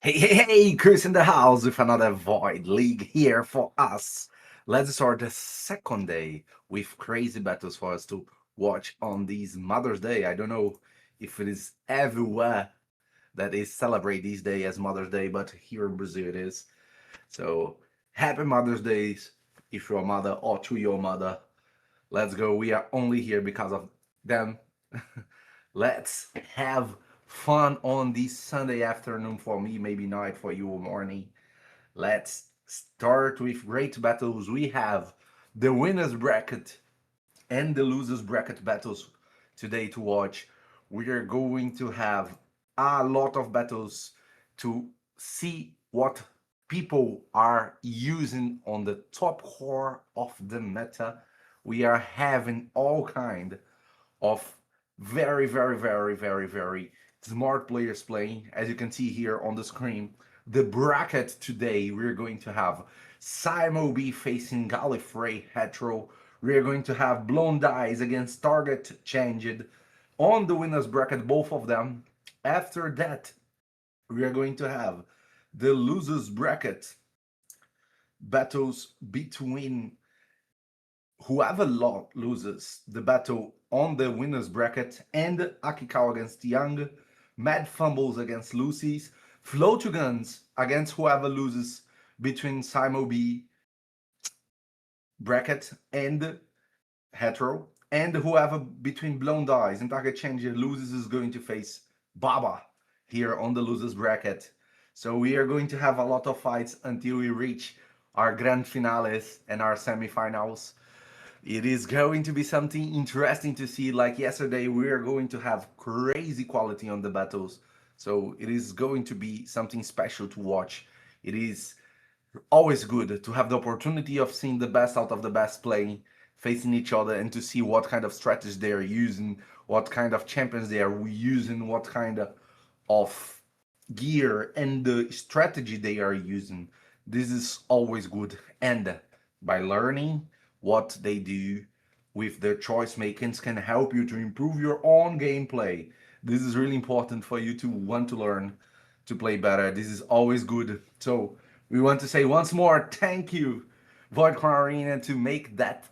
Hey, Chris in the house with another Void League here for us. Let's start the second day with crazy battles for us to watch on this Mother's Day. I don't know if it is everywhere that is celebrate this day as Mother's Day, but here in Brazil it is. So happy Mother's Days if you're a mother or to your mother. Let's go. We are only here because of them. Let's have fun on this Sunday afternoon for me, maybe night for you or morning. Let's start with great battles. We have the winners bracket and the losers bracket battles today to watch. We are going to have a lot of battles to see what people are using on the top core of the meta. We are having all kind of very smart players playing. As you can see here on the screen, the bracket today, we're going to have Simo B facing Gallifrey Hetero. We're going to have Blown Dice against Target Changed on the winners bracket, both of them. After that, we are going to have the losers bracket battles between whoever loses the battle on the winners bracket, and Akikawa against Young, Mad Fumbles against Lucy's, Flow to Guns against whoever loses between Simo B bracket and Hetero, and whoever between Blown Dice and Target Changer loses is going to face Baba here on the losers bracket. So we are going to have a lot of fights until we reach our grand finales and our semifinals. It is going to be something interesting to see. Like yesterday, we are going to have crazy quality on the battles. So it is going to be something special to watch. It is always good to have the opportunity of seeing the best out of the best playing, facing each other, and to see what kind of strategy they are using, what kind of champions they are using, what kind of gear and the strategy they are using. This is always good. And by learning what they do with their choice makings can help you to improve your own gameplay. This is really important for you to want to learn to play better. This is always good. So we want to say once more, thank you, Void Crown Arena, to make that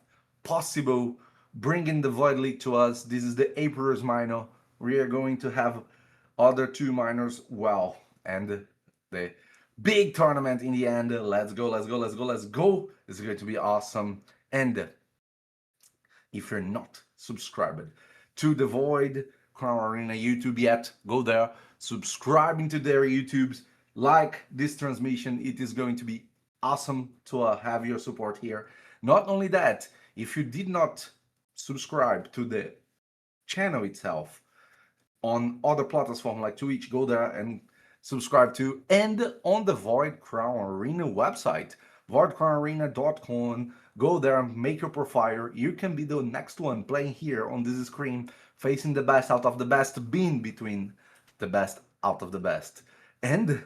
possible, bringing the Void League to us. This is the April's minor. We are going to have other two minors well, and the big tournament in the end. Let's go, let's go, let's go, let's go. It's going to be awesome. And if you're not subscribed to the Void Crown Arena YouTube yet, go there, subscribing to their YouTubes, like this transmission. It is going to be awesome to have your support here. Not only that, if you did not subscribe to the channel itself on other platforms like Twitch, go there and subscribe to, and on the Void Crown Arena website, voidcrownarena.com. Go there, make your profile. You can be the next one playing here on this screen, facing the best out of the best, being between the best out of the best, and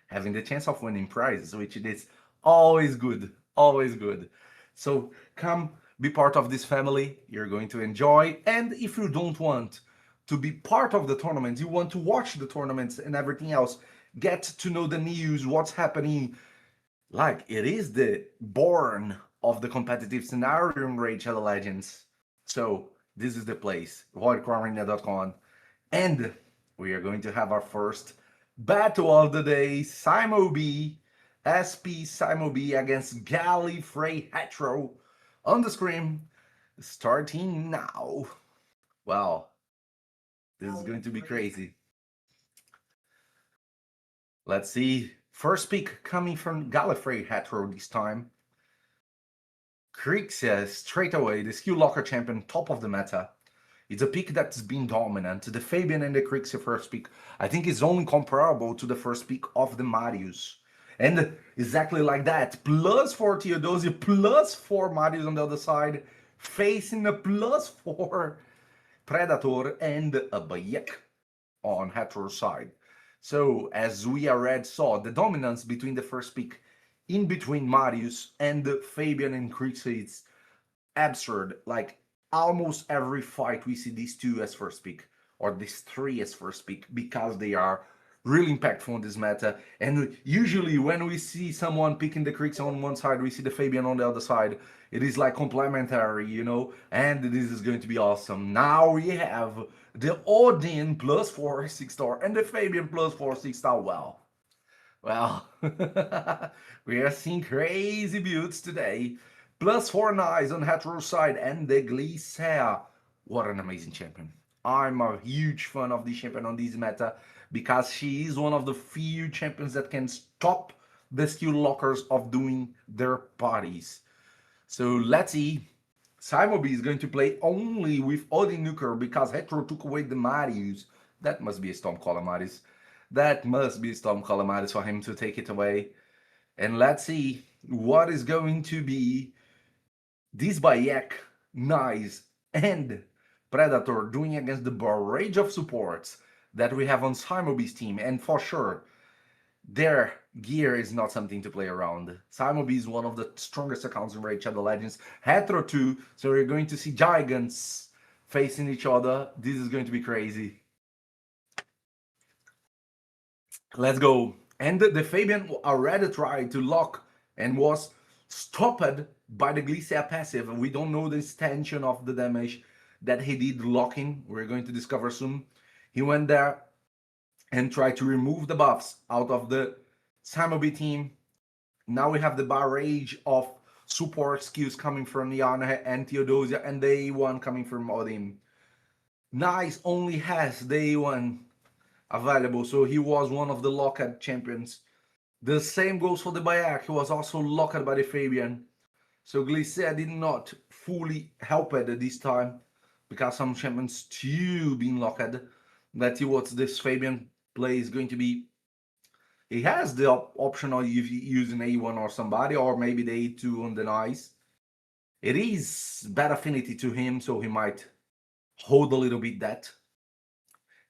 having the chance of winning prizes, which is always good, always good. So come be part of this family. You're going to enjoy. And if you don't want to be part of the tournament, you want to watch the tournaments and everything else, get to know the news, what's happening. Like, it is the born of the competitive scenario in Raid Shadow Legends. So this is the place, voidcrownarena.com. And we are going to have our first battle of the day, Simo B, SP Simo B against Gallifrey Hetero on the screen, starting now. Wow, this is going to be crazy. Let's see. First pick coming from Gallifrey Hetero this time. Krixia straight away, the skill locker champion, top of the meta. It's a pick that's been dominant. The Fabian and the Krixia first pick, I think, is only comparable to the first pick of the Marius. And exactly like that, plus 4 Theodosia, plus 4 Marius on the other side, facing a plus 4 Predator and a Bayek on Hetero side. So, as we already saw, the dominance between the first pick in between Marius and Fabian and Krixia is absurd. Like, almost every fight we see these two as first pick, or these three as first pick, because they are really impactful on this meta. And usually when we see someone picking the Krix on one side, we see the Fabian on the other side. It is like complementary, you know, and this is going to be awesome. Now we have the Odin +4 6-star and the Fabian +4 6-star. Well, we are seeing crazy builds today. +4 Nice on Hetero side and the Glycea. What an amazing champion. I'm a huge fan of this champion on this meta because she is one of the few champions that can stop the skill lockers of doing their parties. So let's see. Simobi is going to play only with Odin Nuker because Hetero took away the Marius. That must be a Stormcaller Marius. That must be a Stormcaller Marius for him to take it away. And let's see what is going to be this Bayek, Nice, and Predator doing against the barrage of supports that we have on Simobi's team. And for sure, their gear is not something to play around. Simobi is one of the strongest accounts in Raid Shadow Legends. Hetero too, so we're going to see giants facing each other. This is going to be crazy. Let's go. And the Fabian already tried to lock and was stopped by the Glycea passive. We don't know the extension of the damage that he did locking. We're going to discover soon. He went there and tried to remove the buffs out of the Simobi team. Now we have the barrage of support skills coming from Yana and Theodosia and the A1 coming from Odin. Nice only has the A1 available, so he was one of the locked champions. The same goes for the Bayek, he was also locked by the Fabian. So Glycea did not fully help it this time, because some champions still being locked. Let's see what this Fabian play is going to be. He has the option of using A1 or somebody, or maybe the A2 on the Nice. It is bad affinity to him, so he might hold a little bit that.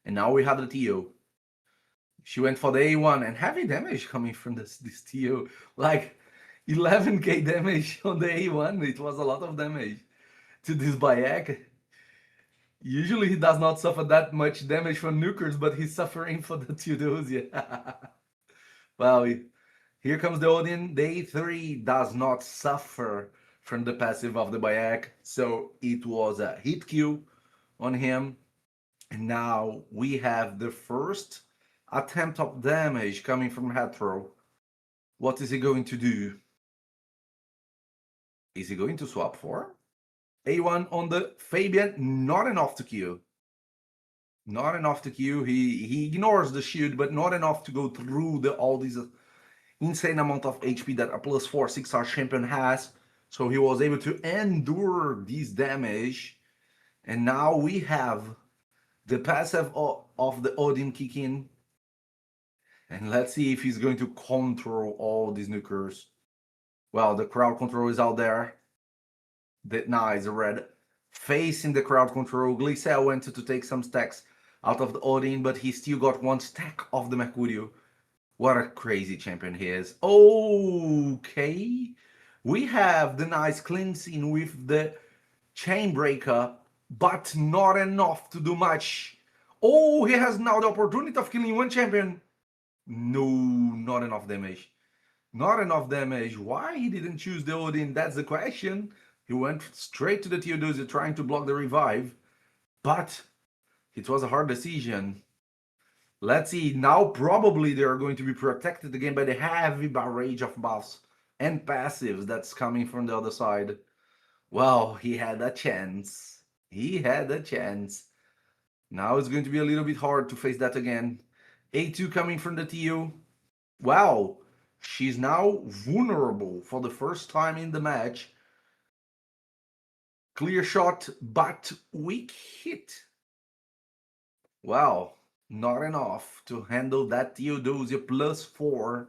And now we have the Tio. She went for the A1 and heavy damage coming from this Tio. Like 11k damage on the A1. It was a lot of damage to this Bayek. Usually he does not suffer that much damage from nukers, but he's suffering for the Theodosia. Well, here comes the Odin. The A3 does not suffer from the passive of the Bayek, so it was a hit kill on him. And now we have the first attempt of damage coming from Hetero. What is he going to do? Is he going to swap for? A1 on the Fabian, not enough to kill. Not enough to kill. He ignores the shield, but not enough to go through all these insane amount of HP that a +4 6-star champion has. So he was able to endure this damage. And now we have the passive of the Odin kicking. And let's see if he's going to control all these nukers. Well, the crowd control is out there. That Nice red facing the crowd control. Glycea went to take some stacks out of the Odin, but he still got one stack of the Mercurio. What a crazy champion he is. Okay. We have the Nice cleansing with the chain breaker, but not enough to do much. Oh, he has now the opportunity of killing one champion. No, not enough damage. Not enough damage. Why he didn't choose the Odin? That's the question. He went straight to the Theodosia trying to block the revive, but it was a hard decision. Let's see, now probably they are going to be protected again by the heavy barrage of buffs and passives that's coming from the other side. Well, he had a chance. He had a chance. Now it's going to be a little bit hard to face that again. A2 coming from the TU. Wow, she's now vulnerable for the first time in the match. Clear shot, but weak hit. Wow, not enough to handle that Theodosia +4.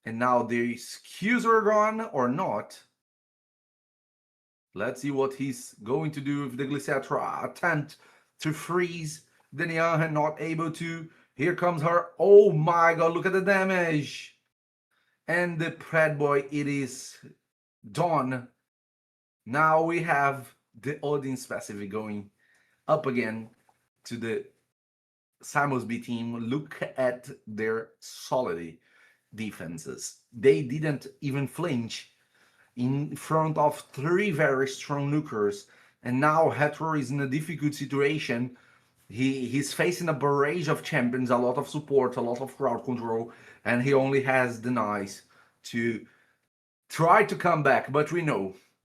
And now the skews are gone or not. Let's see what he's going to do with the Glycea attempt to freeze. Deniahan not able to. Here comes her. Oh my god, look at the damage. And the Pred Boy, it is done. Now we have the Odin specific going up again to the Simonsby team, look at their solid defenses. They didn't even flinch in front of three very strong nukers. And now Hathor is in a difficult situation. He's facing a barrage of champions, a lot of support, a lot of crowd control, and he only has the Nice to try to come back. But we know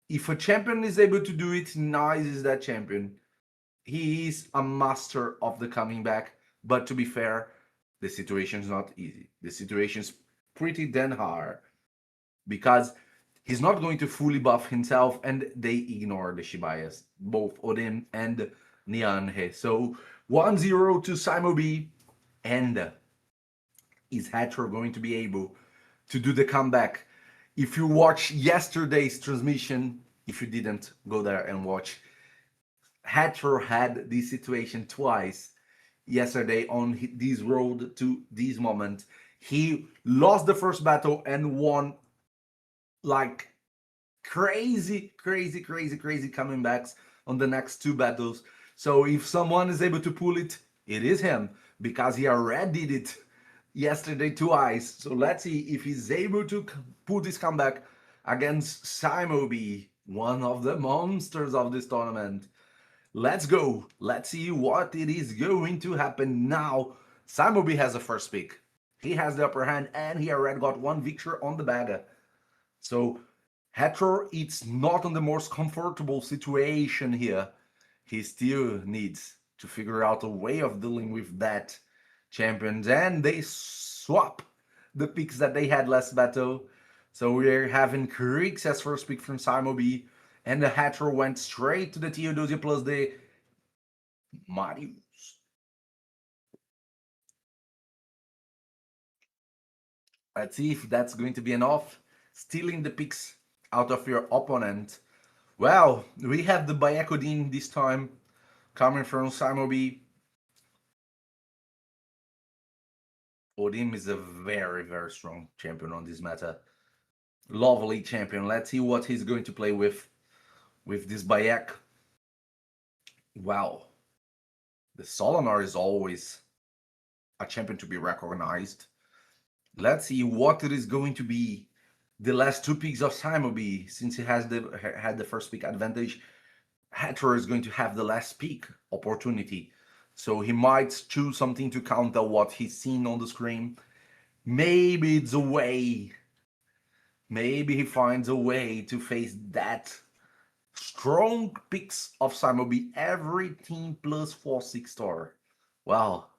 if a champion is able to do it, Nice is that champion. He is a master of the coming back. But to be fair, the situation is not easy. The situation is pretty damn hard because he's not going to fully buff himself, and they ignore the Shibayas, both Odin and Nianhe. So 1-0 to Simonsby, and is Hathor going to be able to do the comeback? If you watch yesterday's transmission, if you didn't, go there and watch. Hathor had this situation twice yesterday on this road to this moment. He lost the first battle and won like crazy comebacks on the next two battles. So if someone is able to pull it, it is him, because he already did it yesterday twice. So let's see if he's able to pull this comeback against Simonsby, one of the monsters of this tournament. Let's go. Let's see what it is going to happen now. Simonsby has the first pick. He has the upper hand, and he already got one victory on the bag. So Hathor, it's not on the most comfortable situation here. He still needs to figure out a way of dealing with that champions, and they swap the picks that they had last battle. So we're having Krix as first pick from Simonsby, and the Hathor went straight to the Theodosia plus the Marius. Let's see if that's going to be enough. Stealing the picks out of your opponent. Well, we have the Bayek this time coming from Simonsby. Odin is a very strong champion on this meta. Lovely champion. Let's see what he's going to play with this Bayek. Wow. The Solonar is always a champion to be recognized. Let's see what it is going to be. The last two picks of Simonsby, since he has had the first pick advantage, Hathor is going to have the last pick opportunity. So he might choose something to counter what he's seen on the screen. Maybe it's a way. Maybe he finds a way to face that strong picks of Simonsby. Everything plus 4 6-star. Well,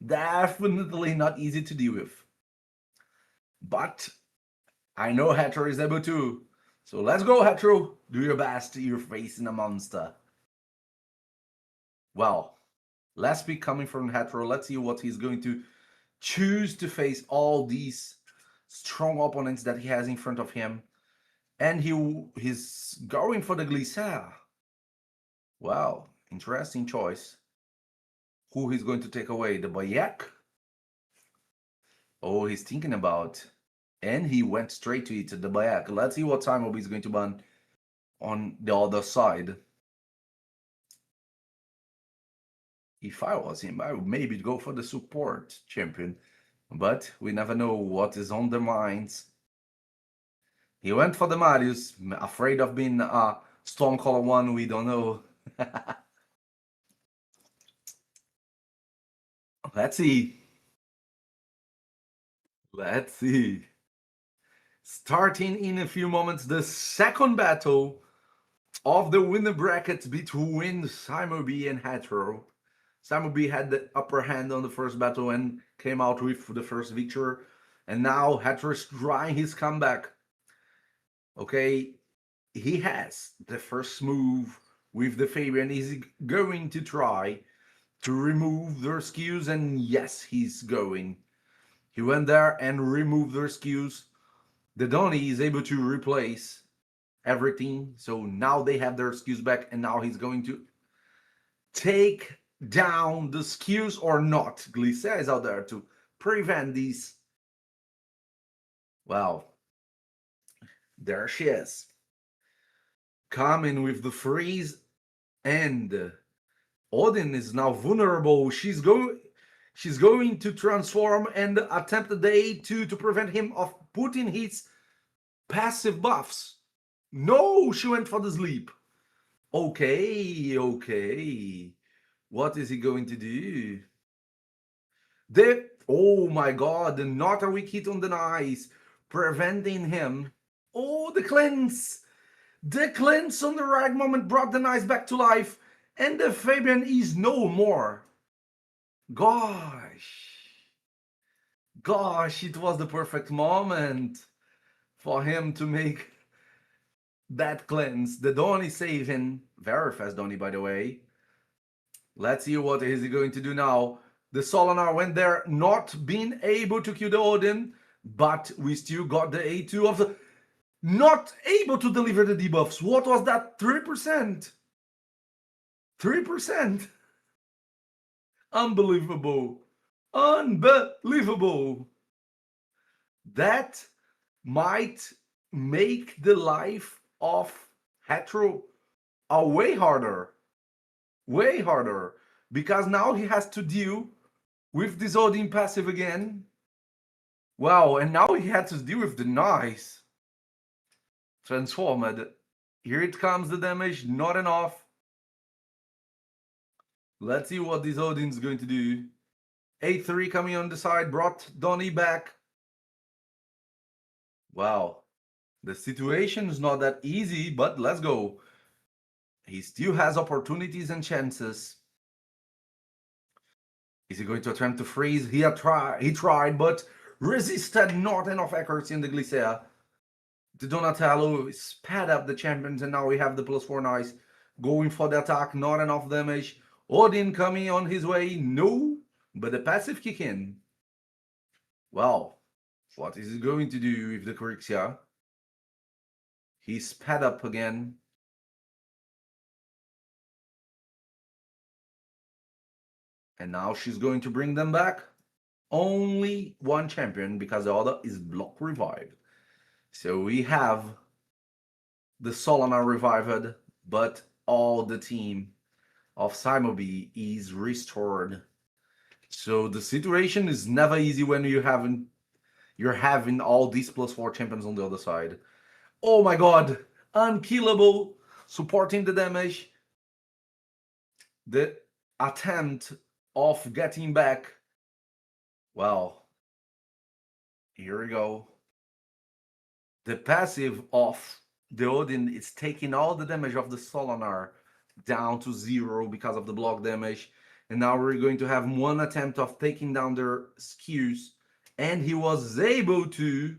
definitely not easy to deal with. But I know Hathor is able to. So let's go, Hathor. Do your best. You're facing a monster. Well, last pick coming from Hathor. Let's see what he's going to choose to face all these strong opponents that he has in front of him. And he's going for the Glisser. Wow, interesting choice. Who he's going to take away? The Bayek? Oh, he's thinking about. And he went straight to it, the Bayek. Let's see what Simonsby is going to ban on the other side. If I was him, I would maybe go for the support champion. But we never know what is on their minds. He went for the Marius, afraid of being a Stormcaller 1, we don't know. Let's see. Let's see. Starting in a few moments, the second battle of the winner bracket between Simonsby and Hathor. Simonsby had the upper hand on the first battle and came out with the first victory. And now Hathor is trying his comeback. Okay, he has the first move with the Fabian. Is going to try to remove their skills? And yes, he's going. He went there and removed their skills. The Donny is able to replace everything. So now they have their skills back, and now he's going to take down the skills or not. Glisser is out there to prevent these. Well, there she is. Coming with the freeze, and Odin is now vulnerable. She's going. She's going to transform and attempt the A2 to prevent him of putting his passive buffs. No, she went for the sleep. Okay, okay. What is he going to do? Oh my god, not a weak hit on the nice, preventing him. Oh, the cleanse! The cleanse on the right moment brought the nice back to life, and the Fabian is no more. Gosh, it was the perfect moment for him to make that cleanse. The Donny saving, very fast Donny by the way. Let's see what is he going to do now. The Solinar went there, not being able to kill the Odin, but we still got the A2 of the... Not able to deliver the debuffs. What was that? 3%? 3%? Unbelievable. Unbelievable. That might make the life of Hetero a way harder. Way harder. Because now he has to deal with this Odin passive again. Wow, and now he had to deal with the nice. Transformed. Here it comes, the damage, not enough. Let's see what this Odin's going to do. A3 coming on the side, brought Donny back. Wow. The situation is not that easy, but let's go. He still has opportunities and chances. Is he going to attempt to freeze? He tried, but resisted. Not enough accuracy in the Glycea. The Donatello sped up the champions, and now we have the +4 nice going for the attack. Not enough damage. Odin coming on his way. No, but the passive kick in. Well, what is he going to do with the Crixia? He sped up again. And now she's going to bring them back. Only one champion because the other is block revived. So we have the Solana revived, but all the team of Simobi is restored. So the situation is never easy when you're having all these +4 champions on the other side. Oh my god, unkillable, supporting the damage. The attempt of getting back. Well, here we go. The passive of the Odin is taking all the damage of the Solinar down to 0 because of the block damage. And now we're going to have one attempt of taking down their skews. And he was able to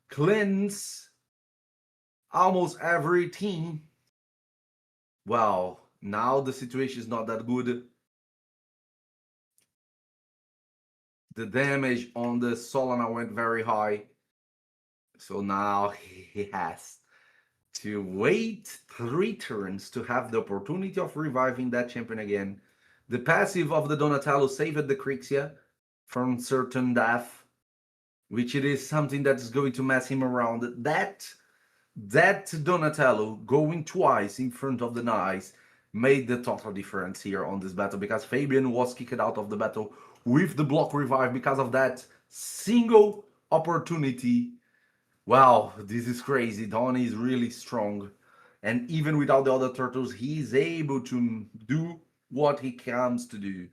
cleanse almost every team. Well, now the situation is not that good. The damage on the Solana went very high. So now he has to wait 3 turns to have the opportunity of reviving that champion again. The passive of the Donatello saved the Crixia from certain death, which it is something that is going to mess him around. That Donatello going twice in front of the Nice made the total difference here on this battle, because Fabian was kicked out of the battle with the block revive because of that single opportunity. Wow, this is crazy. Donny is really strong. And even without the other turtles, he's able to do what he comes to do.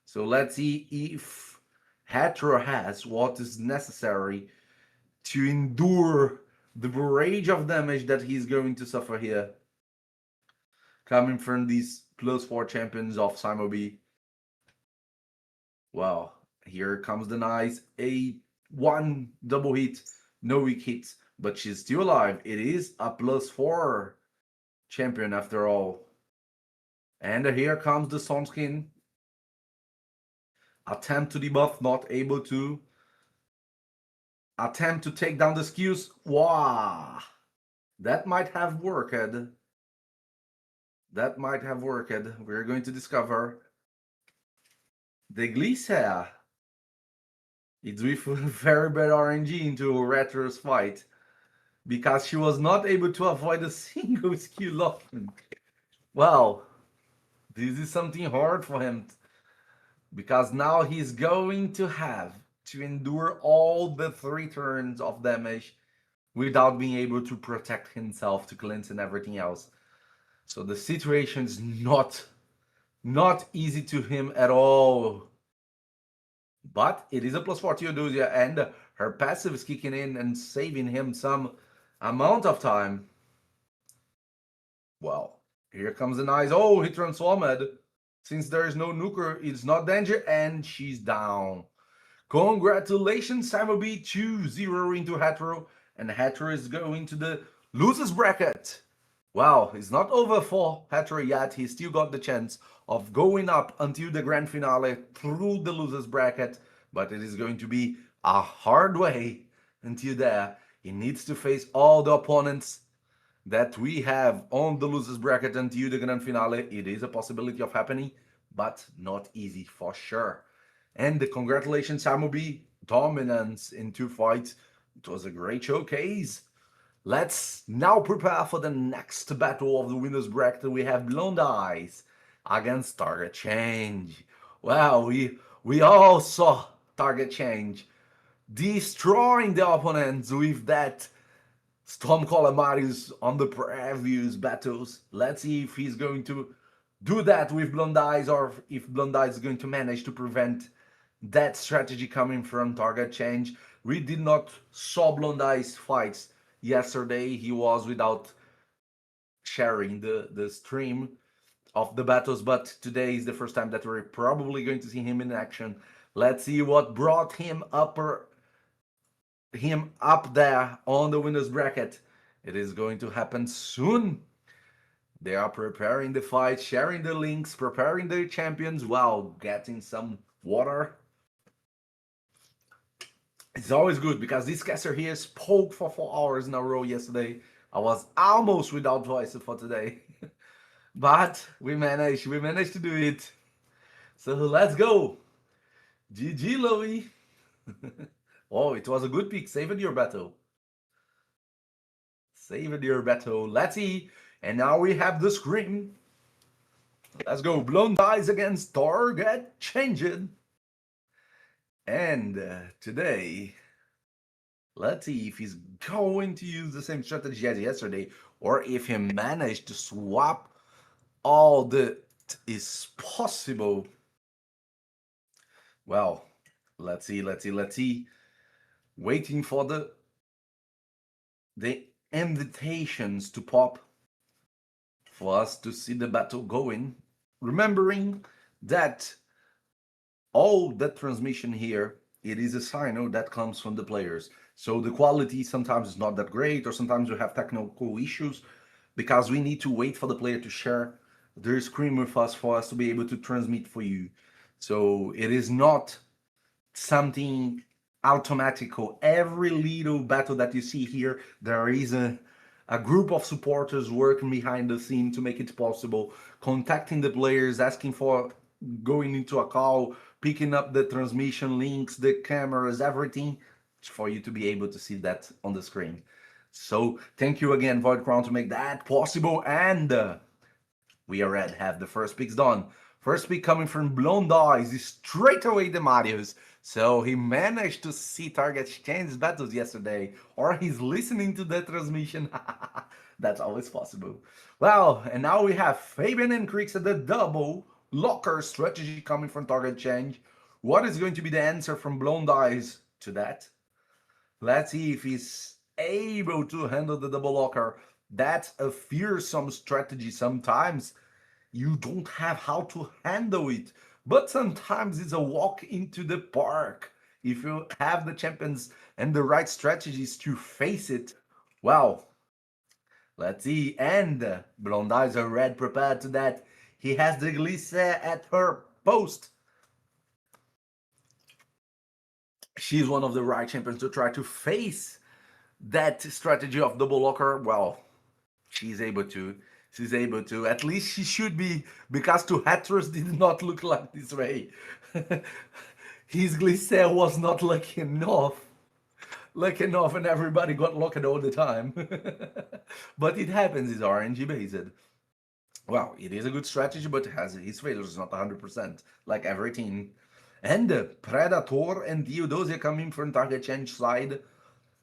So let's see if Hetero has what is necessary to endure the barrage of damage that he's going to suffer here, coming from these +4 champions of Simobi. Well, here comes the nice A1 double hit, no weak hits, but she's still alive. It is a +4 champion after all. And here comes the Sunskin. Attempt to debuff, not able to. Attempt to take down the skews. Wow. That might have worked. That might have worked. We're going to discover. The Glycea. It's with very bad RNG into Retro's fight, because she was not able to avoid a single skill lockman. Wow. This is something hard for him. because now he's going to have to endure all the 3 turns of damage without being able to protect himself, to cleanse and everything else. So the situation is not easy to him at all. But it is a plus 4 Theodosia, and her passive is kicking in and saving him some amount of time. Well, here comes the nice. Oh, he transformed. Since there is no nuker, it's not danger, and she's down. Congratulations, Simon B. 2-0 into Hetero, and Hetero is going to the losers bracket. Wow, it's not over for Hetero yet. He still got the chance of going up until the grand finale through the losers bracket, but it is going to be a hard way until there. He needs to face all the opponents that we have on the losers bracket until the grand finale. It is a possibility of happening, but not easy for sure. And congratulations, Samubi. Dominance in 2 fights. It was a great showcase. Let's now prepare for the next battle of the winners bracket. We have Blonde Eyes against Target Change. Well, we all saw Target Change destroying the opponents with that Stormcaller Marius on the previous battles. Let's see if he's going to do that with Blonde Eyes, or if Blonde Eyes is going to manage to prevent that strategy coming from Target Change. We did not saw Blonde Eyes fights yesterday. He was without sharing the stream of the battles, but today is the first time that we're probably going to see him in action. Let's see what brought him up there on the winners bracket. It is going to happen soon. They are preparing the fight, sharing the links, preparing their champions while getting some water. It's always good because this caster here spoke for 4 hours in a row yesterday. I was almost without voice for today. But we managed to do it. So let's go. GG, Louis. Oh, it was a good pick. Saved your battle. Saved your battle. Let's see. And now we have the screen. Let's go. Blonde Eyes against Target Changed. And today, let's see if he's going to use the same strategy as yesterday, or if he managed to swap all that is possible. Well, let's see. Waiting for the invitations to pop for us to see the battle going. Remembering that all that transmission here, it is a signal that comes from the players. So the quality sometimes is not that great, or sometimes we have technical issues because we need to wait for the player to share their screen with us for us to be able to transmit for you. So it is not something automatical. Every little battle that you see here, there is a group of supporters working behind the scene to make it possible, contacting the players, asking for going into a call, picking up the transmission links, the cameras, everything for you to be able to see that on the screen. So thank you again, Void Crown, to make that possible. And we already have the first picks done. First pick coming from Blonde Eyes is straight away the Marius. So he managed to see Target Change battles yesterday, or he's listening to the transmission. That's always possible. Well, and now we have Fabian and Creeks at the double locker strategy coming from Target Change. What is going to be the answer from Blonde Eyes to that? Let's see if he's able to handle the double locker. That's a fearsome strategy. Sometimes you don't have how to handle it, but sometimes it's a walk into the park. If you have the champions and the right strategies to face it, well, let's see. And Blonde Eyes are already prepared to that. He has the Glycée at her post. She's one of the right champions to try to face that strategy of double locker. Well, she's able to. At least she should be, because to Hatros did not look like this way. His Glycée was not lucky enough, and everybody got locked all the time. But it happens, it's RNG based. Well, it is a good strategy, but it has its failures, not 100%, like everything. And Predator and Theodosia coming from target change side.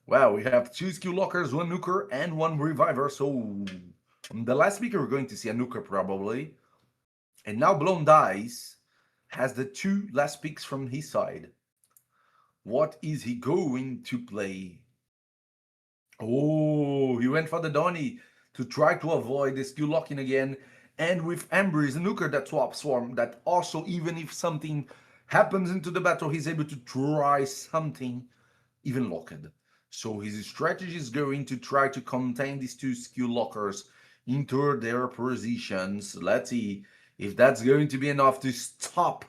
Well, we have 2 skill lockers, 1 nuker, and 1 reviver, so the last week we're going to see a nuker probably. And now Blown Dice has the 2 last picks from his side. What is he going to play? Oh, he went for the Donny to try to avoid the skill locking again. And with Ember is a nuker that swaps Swarm, that also, even if something happens into the battle, he's able to try something even locked. So his strategy is going to try to contain these 2 skill lockers into their positions. Let's see if that's going to be enough to stop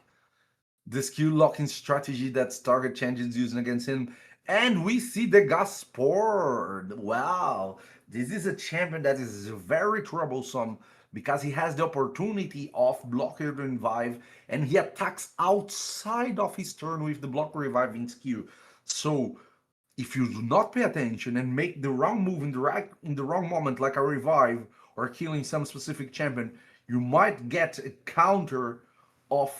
the skill locking strategy that Target Change is using against him. And we see the Gaspard. Wow, this is a champion that is very troublesome because he has the opportunity of blocking revive and he attacks outside of his turn with the block reviving skill. So if you do not pay attention and make the wrong move in the wrong moment, like a revive or killing some specific champion, you might get a counter of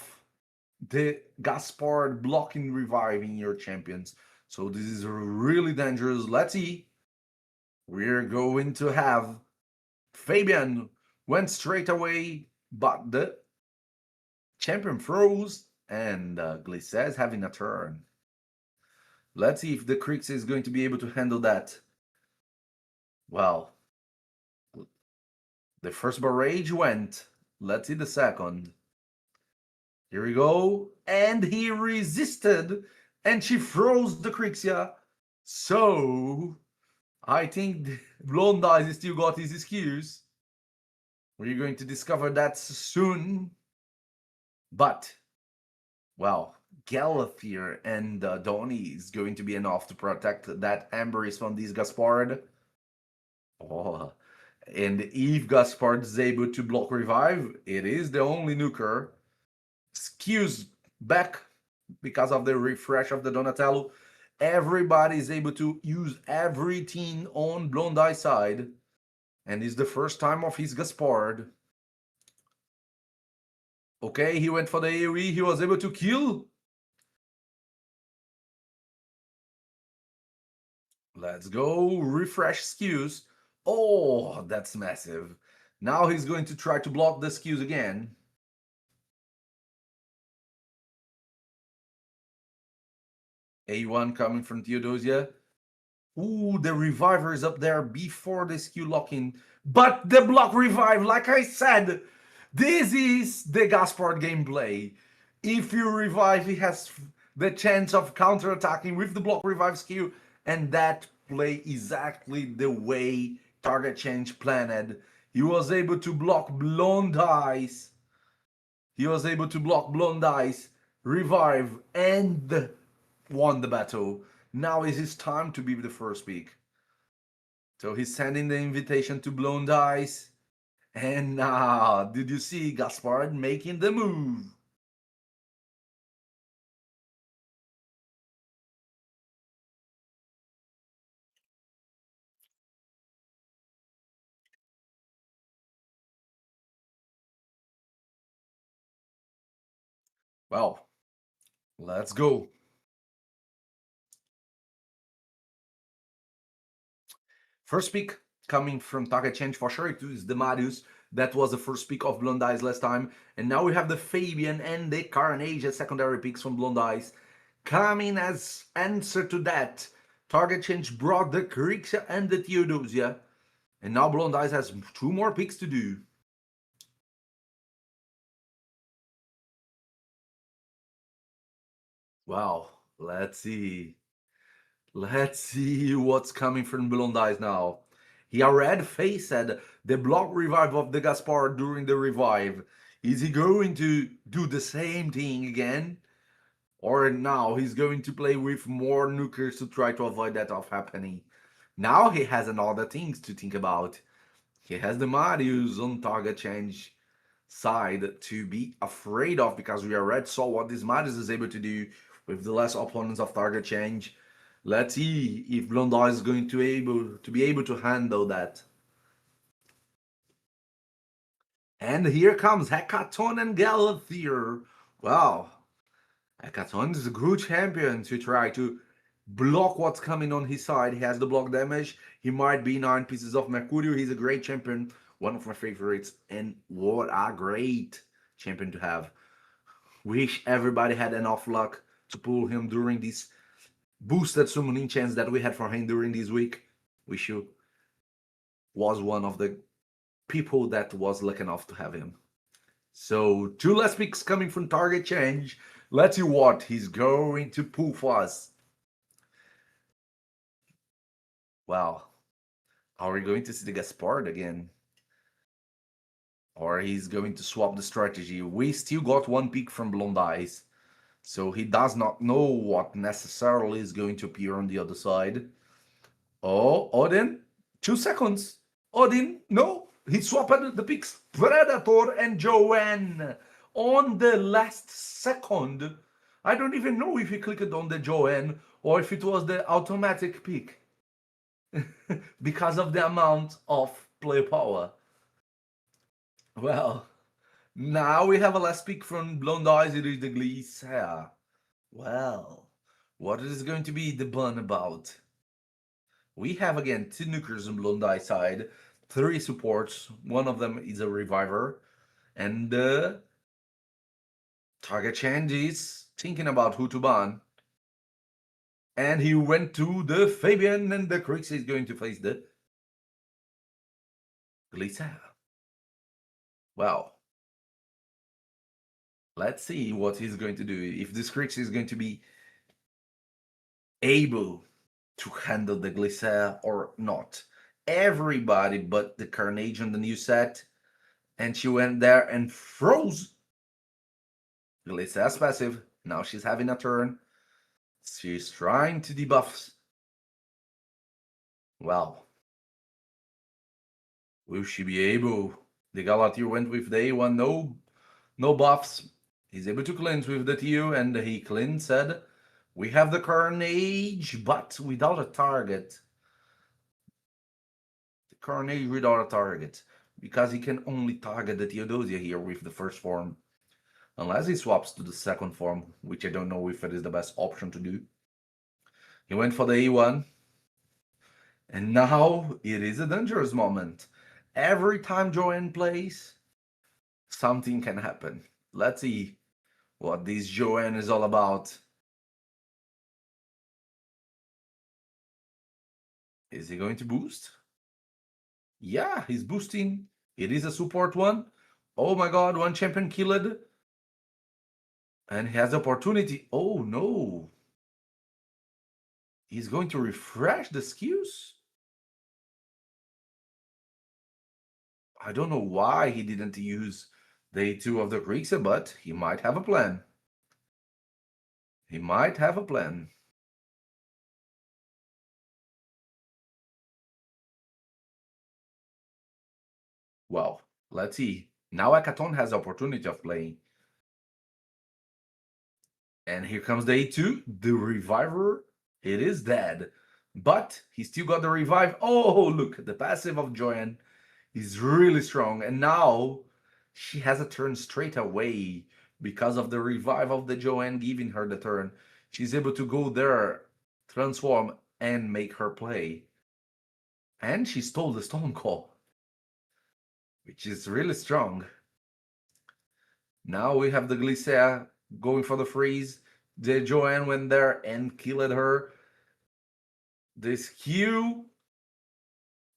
the Gaspard blocking reviving your champions. So this is really dangerous. Let's see. We're going to have Fabian went straight away, but the champion froze and Glisez having a turn. Let's see if the Krix is going to be able to handle that. Well, the first barrage went. Let's see the second. Here we go. And he resisted and she froze the Krixia. So I think Blown Dice still got his excuse. We're going to discover that soon. But, well, Galathier and Donny is going to be enough to protect that Amber's from this Gaspard. Oh, and if Gaspard is able to block revive, it is the only nuker. Skews back because of the refresh of the Donatello. Everybody is able to use everything on Blown Dice side. And it's the first time of his Gaspard. Okay, he went for the AoE. He was able to kill. Let's go. Refresh skews. Oh, that's massive. Now he's going to try to block the skews again. A1 coming from Theodosia. Ooh, the reviver is up there before the skew locking. But the block revive, like I said, this is the Gaspard gameplay. If you revive, he has the chance of counter-attacking with the block revive skill, and that play exactly the way Target Change planned. He was able to block Blown Dice. He was able to block Blown Dice, revive, and won the battle. Now is his time to be the first pick. So he's sending the invitation to Blown Dice. And now, did you see Gaspard making the move? Well, let's go. First pick coming from Target Change for sure. It is the Marius. That was the first pick of Blown Dice last time. And now we have the Fabian and the Carnage as secondary picks from Blown Dice. Coming as answer to that, Target Change brought the Krixia and the Theodosia. And now Blown Dice has 2 more picks to do. Wow, let's see. Let's see what's coming from Blown Dice now. He already faced the block revive of the Gaspard during the revive. Is he going to do the same thing again? Or now he's going to play with more nukers to try to avoid that of happening? Now he has another things to think about. He has the Marius on Target Change side to be afraid of, because we already saw what this Marius is able to do with the less opponents of Target Change. Let's see if Blown Dice is going to be able to handle that. And here comes Hekaton and Galathier. Wow, Hekaton is a good champion to try to block what's coming on his side. He has the block damage. He might be 9 pieces of Mercurio. He's a great champion, one of my favorites, and what a great champion to have. Wish everybody had enough luck to pull him during this boosted summoning chance that we had for him during this week. Wish you was one of the people that was lucky enough to have him. So 2 last picks coming from Target Change. Let's see what he's going to pull for us. Well, are we going to see the Gaspard again? Or he's going to swap the strategy? We still got 1 pick from Blonde Eyes, so he does not know what necessarily is going to appear on the other side. Oh, Odin, 2 seconds. Odin, no, he swapped the picks. Predator and Joanne on the last second. I don't even know if he clicked on the Joanne or if it was the automatic pick because of the amount of play power. Well, now we have a last pick from Blonde Eyes. It is the Glisea. Well, what is going to be the bun about? We have again 2 nukers on Blonde Eye side, 3 supports. One of them is a reviver, and the Target Change is thinking about who to ban. And he went to the Fabian, and the Krix is going to face the Glisea. Well, let's see what he's going to do. If this Krix is going to be able to handle the Glisea or not. Everybody but the Carnage on the new set, and she went there and froze. Glisea's passive. Now she's having a turn. She's trying to debuff. Well, will she be able? The Galathier went with the A1, no buffs. He's able to cleanse with the TU, and he cleansed. We have the Carnage, but without a target. The Carnage without a target, because he can only target the Theodosia here with the first form. Unless he swaps to the second form, which I don't know if it is the best option to do. He went for the A1. And now it is a dangerous moment. Every time Joanne plays, something can happen. Let's see what this Joanne is all about. Is he going to boost? Yeah, he's boosting. It is a support one. Oh my god, 1 champion killed. And he has the opportunity. Oh no. He's going to refresh the skills? I don't know why he didn't use the A2 of the Greeks, but he might have a plan. He might have a plan. Well, let's see. Now Hekaton has the opportunity of playing. And here comes the A2, the Reviver. It is dead, but he still got the revive. Oh, look, the passive of Joanne is really strong. And now she has a turn straight away because of the revive of the Joanne giving her the turn. She's able to go there, transform, and make her play. And she stole the Stone Call, which is really strong. Now we have the Glisea going for the freeze. The Joanne went there and killed her. This Q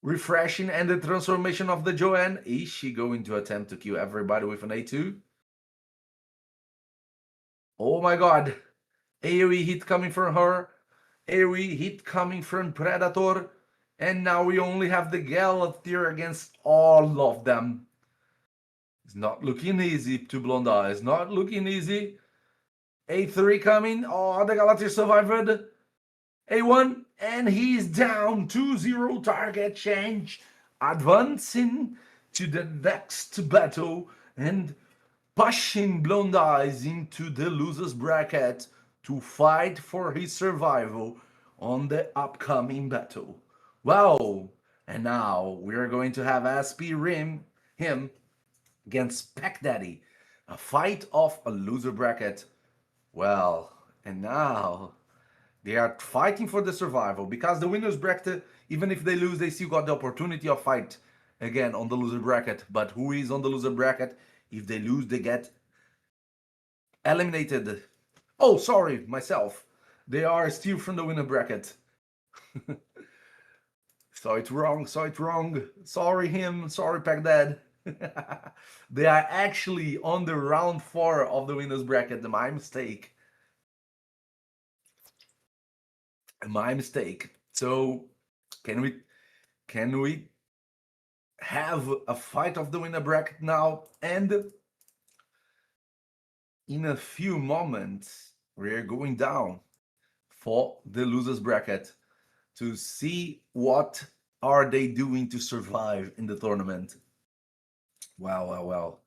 refreshing and the transformation of the Joanne. Is she going to attempt to kill everybody with an A2? Oh my god. AoE hit coming from her. AoE hit coming from Predator. And now we only have the Galathier against all of them. It's not looking easy to Blonde Eyes. Not looking easy. A3 coming. Oh, the Galathier survived. A1, and he's down 2-0 Target Change, advancing to the next battle and pushing Blonde Eyes into the loser's bracket to fight for his survival on the upcoming battle. Wow! And now we're going to have SP Rim, him, against Pack Daddy. A fight of a loser bracket. Well, and now they are fighting for the survival because the winners bracket, even if they lose, they still got the opportunity of fight again on the loser bracket. But who is on the loser bracket? If they lose, they get eliminated. Oh, sorry, myself. They are still from the winner bracket. Saw it wrong, saw it wrong. Sorry him, sorry Pack Dad. They are actually on the round 4 of the winners bracket. My mistake. My mistake. So can we have a fight of the winner bracket now? And in a few moments we're going down for the losers bracket to see what are they doing to survive in the tournament. Well.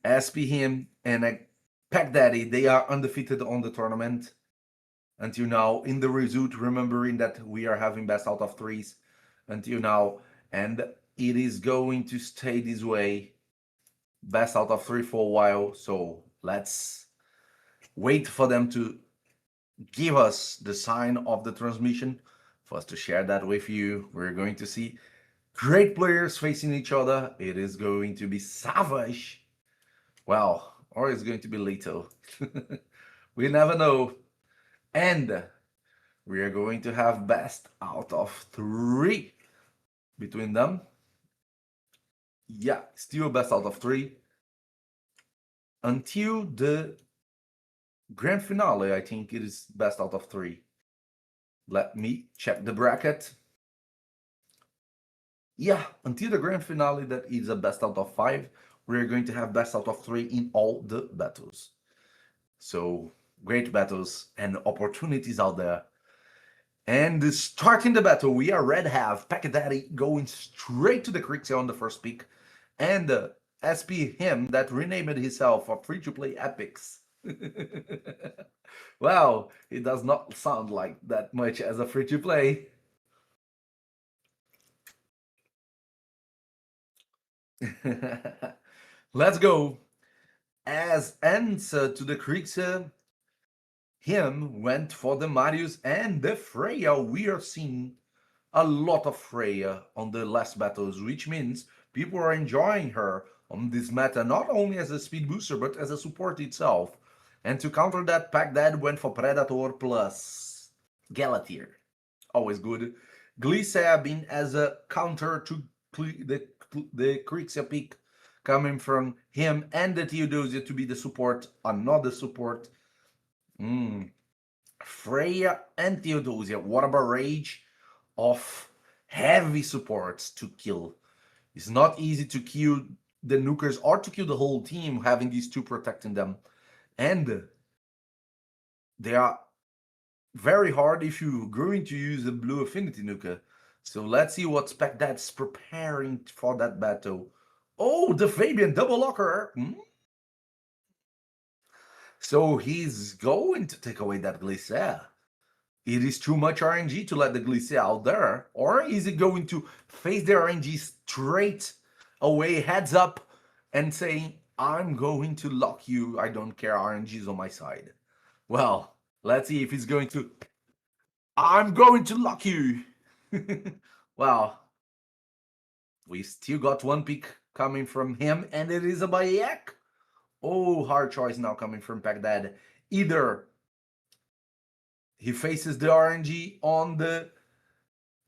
SP him and Pack Daddy, they are undefeated on the tournament until now in the result, remembering that we are having best out of threes until now, and it is going to stay this way, best out of 3 for a while. So let's wait for them to give us the sign of the transmission for us to share that with you. We're going to see great players facing each other. It is going to be savage. Well, or it's going to be lethal. We never know. And we are going to have best out of 3 between them. Yeah, still best out of 3 until the grand finale. I think it is best out of 3. Let me check the bracket. Yeah, until the grand finale, that is a best out of 5. We're going to have best out of 3 in all the battles. So great battles and opportunities out there. And starting the battle, we are red have Pack Daddy going straight to the Crixia on the first pick, and SP him that renamed himself for free-to-play epics. Well, it does not sound like that much as a free-to-play. Let's go. As answer to the Crixia, him went for the Marius and the Freya. We are seeing a lot of Freya on the last battles, which means people are enjoying her on this meta, not only as a speed booster, but as a support itself. And to counter that, Pack Dad went for Predator plus Galatir. Always good. Glycia being as a counter to the Crixia pick coming from him and the Theodosia to be the support, another support. Freya and Theodosia, what a barrage of heavy supports to kill. It's not easy to kill the nukers or to kill the whole team having these two protecting them. And they are very hard if you're going to use a blue affinity nuker. So let's see what Spec that's preparing for that battle. Oh, the Fabian double locker. So he's going to take away that Glycia. It is too much RNG to let the Glycia out there. Or is it going to face the RNG straight away, heads up, and saying, I'm going to lock you. I don't care, RNG is on my side. Well, let's see if he's going to... I'm going to lock you. Well, we still got one pick coming from him, and it is a Bayek. Oh, hard choice now coming from Pack Dad. Either he faces the RNG on the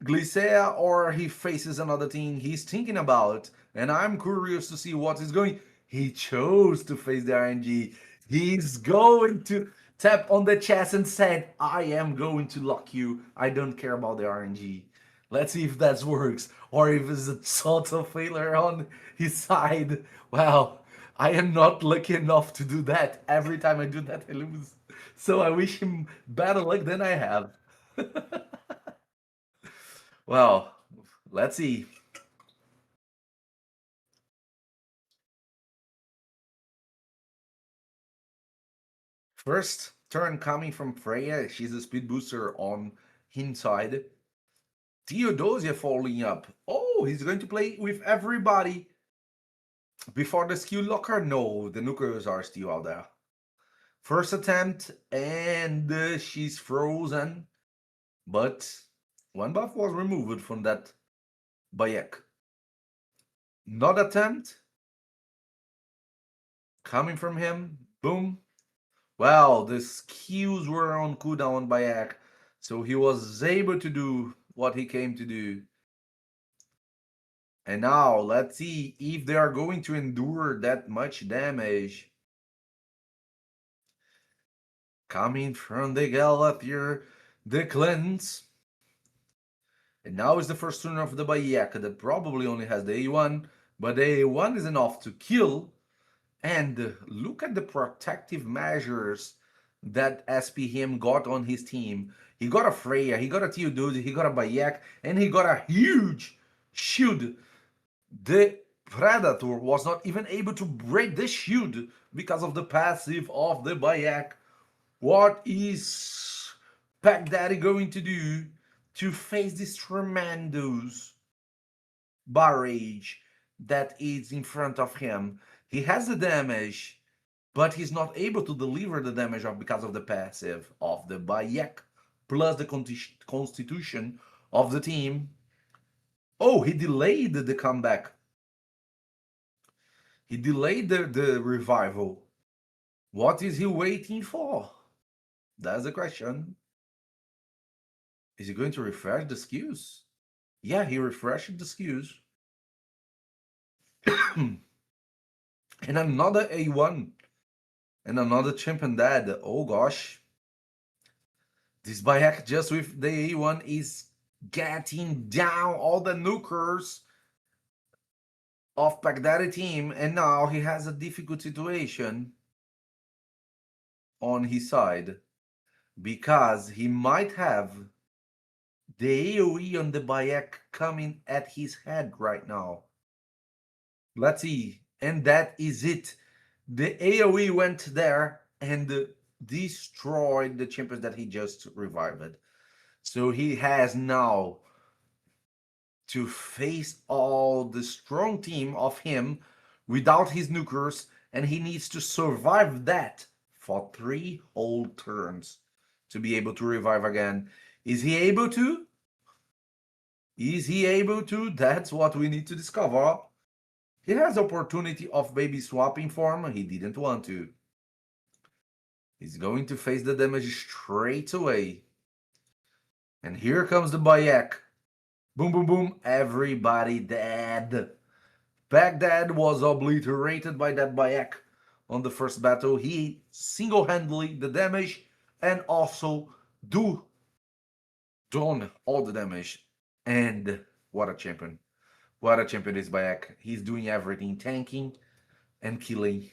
Glycia or he faces another thing he's thinking about. And I'm curious to see what is going. He chose to face the RNG. He's going to tap on the chest and said, I am going to lock you. I don't care about the RNG. Let's see if that works or if it's a total failure on his side. Well, I am not lucky enough to do that. Every time I do that, I lose. So I wish him better luck than I have. Well, let's see. First turn coming from Freya. She's a speed booster on his side. Theodosia following up. Oh, he's going to play with everybody. Before the skill locker, no, the nukers are still out there. First attempt, and she's frozen. But one buff was removed from that Bayek. Not attempt coming from him. Boom. Well, the skills were on cooldown by Ek, so he was able to do what he came to do. And now let's see if they are going to endure that much damage. Coming from the Galathier, the cleanse. And now is the first turn of the Bayek that probably only has the A1, but the A1 is enough to kill. And look at the protective measures that SPHim got on his team. He got a Freya, he got a Theodose, he got a Bayek, and he got a huge shield. The Predator was not even able to break the shield because of the passive of the Bayek. What is Pack Daddy going to do to face this tremendous barrage that is in front of him? He has the damage, but he's not able to deliver the damage because of the passive of the Bayek plus the constitution of the team. Oh, he delayed the comeback. He delayed the revival. What is he waiting for? That's the question. Is he going to refresh the skills? Yeah, he refreshed the skills. And another A1. And another champion dead. Oh gosh. This Bayek just with the A1 is getting down all the nukers of Pack Daddy team. And now he has a difficult situation on his side. Because he might have the AoE on the Bayek coming at his head right now. Let's see. And that is it. The AoE went there and destroyed the champions that he just revived. So he has now to face all the strong team of him without his nukers, and he needs to survive that for 3 whole turns to be able to revive again. Is he able to? Is he able to? That's what we need to discover. He has opportunity of baby swapping form. He didn't want to. He's going to face the damage straight away. And here comes the Bayek. Boom, boom, boom. Everybody dead. Baghdad was obliterated by that Bayek on the first battle. He single-handedly the damage and also done all the damage. And what a champion. What a champion is Bayek. He's doing everything, tanking and killing.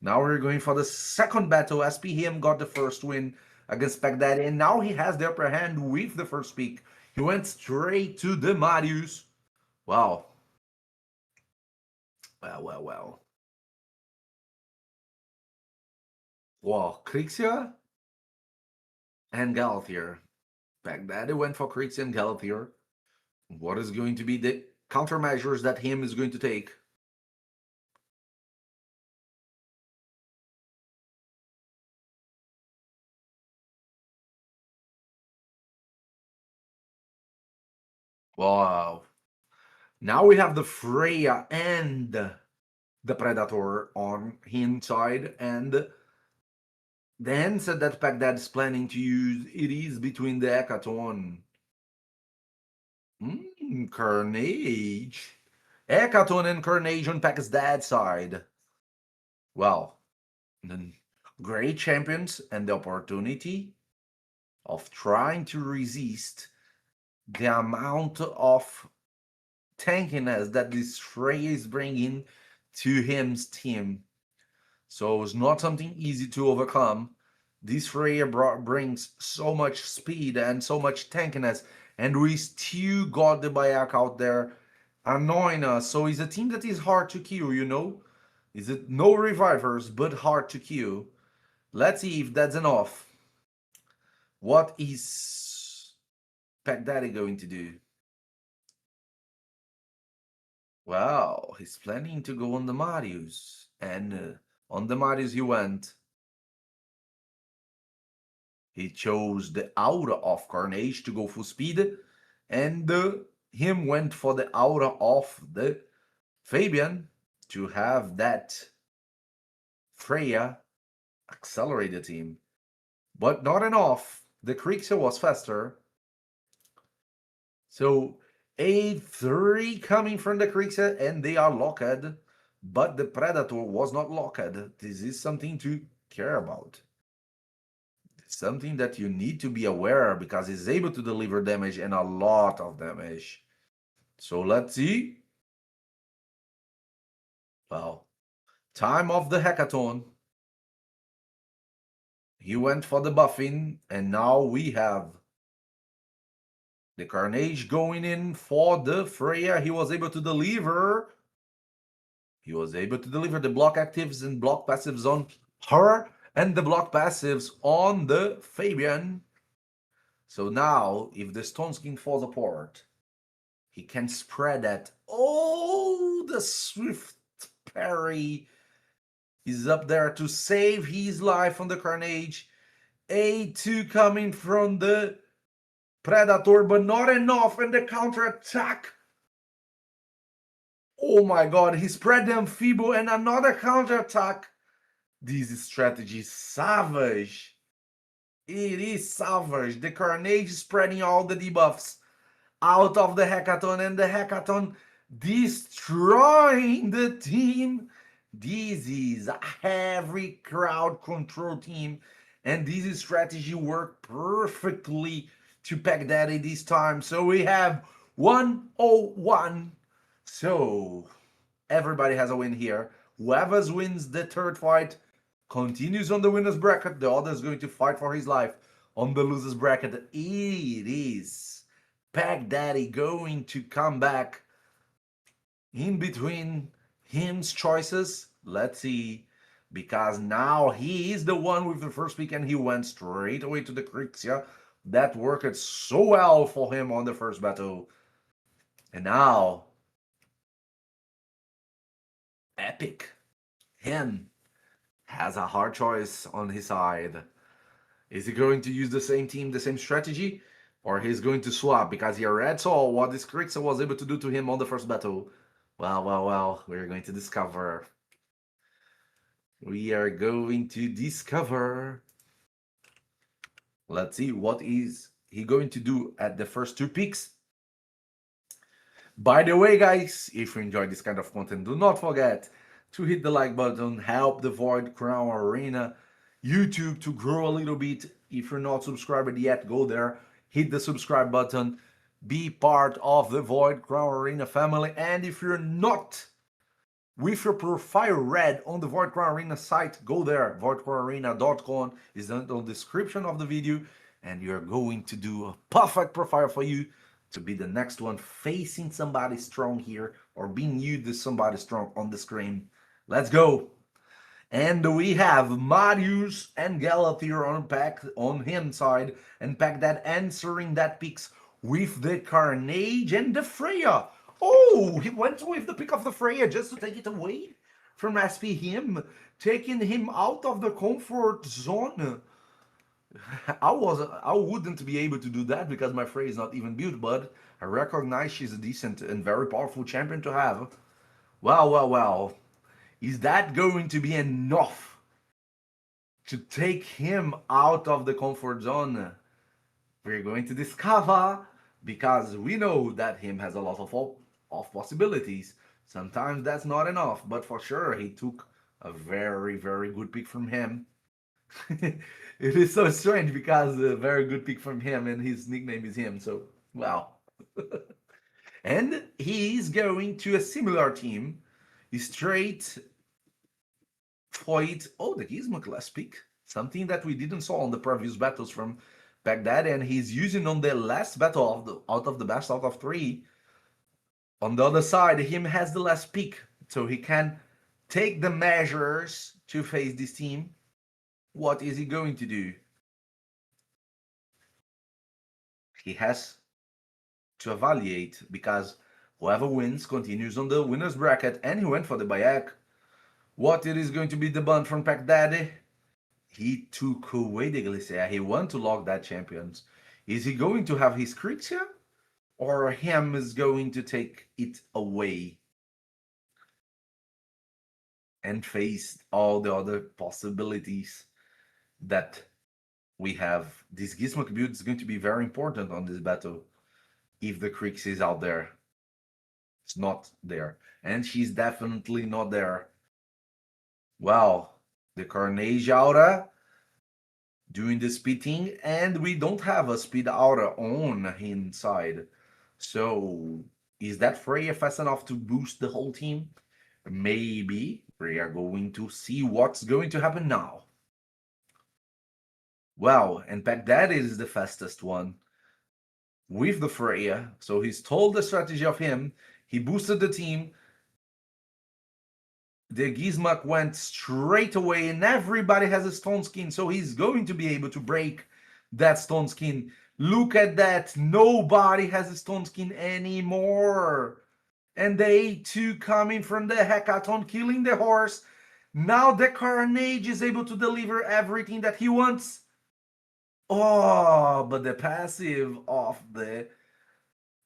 Now we're going for the second battle. SPHim got the first win against Baghdad, and now he has the upper hand with the first pick. He went straight to the Marius. Wow. Well. Wow, Krixia and Galathier. Baghdad went for Krixia and Galathier. What is going to be the countermeasures that him is going to take? Wow. Now we have the Freya and the Predator on his side, and the answer that Baghdad is planning to use, it is between the Hekaton. Carnage. Hekaton and Carnage on Pack's dad's side. Well, the great champions and the opportunity of trying to resist the amount of tankiness that this Freya is bringing to him's team. So it's not something easy to overcome. This Freya brings so much speed and so much tankiness, and we still got the Bayek out there annoying us. So it's a team that is hard to kill, you know? Is it no revivers, but hard to kill? Let's see if that's enough. What is Pack Daddy going to do? Well, he's planning to go on the Marius. And on the Marius he went. He chose the Aura of Carnage to go full speed. And him went for the Aura of the Fabian to have that Freya accelerate the team. But not enough. The Krixia was faster. So A3 coming from the Krixia and they are locked. But the Predator was not locked. This is something to care about. Something that you need to be aware because it's able to deliver damage and a lot of damage. So let's see. Well, time of the hackathon. He went for the buffing, and now we have the Carnage going in for the Freya. He was able to deliver. He was able to deliver the block actives and block passives on her and the block passives on the Fabian. So now, if the Stone Skin falls apart, he can spread that. Oh, the swift parry is up there to save his life on the Carnage. A2 coming from the Predator, but not enough, and the counter attack. Oh my god, he spread the Amphibo and another counter attack. This strategy is savage. It is savage. The Carnage spreading all the debuffs out of the Hackathon, and the Hackathon destroying the team. This is a heavy crowd control team, and this strategy worked perfectly to Pack Daddy this time. So we have 101. So everybody has a win here. Whoever wins the third fight continues on the winner's bracket. The other is going to fight for his life on the loser's bracket. It is Pack Daddy going to come back in between him's choices. Let's see, because now he is the one with the first pick and he went straight away to the Krixia. That worked so well for him on the first battle. And now, Epic, him, has a hard choice on his side. Is he going to use the same team, the same strategy? Or he's going to swap because he already saw what this Krixia was able to do to him on the first battle. Well, we're going to discover. We are going to discover. Let's see what is he going to do at the first two picks. By the way, guys, if you enjoyed this kind of content, do not forget to hit the like button, help the Void Crown Arena YouTube to grow a little bit. If you're not subscribed yet, go there, hit the subscribe button, be part of the Void Crown Arena family. And if you're not with your profile red on the Void Crown Arena site, go there, voidcrownarena.com is in the description of the video, and you're going to do a perfect profile for you to be the next one facing somebody strong here or being you to somebody strong on the screen. Let's go. And we have Marius and Galathir on pack on him side, and Pack that answering that picks with the Carnage and the Freya. Oh, he went with the pick of the Freya just to take it away from SP him, taking him out of the comfort zone. I wouldn't be able to do that because my Freya is not even built, but I recognize she's a decent and very powerful champion to have. Well. Is that going to be enough to take him out of the comfort zone? We're going to discover, because we know that him has a lot of possibilities. Sometimes that's not enough, but for sure he took a very good pick from him. It is so strange because a very good pick from him and his nickname is him, so wow. And he's going to a similar team, straight for it. Oh, the Gizmo class pick, something that we didn't saw on the previous battles from Baghdad, and he's using on the last battle of the out of the best out of three. On the other side, him has the last pick, so he can take the measures to face this team. What is he going to do? He has to evaluate, because Whoever wins continues on the winner's bracket, and he went for the Bayek. What it is going to be the bun from Pac Daddy? He took away the Glacier. He want to lock that champions. Is he going to have his creeps here? Or him is going to take it away and face all the other possibilities that we have? This Gizmo build is going to be very important on this battle. If the Krix is out there. It's not there. And she's definitely not there. Well, the Carnage Aura doing the speeding, and we don't have a speed aura on inside. So is that Freya fast enough to boost the whole team? Maybe. We are going to see what's going to happen now. Well, and Baghdad is the fastest one with the Freya. So he's told the strategy of him. He boosted the team. The Gizmak went straight away, and everybody has a stone skin, so he's going to be able to break that stone skin. Look at that. Nobody has a stone skin anymore. And the A2 coming from the Hekaton, killing the horse. Now the Carnage is able to deliver everything that he wants. Oh, but the passive of the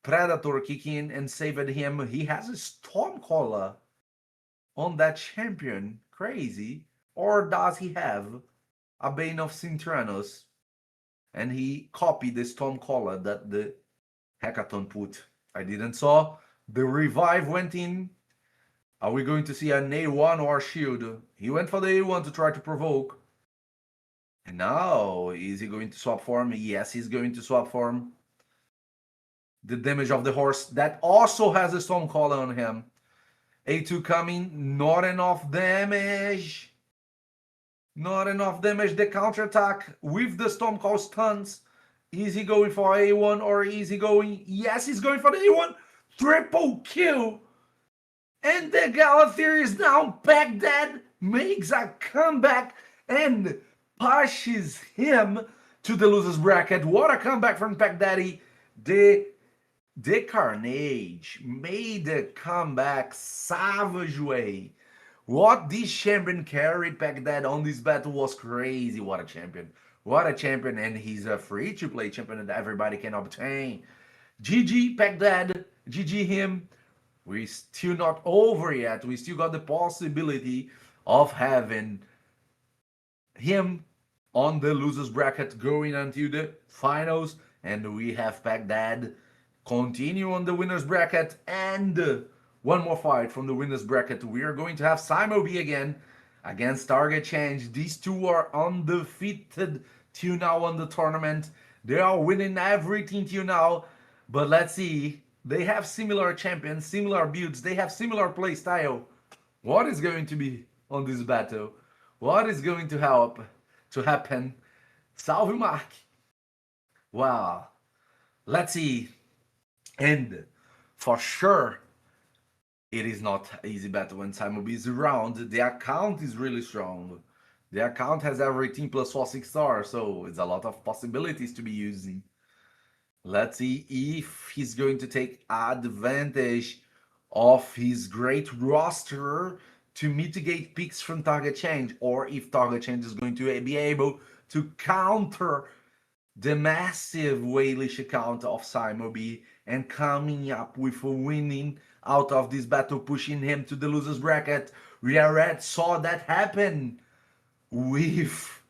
Predator kicking and saved him. He has a Stormcaller on that champion. Crazy. Or does he have a Bane of Sintranos? And he copied the Stormcaller that the Hekaton put. I didn't saw. The revive went in. Are we going to see an A1 or a shield? He went for the A1 to try to provoke. And now, is he going to swap form? Yes, he's going to swap form. The damage of the horse that also has a Stormcaller on him. A2 coming, not enough damage. Not enough damage. The counterattack with the Stormcaller stuns. Is he going for A1 or is he going? Yes, he's going for the A1. Triple kill. And the Galathir is now Baghdad makes a comeback and pushes him to the loser's bracket. What a comeback from Baghdaddy. The Carnage made a comeback savage way. What this champion carried Baghdad on this battle was crazy. What a champion. What a champion. And he's a free-to-play champion that everybody can obtain. GG Baghdad. GG him. We're still not over yet. We still got the possibility of having him on the losers bracket going until the finals. And we have Baghdad continue on the winners bracket. And one more fight from the winners bracket. We are going to have Simo B again against Target Change. These two are undefeated till now on the tournament. They are winning everything till now. But let's see. They have similar champions, similar builds. They have similar play style. What is going to be on this battle? What is going to happen? Salve Mark. Wow. Let's see. And for sure, it is not an easy battle when Simo B is around. The account is really strong. The account has everything plus 4 6-star, so it's a lot of possibilities to be using. Let's see if he's going to take advantage of his great roster to mitigate picks from Target Change, or if Target Change is going to be able to counter the massive Walish account of Simo B and coming up with a winning out of this battle, pushing him to the loser's bracket. We already saw that happen with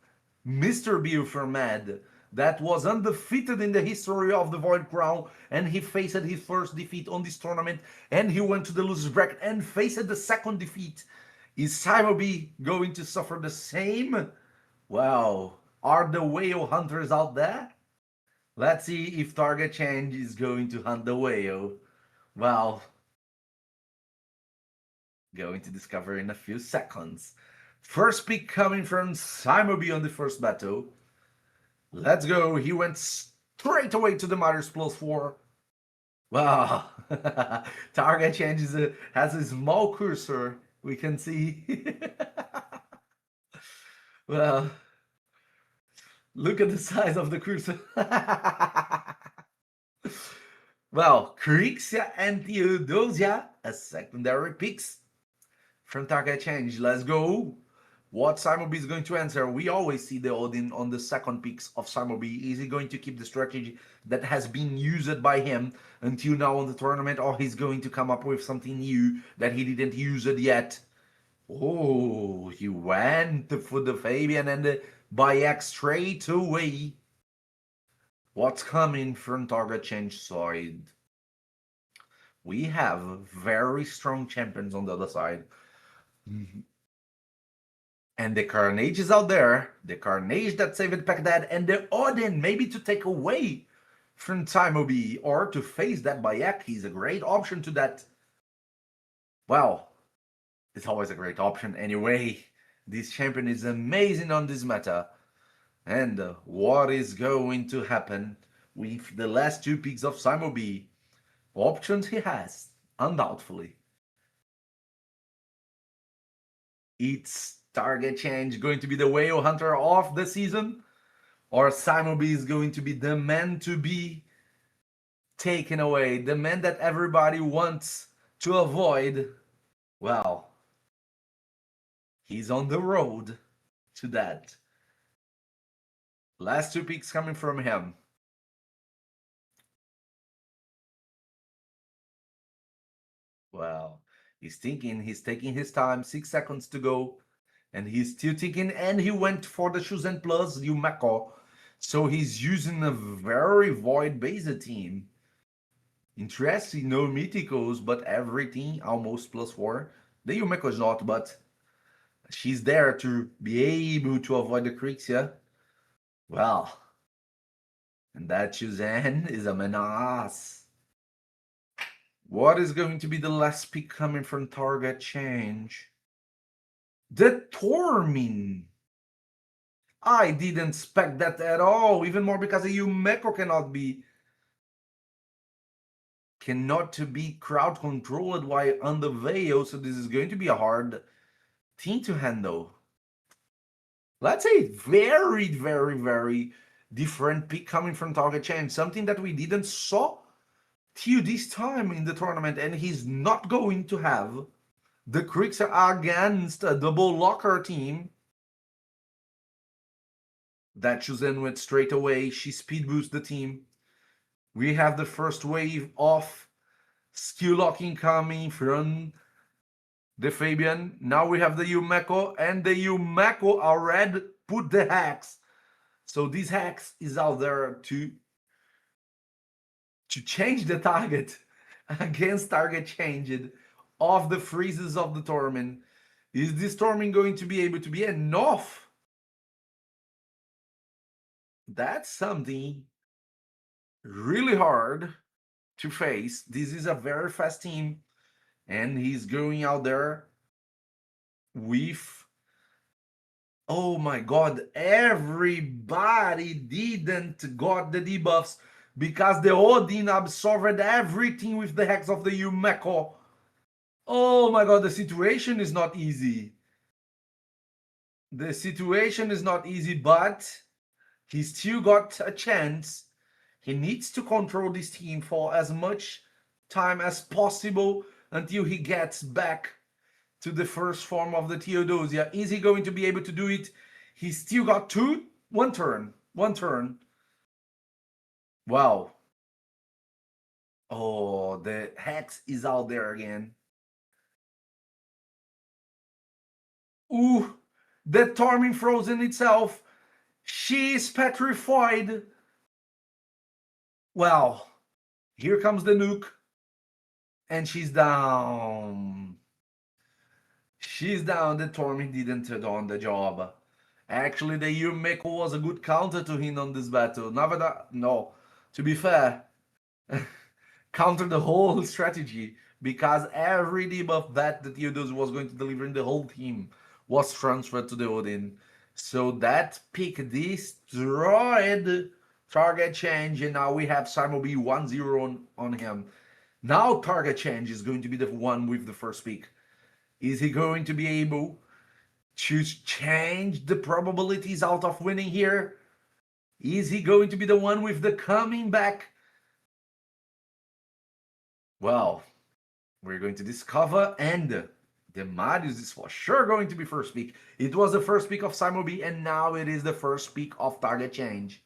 Mr. B from Mad, that was undefeated in the history of the Void Crown, and he faced his first defeat on this tournament, and he went to the loser's bracket and faced the second defeat. Is Simo B going to suffer the same? Well, are the whale hunters out there? Let's see if Target Change is going to hunt the whale. Well, going to discover in a few seconds. First pick coming from Simo B on the first battle. Let's go. He went straight away to the Martyrs +4. Wow. Target Change has a small cursor. We can see. Well, look at the size of the cursor. Well, Crixia and Theodosia as secondary picks from Target Change. Let's go. What Simon B is going to answer. We always see the Odin on the second picks of Simon B. Is he going to keep the strategy that has been used by him until now in the tournament, or he's going to come up with something new that he didn't use it yet? Oh, he went for the Fabian and the Bayek straight away. What's coming from Target Change side? We have very strong champions on the other side. And the Carnage is out there. The Carnage that saved Baghdad, and the Odin, maybe to take away from Timobi or to face that Bayek. He's a great option to that. Well, it's always a great option anyway. This champion is amazing on this meta. And what is going to happen with the last two picks of Simobi? Options he has, undoubtedly. It's Target Change going to be the whale hunter of the season, or Simobi is going to be the man to be taken away, the man that everybody wants to avoid? Well, he's on the road to that. Last two picks coming from him. Well, he's thinking, he's taking his time, 6 seconds to go, and he's still thinking, and he went for the Shuzen plus Yumeko. So he's using a very void-based team. Interesting, no mythicals, but everything almost +4. The Yumeko is not, but she's there to be able to avoid the Crixia. Well, and that Shuzen is a menace. What is going to be the last pick coming from Target Change? The Tormin. I didn't expect that at all, even more because the Yumeko cannot be crowd controlled while on the Veil, so this is going to be a hard thing to handle. Let's say very, very, very different pick coming from Target Change, something that we didn't saw till this time in the tournament, and he's not going to have the Crixia against a double locker team. That Shuzen went straight away. She speed boosts the team. We have the first wave of skill locking coming from the Fabian. Now we have the Yumeko, and the Yumeko already put the hacks. So this hacks is out there to change the target against Target Changed of the freezes of the Torment. Is this Torment going to be able to be enough? That's something really hard to face. This is a very fast team, and he's going out there with, oh my god, everybody didn't got the debuffs because the Odin absorbed everything with the hex of the Yumeko. Oh my god, the situation is not easy. The situation is not easy, but he still got a chance. He needs to control this team for as much time as possible until he gets back to the first form of the Theodosia. Is he going to be able to do it? He still got one turn. Wow. Oh, the hex is out there again. Ooh, the Tormin frozen itself. She is petrified. Well, here comes the nuke. And she's down. She's down. The Tormin didn't turn on the job. Actually, the Yumeko was a good counter to him on this battle. No, to be fair, counter the whole strategy because every debuff that the Theodos was going to deliver in the whole team was transferred to the Odin. So that pick destroyed Target Change, and now we have Simon B 1-0 on him. Now Target Change is going to be the one with the first pick. Is he going to be able to change the probabilities out of winning here? Is he going to be the one with the coming back Well, we're going to discover, and the Marius is for sure going to be first pick. It was the first pick of Simon B, and now it is the first pick of Target Change.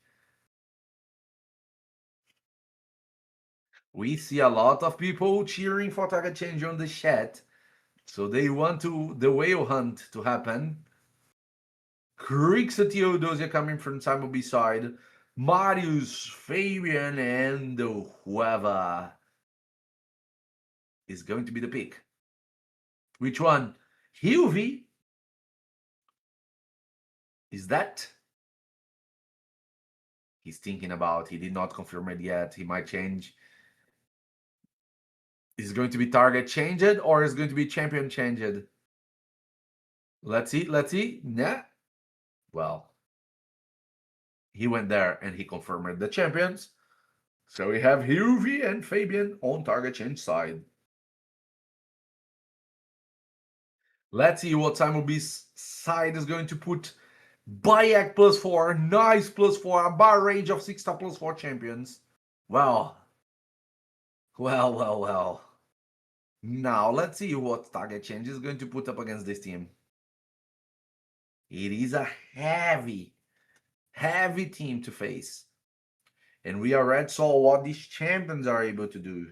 We see a lot of people cheering for Target Change on the chat. So they want the whale hunt to happen. Krixa Theodosia coming from Simon B side. Marius, Fabian, and whoever is going to be the pick. Which one? Hilvi? Is that? He's thinking about. He did not confirm it yet. He might change. Is it going to be target changed or is it going to be champion changed? Let's see. Let's see. Nah. Well, he went there and he confirmed the champions. So we have Hilvi and Fabian on target change side. Let's see what Simon B's side is going to put. Bayek +4, nice +4, a bar range of 6-star +4 champions. Well. Now let's see what target change is going to put up against this team. It is a heavy team to face. And we already saw what these champions are able to do.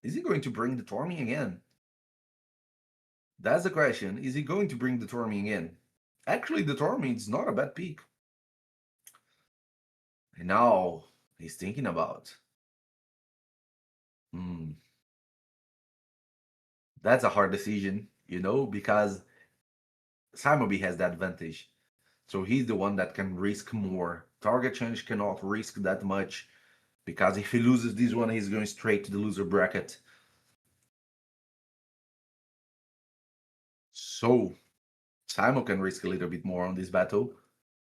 Is he going to bring the Tormy again? That's the question. Is he going to bring the Tormy again? Actually, the Tormy is not a bad pick. And now he's thinking about. That's a hard decision, because Simon B has the advantage. So he's the one that can risk more. Target change cannot risk that much because if he loses this one, he's going straight to the loser bracket. So Simon can risk a little bit more on this battle.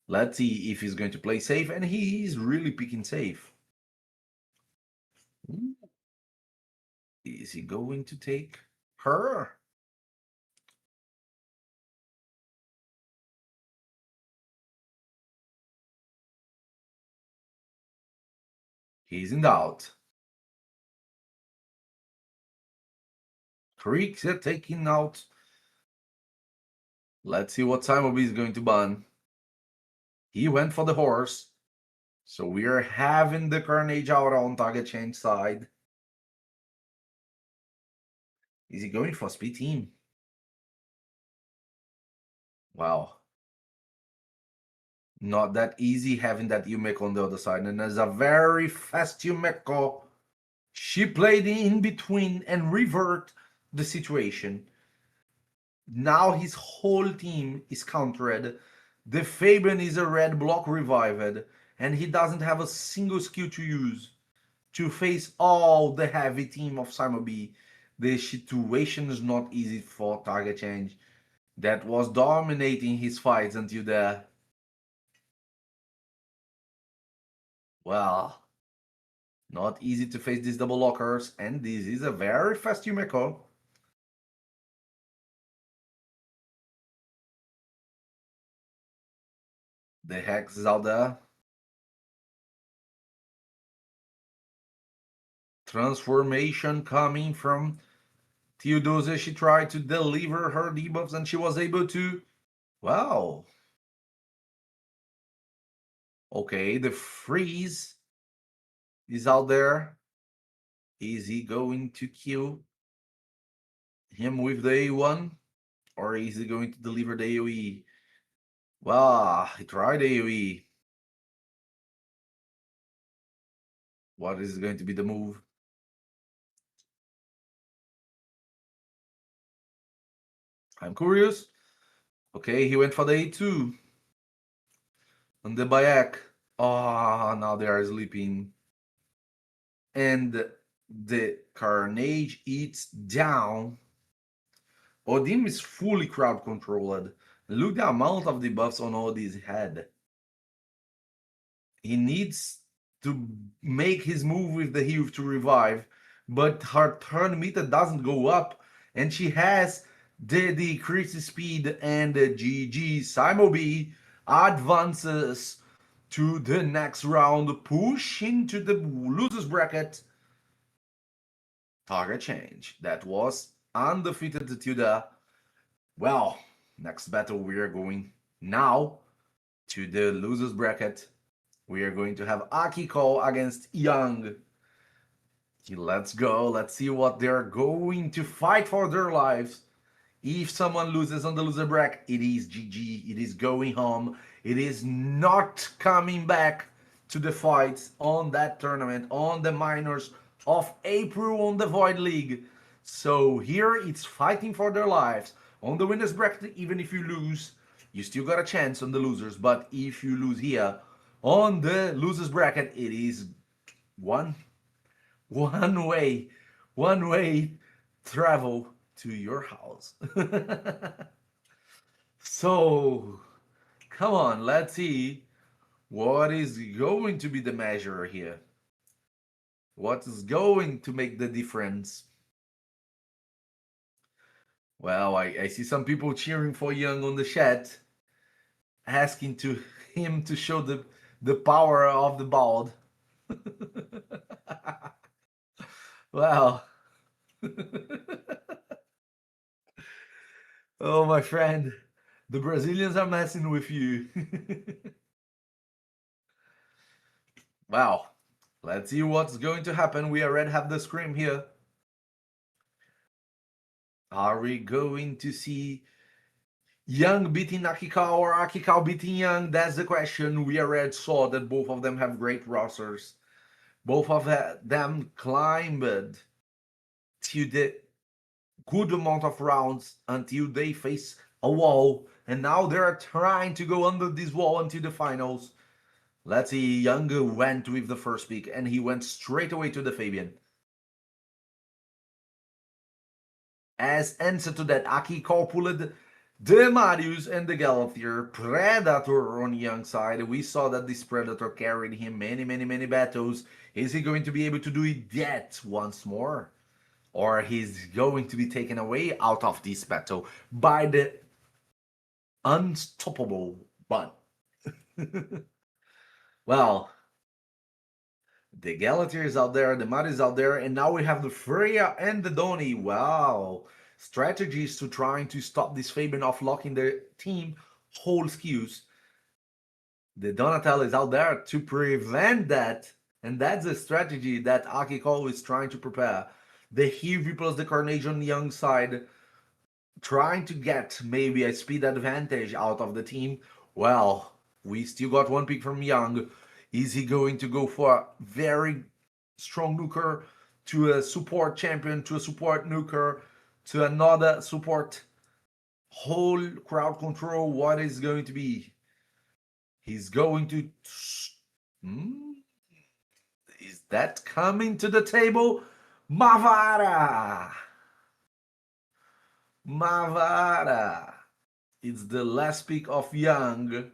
Let's see if he's going to play safe, and he's really picking safe. Is he going to take her? He's in doubt. Creeks are taking out. Let's see what Simon B is going to ban. He went for the horse. So we are having the Carnage out on target change side. Is he going for speed team? Wow. Not that easy having that Yumeko on the other side. And there's a very fast Yumeko. She played in between and revert the situation. Now his whole team is countered. The Fabian is a red block revived. And he doesn't have a single skill to use to face all the heavy team of Simon B. The situation is not easy for target change. That was dominating his fights until there. Well, not easy to face these double lockers, and this is a very fast Yumeko. The Hex is out there. Transformation coming from Theodosia. She tried to deliver her debuffs and she was able to. Wow. Okay, the freeze is out there. Is he going to kill him with the A1? Or is he going to deliver the AoE? Well, he tried AoE. What is going to be the move? I'm curious. Okay, he went for the A2. And the Bayek. Oh, now they are sleeping. And the Carnage eats down. Odim is fully crowd controlled. Look the amount of debuffs on Odin's head. He needs to make his move with the heal to revive, but her turn meter doesn't go up, and she has the decreased speed and the GG. Simon B advances to the next round, push into the losers bracket. Target change. That was undefeated to the, well, next battle we are going now to the losers bracket. We are going to have Akiko against Young. Let's go. Let's see what they're going to fight for their lives. If someone loses on the loser bracket, it is GG. It is going home. It is not coming back to the fights on that tournament, on the minors of April on the Void League. So here it's fighting for their lives. On the winners bracket, even if you lose, you still got a chance on the losers. But if you lose here, on the losers bracket, it is one way travel to your house. So come on, let's see what is going to be the measure here. What is going to make the difference? Well, I see some people cheering for Young on the chat, asking to him to show the power of the bald. Well, oh my friend, the Brazilians are messing with you. Wow, let's see what's going to happen. We already have the scream here. Are we going to see Young beating Akiko or Akiko beating Young? That's the question. We already saw that both of them have great rosters. Both of them climbed to the good amount of rounds until they face a wall. And now they're trying to go under this wall until the finals. Let's see, Young went with the first pick and he went straight away to the Fabian. As answer to that, Akiko pulled the Marius and the Galathier Predator on Young's side. We saw that this Predator carried him many battles. Is he going to be able to do it yet once more? Or he's going to be taken away out of this battle by the unstoppable Bun? Well, the Galathier is out there, the Mud is out there, and now we have the Freya and the Donny. Wow. Strategies to trying to stop this Fabian off locking the team whole skills. The Donatello is out there to prevent that, and that's the strategy that Akiko is trying to prepare. The Heavy plus the Carnage on the Young side, trying to get maybe a speed advantage out of the team. Well, we still got one pick from Young. Is he going to go for a very strong nuker to a support champion, to a support nuker, to another support, whole crowd control? What is going to be? He's going to... Is that coming to the table? Mavara! Mavara! It's the last pick of Young,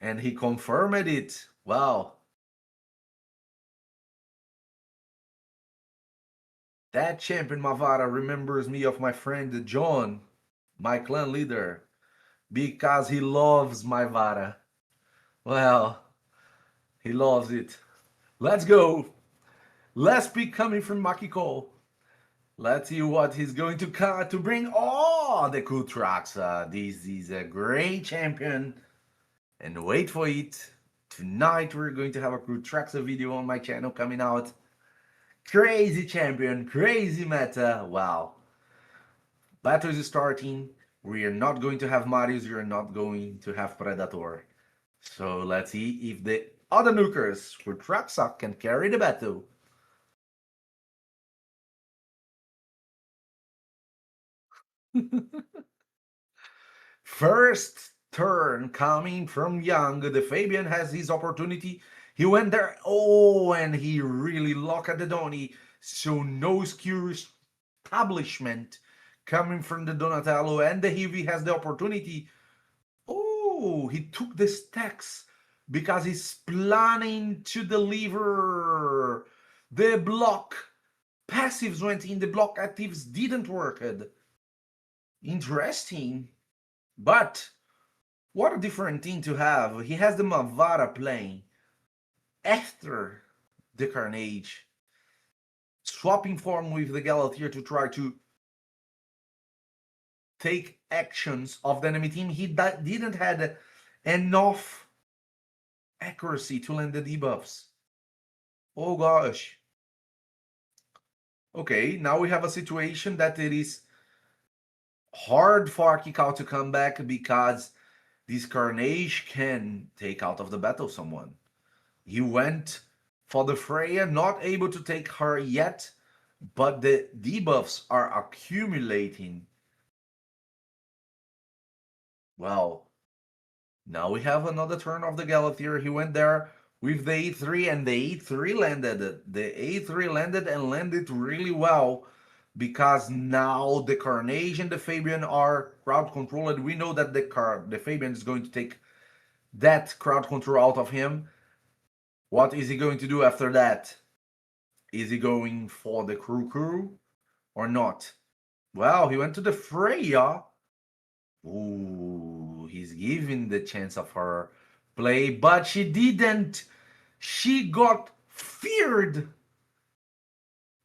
and he confirmed it. Wow. That champion Mavara remembers me of my friend John, my clan leader, because he loves my Vara. Well, he loves it. Let's go. Last pick coming from Makiko. Let's see what he's going to bring. Oh, the Kutraxa. This is a great champion. And wait for it. Tonight we're going to have a Kutraxa video on my channel coming out. Crazy champion, crazy meta. Wow. Battle is starting. We are not going to have Marius. We are not going to have Predator. So let's see if the other nukers Kutraxa can carry the battle. First turn coming from Young. The Fabian has his opportunity. He went there. Oh, and he really locked at the Donny. So no skill establishment coming from the Donatello. And the Heavy has the opportunity. Oh, he took the stacks because he's planning to deliver. The block passives went in. The block actives didn't work. Interesting. But What a different team to have. He has the Mavara playing after the Carnage, swapping form with the Galathir to try to take actions of the enemy team. He didn't have enough accuracy to land the debuffs. Oh gosh. Okay, now we have a situation that it is hard for Kikau to come back because this Carnage can take out of the battle someone. He went for the Freya, not able to take her yet, but the debuffs are accumulating. Well, now we have another turn of the Galathir. He went there with the A3 and the A3 landed. The A3 landed and landed really well because now the Carnage and the Fabian are crowd controlled. We know that the Fabian is going to take that crowd control out of him. What is he going to do after that? Is he going for the Crew or not? Well, he went to the Freya. Ooh, he's giving the chance of her play, but she didn't. She got feared.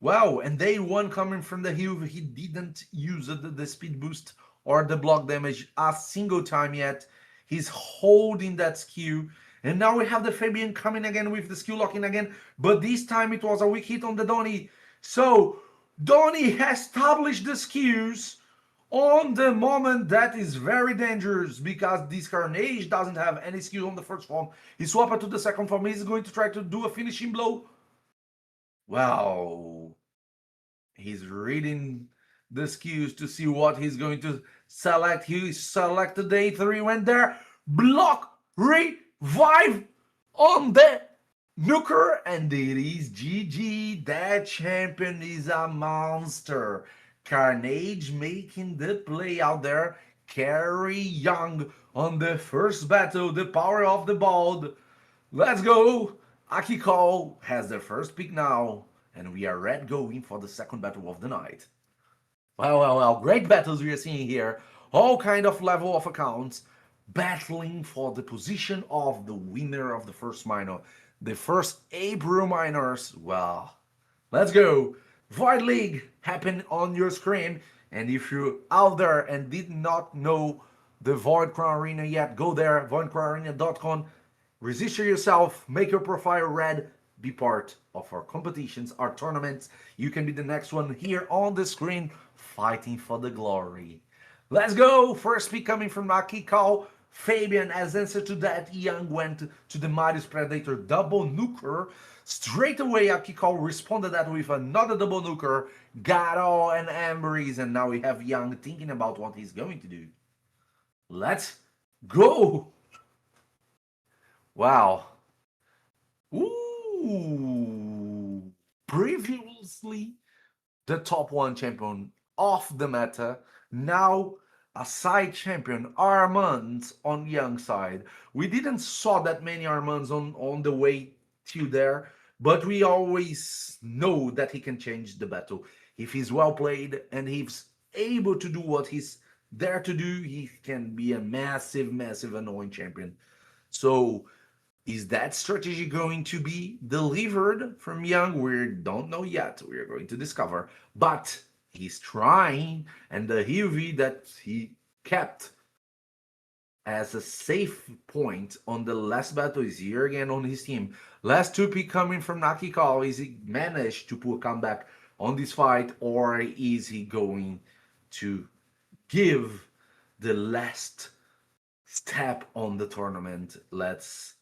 Wow, and day one coming from the hill, he didn't use the speed boost or the block damage a single time yet. He's holding that skill. And now we have the Fabian coming again with the skill locking again, but this time it was a weak hit on the Donny. So Donny has established the skills on the moment that is very dangerous because this Carnage doesn't have any skill on the first form. He swapped it to the second form. He's going to try to do a finishing blow. Wow. He's reading the skills to see what he's going to select. He selected the A3, went there, block, revive on the Nuker, and it is GG. That champion is a monster. Carnage making the play out there. Carry Young on the first battle, the power of the bald. Let's go. Akiko has the first pick now, and we are red going for the second battle of the night. Well, great battles we are seeing here. All kind of level of accounts battling for the position of the winner of the first minor. The first April minors. Well, let's go. Void League happened on your screen, and if you're out there and did not know the Void Crown Arena yet, go there, voidcrownarena.com. Register yourself, make your profile red, be part of our competitions, our tournaments. You can be the next one here on the screen, fighting for the glory. Let's go! First pick coming from Akiko. Fabian, as answer to that, Young went to the Midas Predator double nuker. Straight away, Akiko responded that with another double nuker, Garo and Ambries, and now we have Young thinking about what he's going to do. Let's go! Wow. Ooh. Previously, the top 1 champion of the meta, now a side champion, Armand on Young side. We didn't saw that many Armands on the way to there, but we always know that he can change the battle. If he's well played and he's able to do what he's there to do, he can be a massive, massive annoying champion. So is that strategy going to be delivered from Young? We don't know yet. We're going to discover. But he's trying, and the Heavy that he kept as a safe point on the last battle is here again on his team. Last 2 pick coming from Akiko. Is he managed to put a comeback on this fight, or is he going to give the last step on the tournament? Let's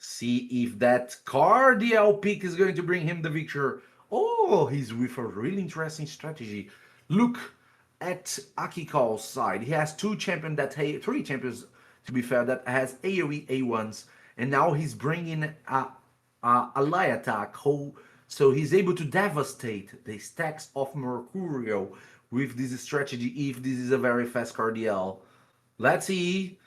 see if that Cardiel pick is going to bring him the victory. Oh, he's with a really interesting strategy. Look at Akiko's side. He has 3 champions to be fair, that has AoE A1s, and now he's bringing a Ally attack, so he's able to devastate the stacks of Mercurio with this strategy if this is a very fast Cardiel. Let's see.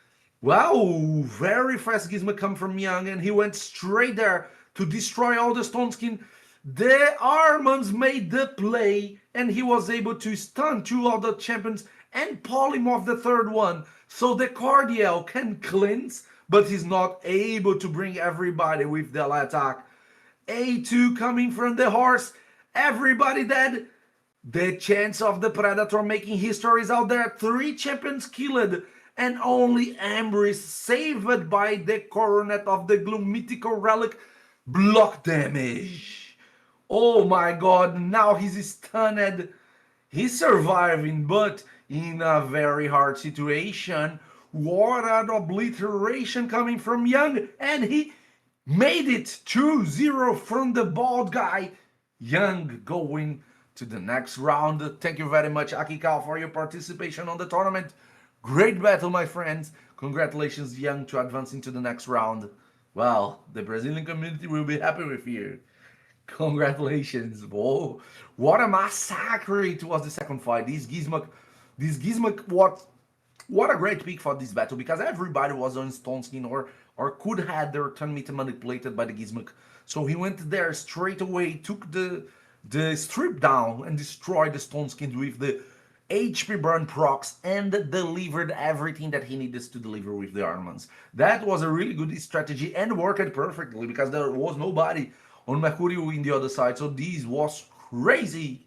Wow, very fast Gizmo come from Young, and he went straight there to destroy all the Stone Skin. The Armands made the play, and he was able to stun 2 other champions and Polymorph the third one. So the Cardiel can cleanse, but he's not able to bring everybody with the attack. A2 coming from the horse. Everybody dead. The chance of the Predator making history is out there. 3 champions killed. And only Ambry saved by the Coronet of the Gloom mythical relic. Block damage. Oh my god, now he's stunned. He's surviving, but in a very hard situation. What an obliteration coming from Young, and he made it 2-0 from the bald guy. Young going to the next round. Thank you very much, Akikao, for your participation on the tournament. Great battle, my friends. Congratulations, Young, to advance into the next round. Well, the Brazilian community will be happy with you. Congratulations. Whoa, what a massacre it was the second fight. This Gizmok, what a great pick for this battle, because everybody was on Stone Skin or could have their turn meter manipulated by the Gizmok. So he went there straight away, took the strip down and destroyed the Stone Skin with the HP burn procs and delivered everything that he needed to deliver with the armaments. That was a really good strategy and worked perfectly, because there was nobody on Mercurio in the other side. So this was crazy,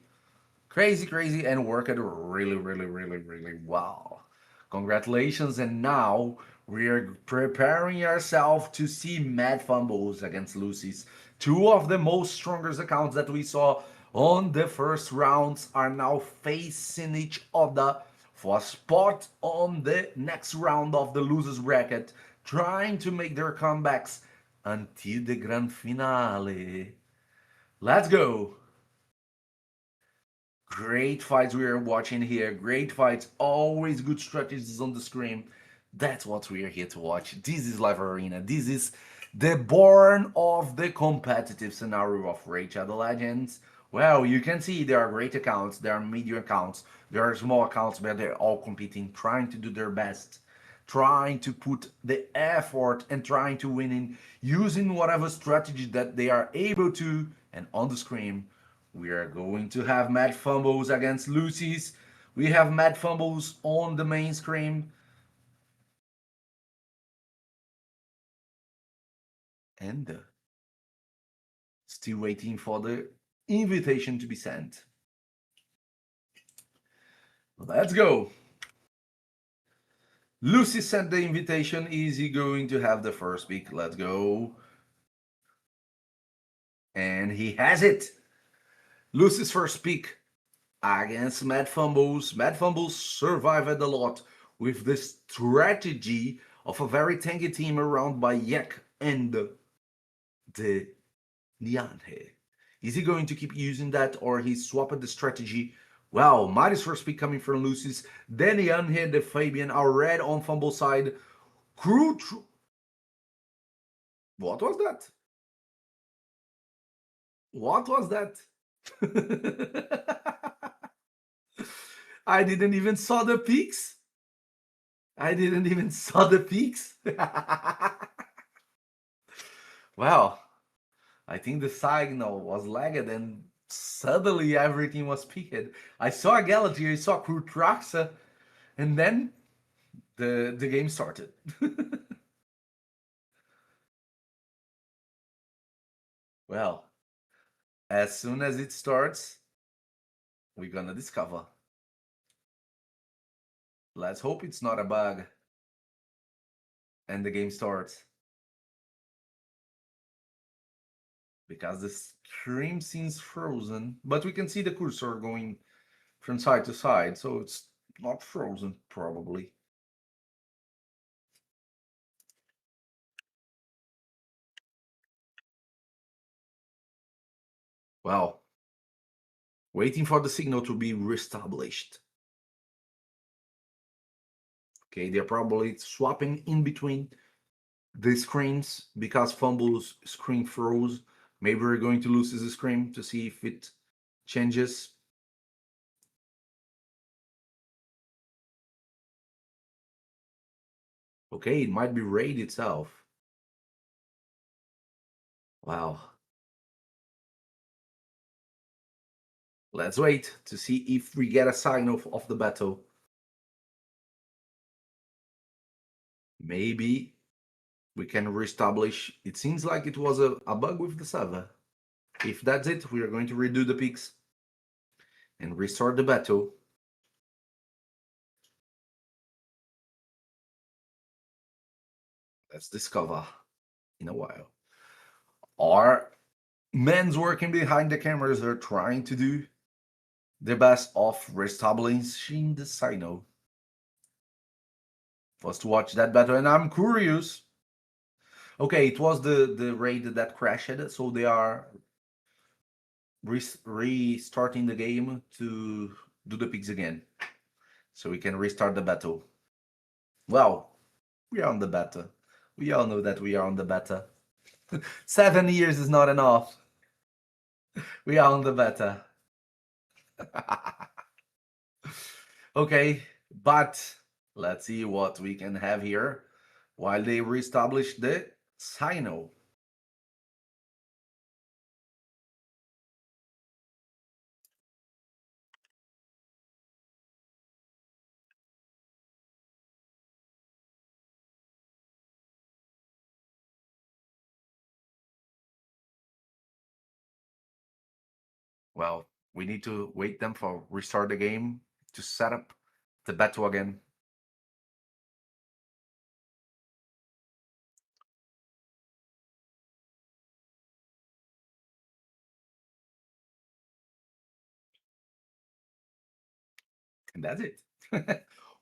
and worked really well. Congratulations, and now we are preparing ourselves to see Mad Fumbles against Lucy's. 2 of the most strongest accounts that we saw on the first rounds are now facing each other for a spot on the next round of the losers bracket, trying to make their comebacks until the grand finale. Let's go. Great fights we are watching here. Great fights. Always good strategies on the screen. That's what we are here to watch. This is Live Arena. This is the born of the competitive scenario of Raid Shadow Legends. Well, you can see there are great accounts, there are medium accounts, there are small accounts, but they're all competing, trying to do their best, trying to put the effort and trying to win in using whatever strategy that they are able to. And on the screen, we are going to have Mad Fumbles against Lucy's. We have Mad Fumbles on the main screen. And still waiting for the invitation to be sent. Let's go. Lucy sent the invitation. Is he going to have the first pick? Let's go. And he has it. Lucy's first pick against Mad Fumbles. Mad Fumbles survived a lot with the strategy of a very tanky team around by Yak and the Nianhe. Is he going to keep using that, or he swapped the strategy? Well, Mari's first pick coming from Lucy's. Then Nianhe, the Fabian are red on Fumble side. What was that? What was that? I didn't even saw the peaks. I didn't even saw the peaks. Well, I think the signal was lagged and suddenly everything was peaked. I saw a Galaxy, I saw Krutraxa, and then the game started. Well, as soon as it starts, we're gonna discover. Let's hope it's not a bug. And the game starts. Because the screen seems frozen, but we can see the cursor going from side to side, so it's not frozen, probably. Well, waiting for the signal to be reestablished. Okay, they're probably swapping in between the screens because Fumble's screen froze. Maybe we're going to lose his screen to see if it changes. Okay, it might be Raid itself. Wow. Let's wait to see if we get a sign of the battle. Maybe we can reestablish. It seems like it was a bug with the server. If that's it, we are going to redo the picks and restart the battle. Let's discover in a while. Our men's working behind the cameras are trying to do the best of reestablishing the signal. First watch that battle, and I'm curious. Okay, it was the raid that crashed, so they are restarting the game to do the picks again, so we can restart the battle. Well, we are on the beta. We all know that we are on the beta. 7 years is not enough. We are on the beta. Okay, but let's see what we can have here while they reestablish the signal. Well, we need to wait them for restart the game to set up the battle again. And that's it.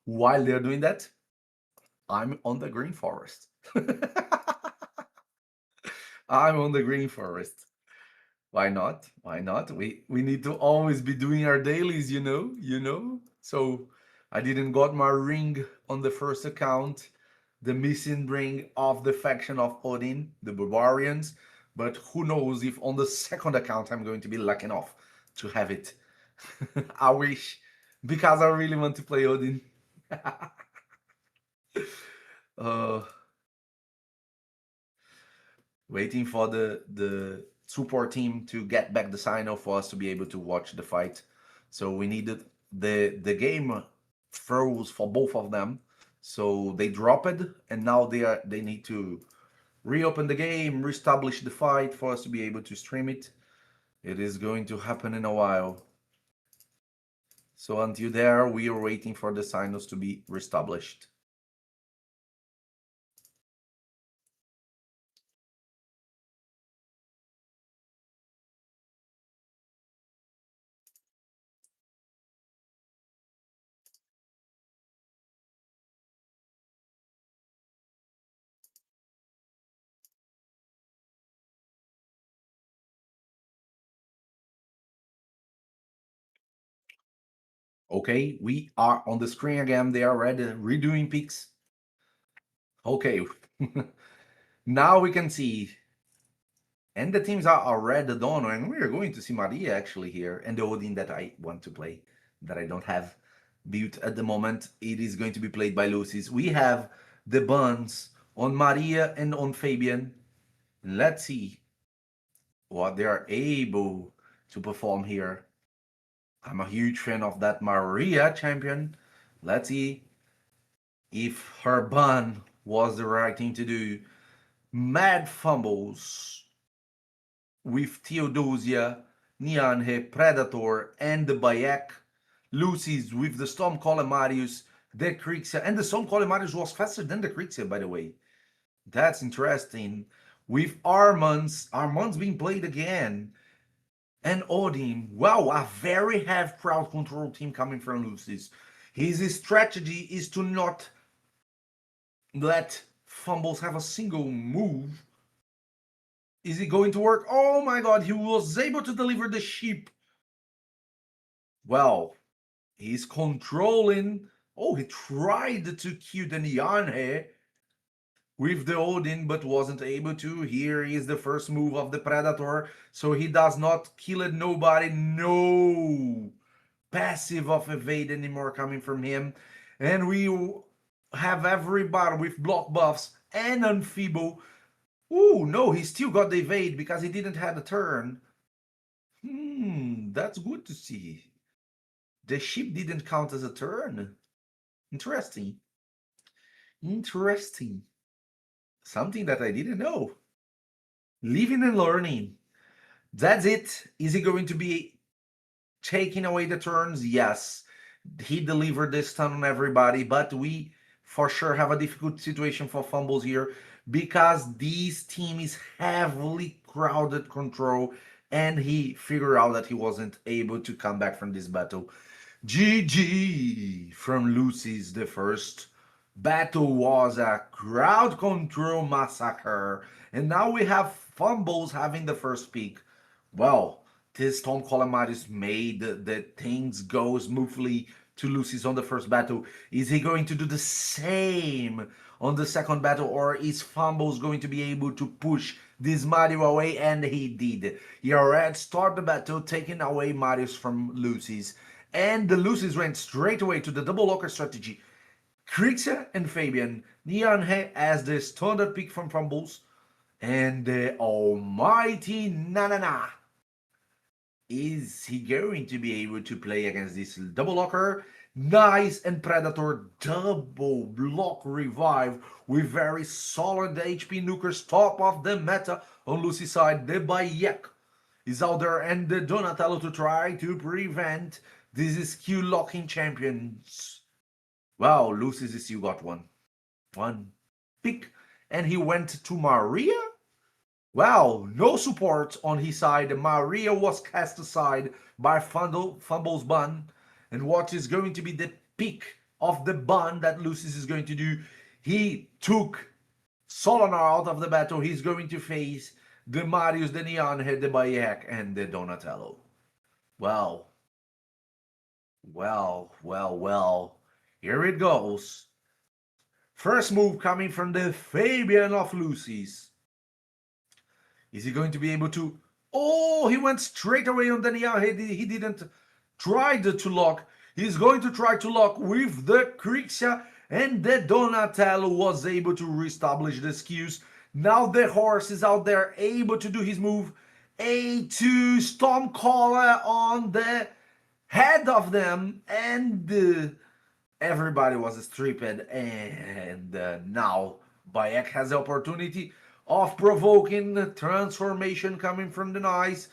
While they're doing that, I'm on the green forest. I'm on the green forest. Why not? Why not? We need to always be doing our dailies, So I didn't got my ring on the first account, the missing ring of the faction of Odin, the barbarians. But who knows if on the second account I'm going to be lucky enough to have it. I wish, because I really want to play Odin. uh, Waiting for the support team to get back the signal for us to be able to watch the fight. So we needed the game froze for both of them. So they dropped it, and now they need to reopen the game, reestablish the fight for us to be able to stream it. It is going to happen in a while. So until there, we are waiting for the signals to be reestablished. Okay, we are on the screen again. They are ready, redoing picks. Okay, now we can see, and the teams are red Dono, and we are going to see Maria actually here, and the Odin that I want to play, that I don't have built at the moment. It is going to be played by Lucis. We have the buns on Maria and on Fabian. Let's see what they are able to perform here. I'm a huge fan of that Maria champion. Let's see if her bun was the right thing to do. Mad fumbles with Theodosia, Nianhe, Predator, and the Bayek. Lucy's with the Storm Marius, the Krixia, and the Storm Marius was faster than the Krixia, by the way. That's interesting. With Armand's being played again. And Odin, wow, a very heavy crowd control team coming from Lucy's. His strategy is to not let fumbles have a single move. Is it going to work? Oh my god, he was able to deliver the sheep. Well, he's controlling. Oh, he tried to kill the Nianhe with the Odin, but wasn't able to. Here is the first move of the Predator. So he does not kill nobody. No passive of evade anymore coming from him. And we have everybody with block buffs and Unfeeble. Ooh, no, he still got the evade because he didn't have a turn. That's good to see. The ship didn't count as a turn. Interesting. Interesting. Something that I didn't know. Living and learning. That's it. Is he going to be taking away the turns? Yes. He delivered this stun on everybody, but we for sure have a difficult situation for fumbles here because this team is heavily crowded control, and he figured out that he wasn't able to come back from this battle. GG from Lucy's. The first battle was a crowd control massacre, and now we have fumbles having the first pick. Well, this Tom Colamaris made the things go smoothly to Lucy's on the first battle. Is he going to do the same on the second battle, or is Fumbles going to be able to push this Mario away? And he did. He already started the battle, taking away Marius from Lucy's. And the Lucy's went straight away to the double locker strategy. Krixia and Fabian, Nianhe as the standard pick from Fumbles, and the almighty Nanana. Is he going to be able to play against this double locker? Nice, and Predator double block revive with very solid HP nukers, top of the meta on Lucy's side. The Bayek is out there, and the Donatello to try to prevent this Q locking champions. Wow, Lucy's still got one pick, and he went to Maria. Well, no support on his side. Maria was cast aside by Fumble's Bun. And what is going to be the pick of the Bun that Lucius is going to do? He took Solinar out of the battle. He's going to face the Marius, the Nianhe, the Bayek, and the Donatello. Well. Here it goes. First move coming from the Fabian of Lucy's. Is he going to be able to... Oh, he went straight away on Daniel. He didn't try to lock. He's going to try to lock with the Krixia, and the Donatello was able to reestablish the skews. Now the horse is out there, able to do his move. A2 Stormcaller on the head of them, and everybody was stripped, and now Bayek has the opportunity of provoking the transformation coming from the Nice,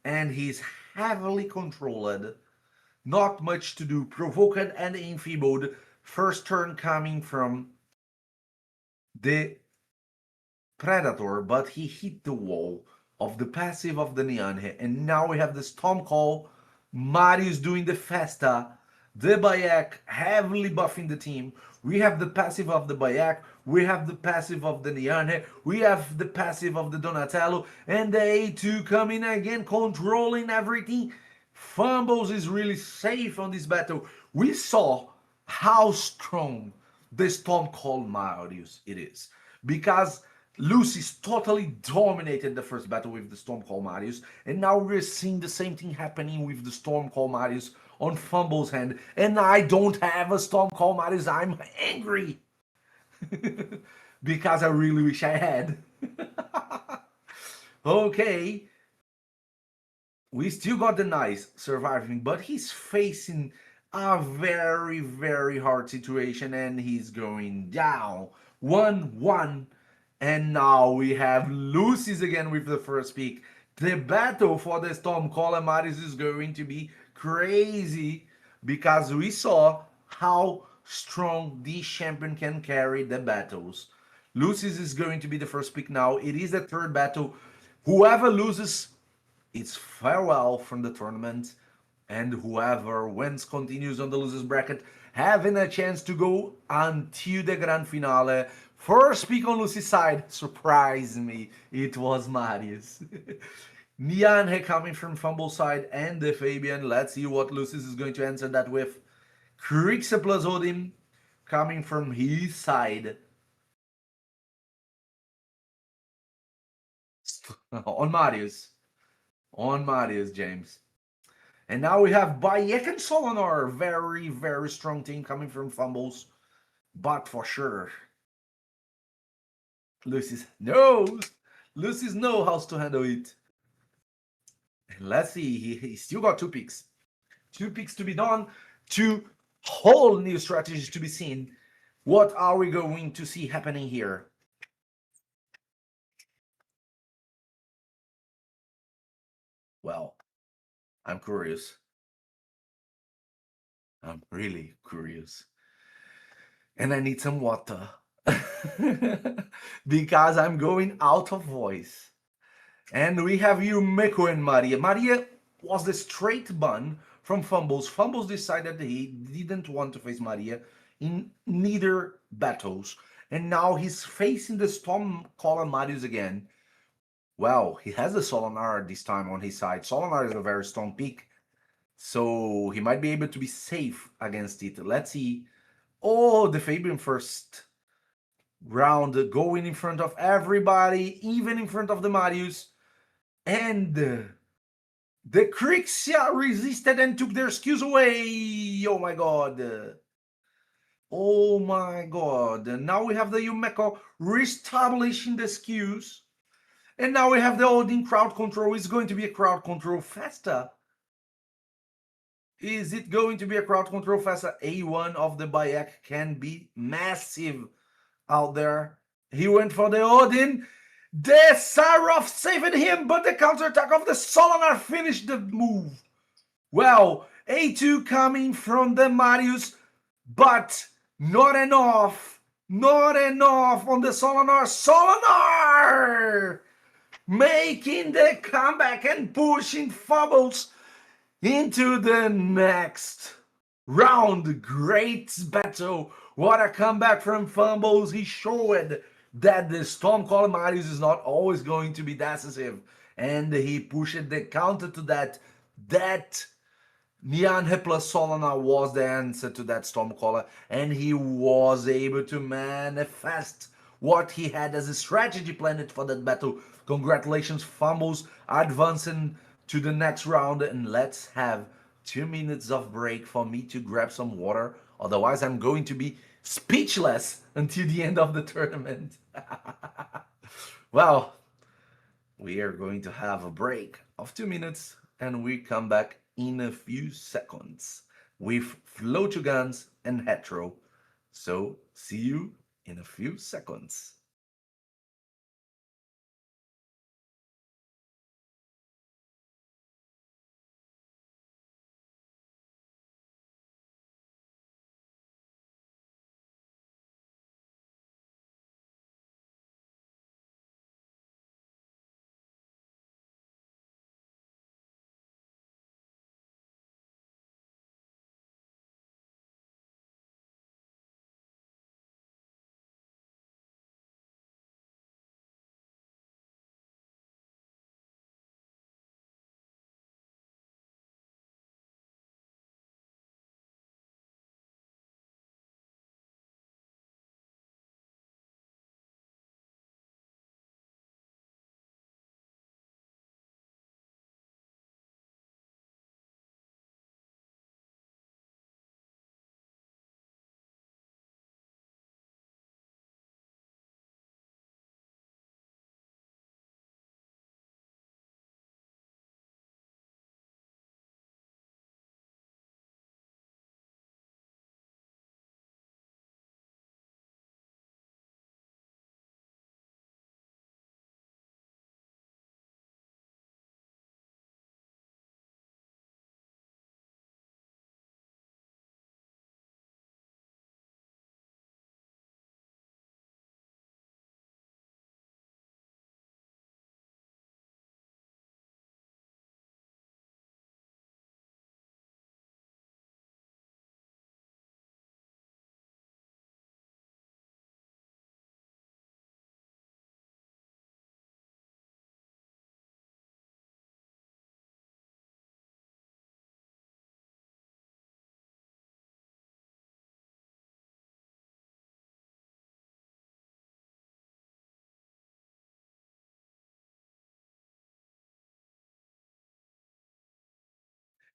and he's heavily controlled. Not much to do. Provoked and enfeebled. First turn coming from the Predator, but he hit the wall of the passive of the Nianhe, and now we have the Storm Call. Marius doing the Festa. The Bayek heavily buffing the team. We have the passive of the Bayek. We have the passive of the Nianhe. We have the passive of the Donatello. And the A2 coming again, controlling everything. Fumbles is really safe on this battle. We saw how strong the Storm Call Marius it is. Because Lucy's totally dominated the first battle with the Storm Call Marius. And now we're seeing the same thing happening with the Storm Call Marius on Fumble's hand. And I don't have a Storm Call Marius. I'm angry. Because I really wish I had. Okay. We still got the Nice surviving, but he's facing a very, very hard situation, and he's going down 1-1. And now we have Lucy's again with the first pick. The battle for the Storm Caller Marius is going to be crazy, because we saw how strong this champion can carry the battles. Lucy's is going to be the first pick now. It is the third battle. Whoever loses, it's farewell from the tournament, and whoever wins continues on the losers bracket, having a chance to go until the grand finale. First pick on Lucy's side, surprise me, it was Marius. Nianhe coming from Fumble's side, and the Fabian. Let's see what Lucy's is going to answer that with. Krixia plus Odin coming from his side. On Marius, James. And now we have Bayek and Solinar. Very, very strong team coming from Fumbles. But for sure, Lucy's knows how to handle it. And let's see, he still got 2 picks. 2 picks to be done. 2 whole new strategies to be seen. What are we going to see happening here? Well, I'm curious. I'm really curious. And I need some water. Because I'm going out of voice. And we have Yumeko and Maria. Maria was the straight bun from Fumbles. Fumbles decided that he didn't want to face Maria in neither battles. And now he's facing the Stormcaller Marius again. Well, he has the Solinar this time on his side. Solinar is a very strong pick, so he might be able to be safe against it. Let's see. Oh, the Fabian first round going in front of everybody, even in front of the Marius. And the Crixia resisted and took their skills away. Oh my god. Oh my god. Now we have the Yumeko reestablishing the skills. And now we have the Odin crowd control. Is going to be a crowd control faster? Is it going to be a crowd control faster? A1 of the Bayek can be massive out there. He went for the Odin. The Sarov saved him, but the counterattack of the Solinar finished the move. Well, A2 coming from the Marius, but not enough. Not enough on the Solinar. Solinar making the comeback and pushing Fumbles into the next round. Great battle. What a comeback from Fumbles. He showed that the Stormcaller Marius is not always going to be decisive. And he pushed the counter to that. That Nianhe plus Solana was the answer to that Stormcaller. And he was able to manifest what he had as a strategy planned for that battle. Congratulations, Fumbles, advancing to the next round. And let's have 2 minutes of break for me to grab some water. Otherwise, I'm going to be speechless until the end of the tournament. Well, we are going to have a break of 2 minutes and we come back in a few seconds with Flow2Guns and Hetero. So, see you in a few seconds.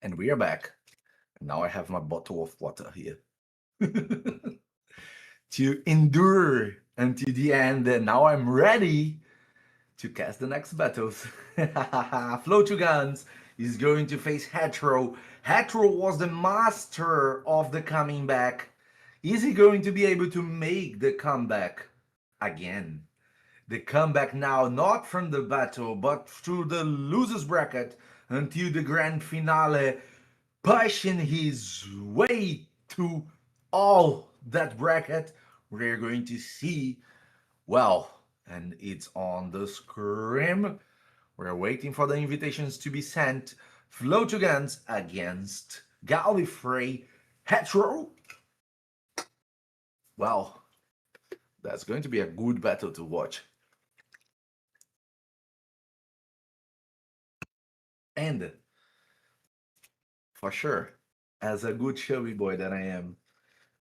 And we are back. Now I have my bottle of water here to endure until the end. And now I'm ready to cast the next battles. Flow2Guns is going to face Hetero. Hetero was the master of the coming back. Is he going to be able to make the comeback again? The comeback now, not from the battle, but through the losers bracket until the grand finale, pushing his way to all that bracket. We're going to see, well, and it's on the screen. We're waiting for the invitations to be sent. Flow to Guns against Gallifrey Hetero. Well, that's going to be a good battle to watch. And for sure, as a good chubby boy that I am,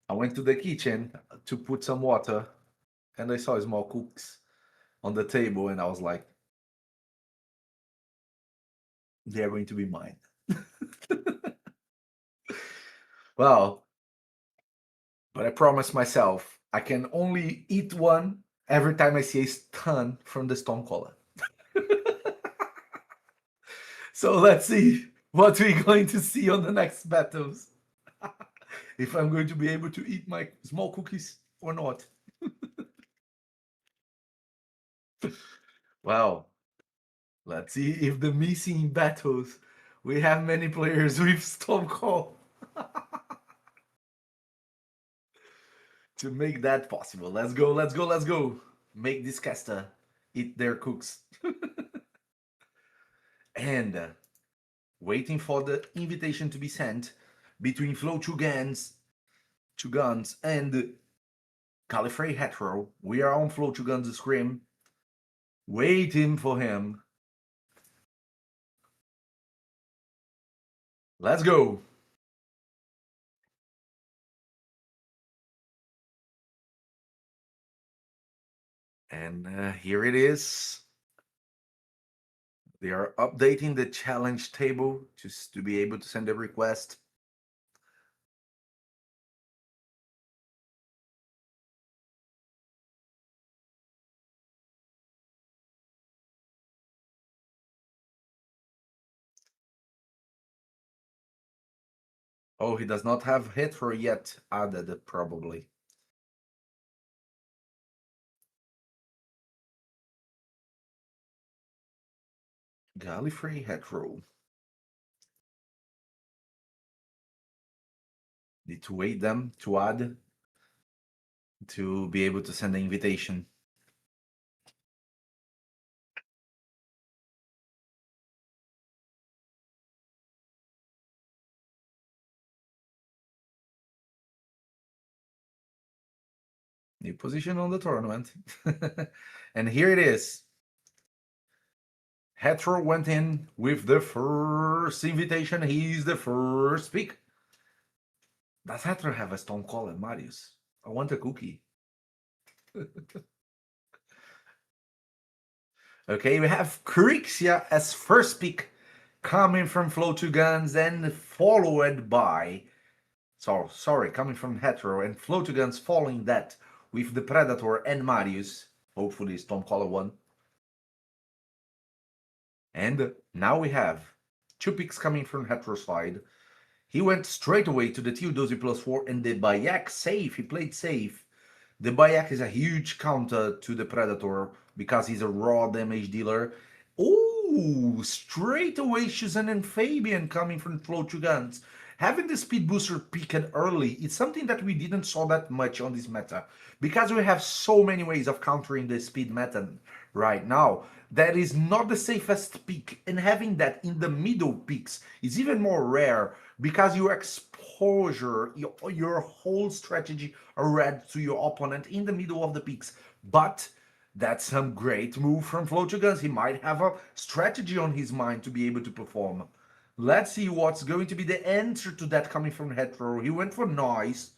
I went to the kitchen to put some water and I saw small cooks on the table and I was like, they're going to be mine. Well, but I promised myself I can only eat one every time I see a stun from the Stonecaller. So let's see what we're going to see on the next battles. If I'm going to be able to eat my small cookies or not. Well, let's see if the missing battles we have many players with Stormcall to make that possible. Let's go, let's go, let's go. Make this caster eat their cooks. And waiting for the invitation to be sent between Flow Two Guns and Gallifrey Hetero. We are on Flow Two Guns scrim, waiting for him. Let's go. And here it is. They are updating the challenge table just to be able to send a request. Oh, he does not have Hetero yet added, probably. Gallifrey Hetero. Need to wait them to add to be able to send the invitation. New position on the tournament. And here it is. Hetero went in with the first invitation. He's the first pick. Does Hetero have a Stonecaller, Marius? I want a cookie. Okay, we have Crixia as first pick coming from Flow Two Guns and followed by, coming from Hetero and Flow Two Guns following that with the Predator and Marius, hopefully Stormcaller one. And now we have two picks coming from Hetero's side. He went straight away to the Teodosi +4 and the Bayek safe. He played safe. The Bayek is a huge counter to the Predator because he's a raw damage dealer. Oh, straight away Shazan and Fabian coming from Flow Two Guns. Having the speed booster picked early, it's something that we didn't saw that much on this meta. Because we have so many ways of countering the speed meta right now, that is not the safest pick. And having that in the middle picks is even more rare because your exposure, your whole strategy are read to your opponent in the middle of the picks. But that's some great move from Flow Two Guns. He might have a strategy on his mind to be able to perform. Let's see what's going to be the answer to that coming from Hetero. He went for Noise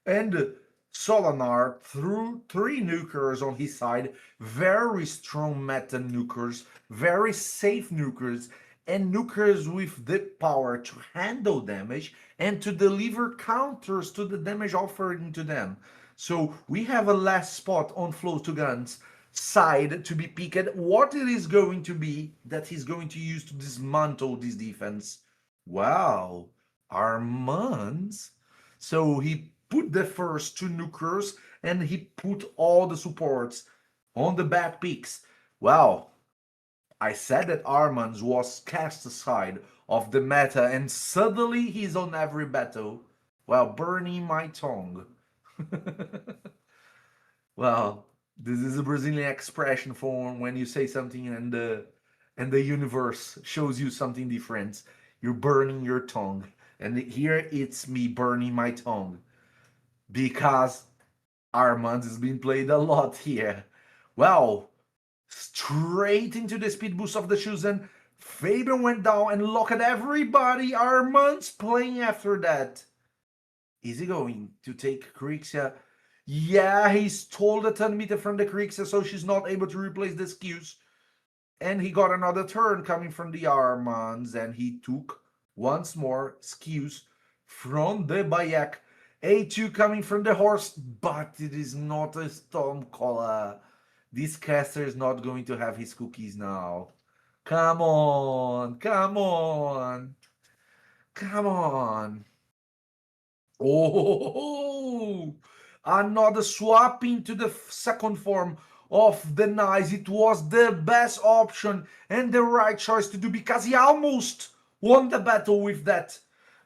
and Solanar threw 3 nukers on his side. Very strong meta nukers, very safe nukers, and nukers with the power to handle damage and to deliver counters to the damage offered to them. So we have a last spot on Flow Two Guns side to be picked. What it is going to be that he's going to use to dismantle this defense? Wow, Armands. So he put the first two nukers and he put all the supports on the back peaks. Well, I said that Armanz was cast aside of the meta and suddenly he's on every battle while burning my tongue. Well, this is a Brazilian expression for when you say something and the universe shows you something different. You're burning your tongue. And here it's me burning my tongue because Armanz is being played a lot here. Well, straight into the speed boost of the Shuzen. Fabian went down and look at everybody. Armanz playing after that. Is he going to take Krixia? Yeah, he stole the 10 meter from the Krixia, so she's not able to replace the skews. And he got another turn coming from the Armanz, and he took once more skews from the Bayek. A2 coming from the horse, but it is not a Stormcaller. This caster is not going to have his cookies now. Come on, come on, come on. Oh, another swap into the second form of the Nice. It was the best option and the right choice to do because he almost won the battle with that.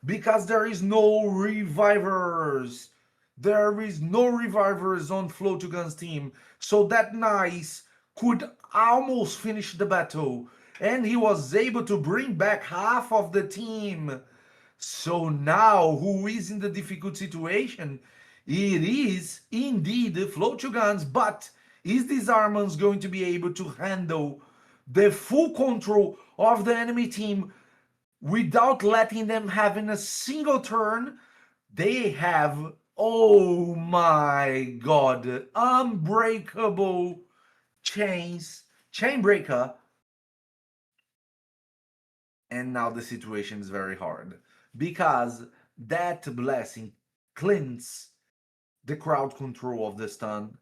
Because there is no revivers. There is no revivers on Flow2Guns team. So that Nice could almost finish the battle. And he was able to bring back half of the team. So now, who is in the difficult situation? It is indeed the Flow2Guns, but is this Armanz going to be able to handle the full control of the enemy team without letting them have in a single turn? They have, oh my god, unbreakable chain breaker. And now the situation is very hard because that blessing cleans the crowd control of the stun,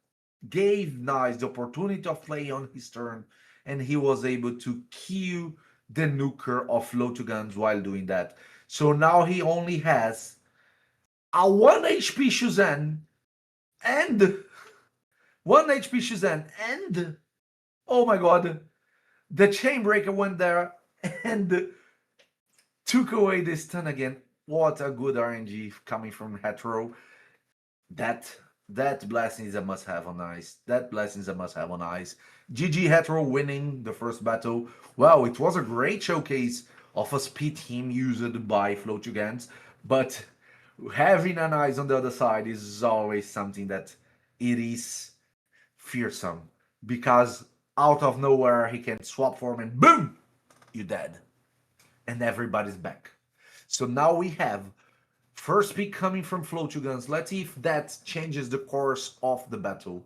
gave Nice the opportunity of play on his turn, and he was able to kill the nuker of Flow2Guns while doing that. So now he only has a 1 HP Shuzen and 1 HP Shuzen and oh my god, the Chainbreaker went there and took away this stun again. What a good RNG coming from Hetero. That blessing is a must-have on Ice. That blessing is a must-have on Ice. GG Hetero winning the first battle. Well, it was a great showcase of a speed team used by Flow2Guns, but having an Ice on the other side is always something that it is fearsome because out of nowhere he can swap form and boom, you're dead. And everybody's back. So now we have first pick coming from Flow2Guns. Let's see if that changes the course of the battle.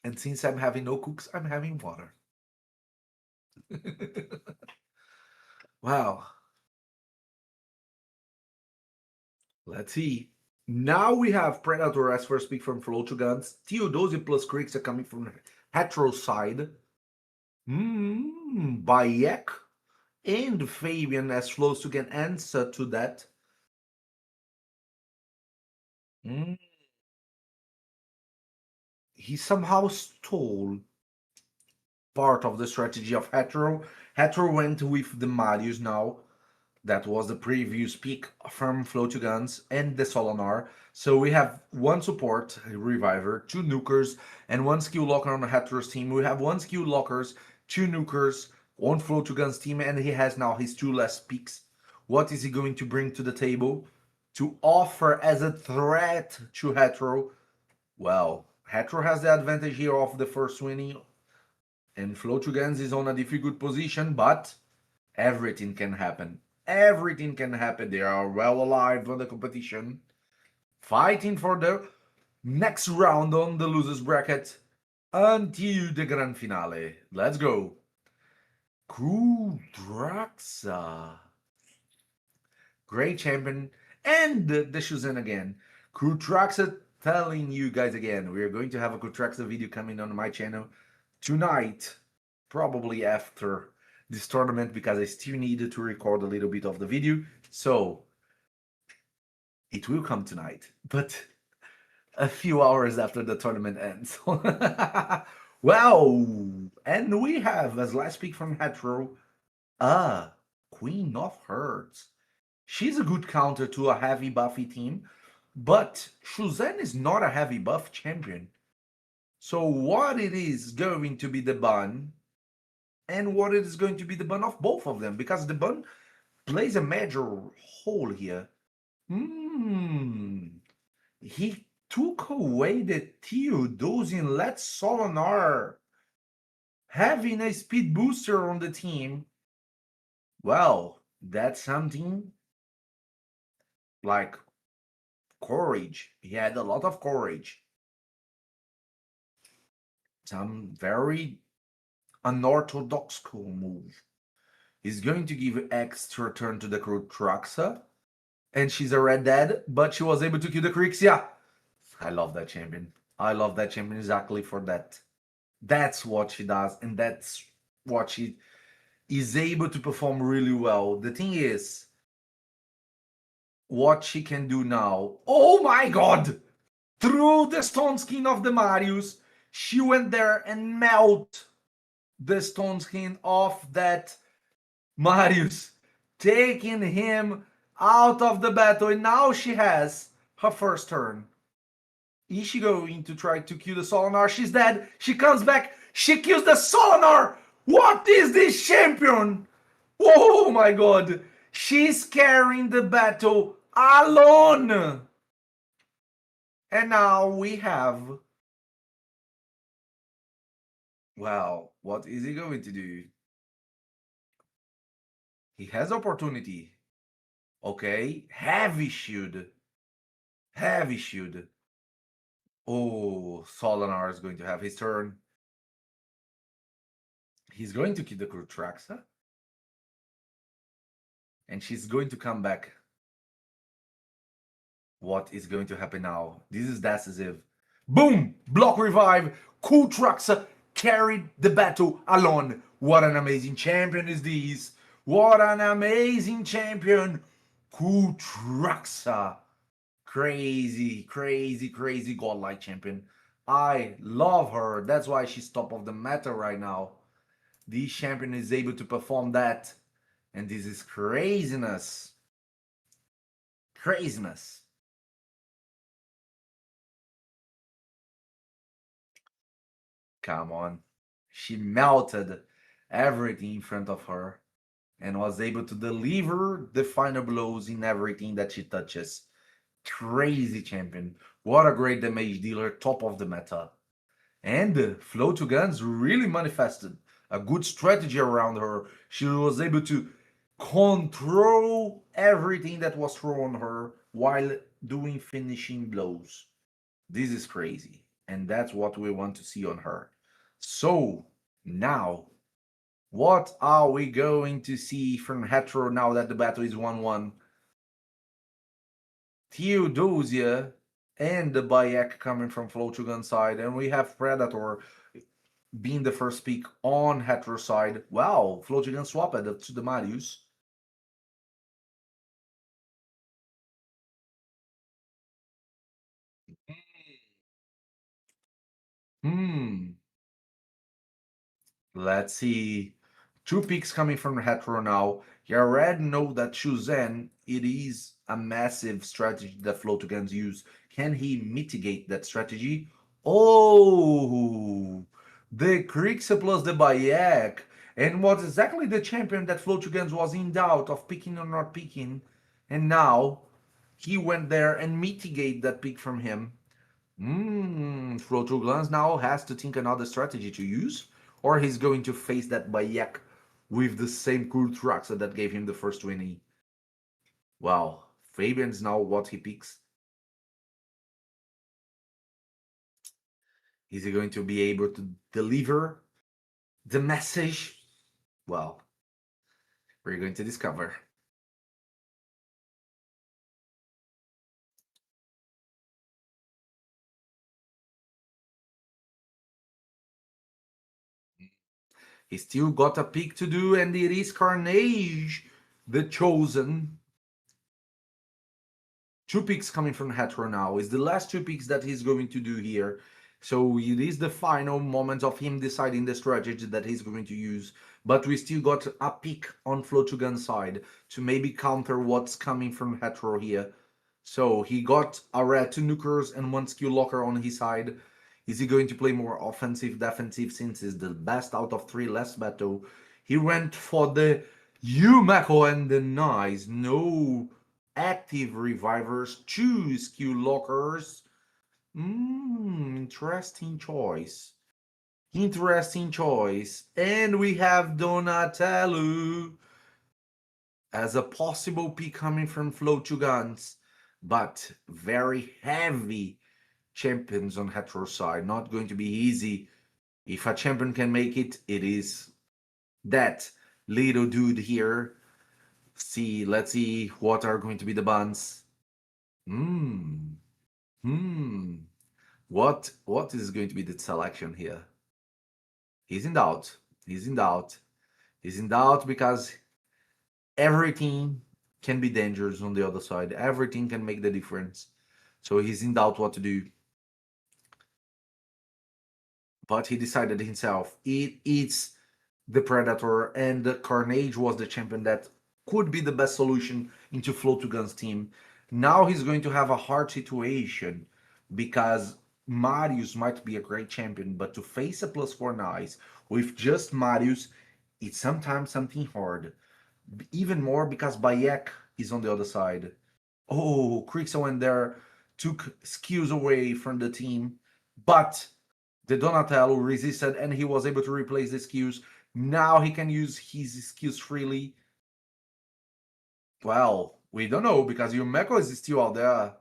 And since I'm having no cooks, I'm having water. Wow. Let's see. Now we have Predator as first pick from Flow2Guns. Theodosi plus Krix are coming from Hetero side. Bayek and Fabian as Flow2Guns answer to that. He somehow stole part of the strategy of Hetero. Hetero went with the Marius now. That was the previous pick from Flow2Guns and the Solonar. So we have one support, Reviver, 2 nukers, and 1 skill locker on the Hetero's team. We have 1 skill lockers, 2 nukers on Flow2Guns team, and he has now his 2 last picks. What is he going to bring to the table to offer as a threat to Hetero? Well, Hetero has the advantage here of the first winning, and Flow2Guns is on a difficult position, but everything can happen. Everything can happen. They are well alive on the competition, fighting for the next round on the losers bracket until the grand finale. Let's go. Krutraxa. Great champion. And the Shuzen again. Krutraxa telling you guys again, we are going to have a Krutraxa video coming on my channel tonight, probably after this tournament because I still needed to record a little bit of the video. So it will come tonight, but a few hours after the tournament ends. Well, and we have as last pick from Hetero, Queen of Hearts. She's a good counter to a heavy buffy team, but Shuzan is not a heavy buff champion. So what it is going to be the ban, and what it is going to be the ban of both of them, because the ban plays a major role here. He took away the Theodosian Let Solonar having a speed booster on the team. Well, that's something like courage. He had a lot of courage. Some very unorthodox cool move. He's going to give extra turn to the Traxa, and she's a red dead, but she was able to kill the Crixia. I love that champion. I love that champion exactly for that. That's what she does, and that's what she is able to perform really well. The thing is, what she can do now. Oh my god! Through the stone skin of the Marius, she went there and melt the stone skin of that Marius, taking him out of the battle. And now she has her first turn. Is she going to try to kill the Solinar? She's dead. She comes back. She kills the Solinar. What is this champion? Oh my god. She's carrying the battle alone. And now we have. Well, what is he going to do? He has opportunity. Okay. Heavy shield. Heavy shield. Oh, Solinar is going to have his turn. He's going to kill the Krutraxa. And she's going to come back. What is going to happen now? This is decisive. Boom! Block revive. Krutraxa carried the battle alone. What an amazing champion is this. What an amazing champion. Krutraxa. Crazy, crazy, crazy godlike champion. I love her. That's why she's top of the meta right now. This champion is able to perform that. And this is craziness. Craziness. Come on. She melted everything in front of her and was able to deliver the final blows in everything that she touches. Crazy champion. What a great damage dealer, top of the meta. And Flow to Guns really manifested a good strategy around her. She was able to control everything that was thrown on her while doing finishing blows. This is crazy. And that's what we want to see on her. So, now, what are we going to see from Hetero now that the battle is 1-1? Theodosia and the Bayek coming from Flochugan side, and we have Predator being the first pick on Hetero side. Wow, Flochugan swapped it to the Marius. Hmm. Let's see. Two picks coming from Hetero now. Yared know that Shuzan, it is a massive strategy that Flotugans use. Can he mitigate that strategy? Oh, the Krixa plus the Bayek. And was exactly the champion that Flotugans was in doubt of picking or not picking. And now he went there and mitigate that pick from him. Flotugans now has to think another strategy to use, or he's going to face that Bayek with the same cool tracks that gave him the first winning. Wow, Fabian's now what he picks. Is he going to be able to deliver the message? Well, we're going to discover. He still got a pick to do, and it is Carnage, the chosen. 2 picks coming from Hetero now. Is the last 2 picks that he's going to do here. So it is the final moment of him deciding the strategy that he's going to use. But we still got a pick on Flow2Gun side to maybe counter what's coming from Hetero here. So he got a red 2 nukers and 1 skill locker on his side. Is he going to play more offensive, defensive, since it's the best out of 3 last battle? He went for the Yumeko and the nice. No active revivers, 2 skill lockers. Interesting choice. Interesting choice. And we have Donatello as a possible pick coming from Flow2Guns, but very heavy champions on Hetero side. Not going to be easy. If a champion can make it, it is that little dude here. Let's see what are going to be the buns. What is going to be the selection here? He's in doubt. He's in doubt. He's in doubt because everything can be dangerous on the other side. Everything can make the difference. So he's in doubt what to do. But he decided himself. It's the Predator, and the Carnage was the champion that could be the best solution into Flow2Gun's team. Now he's going to have a hard situation because Marius might be a great champion, but to face a +4 nice with just Marius, it's sometimes something hard. Even more because Bayek is on the other side. Oh, Crixel went there, took skills away from the team, but the Donatello resisted and he was able to replace the skills. Now he can use his skills freely. Well, we don't know because Yumeko is still out there.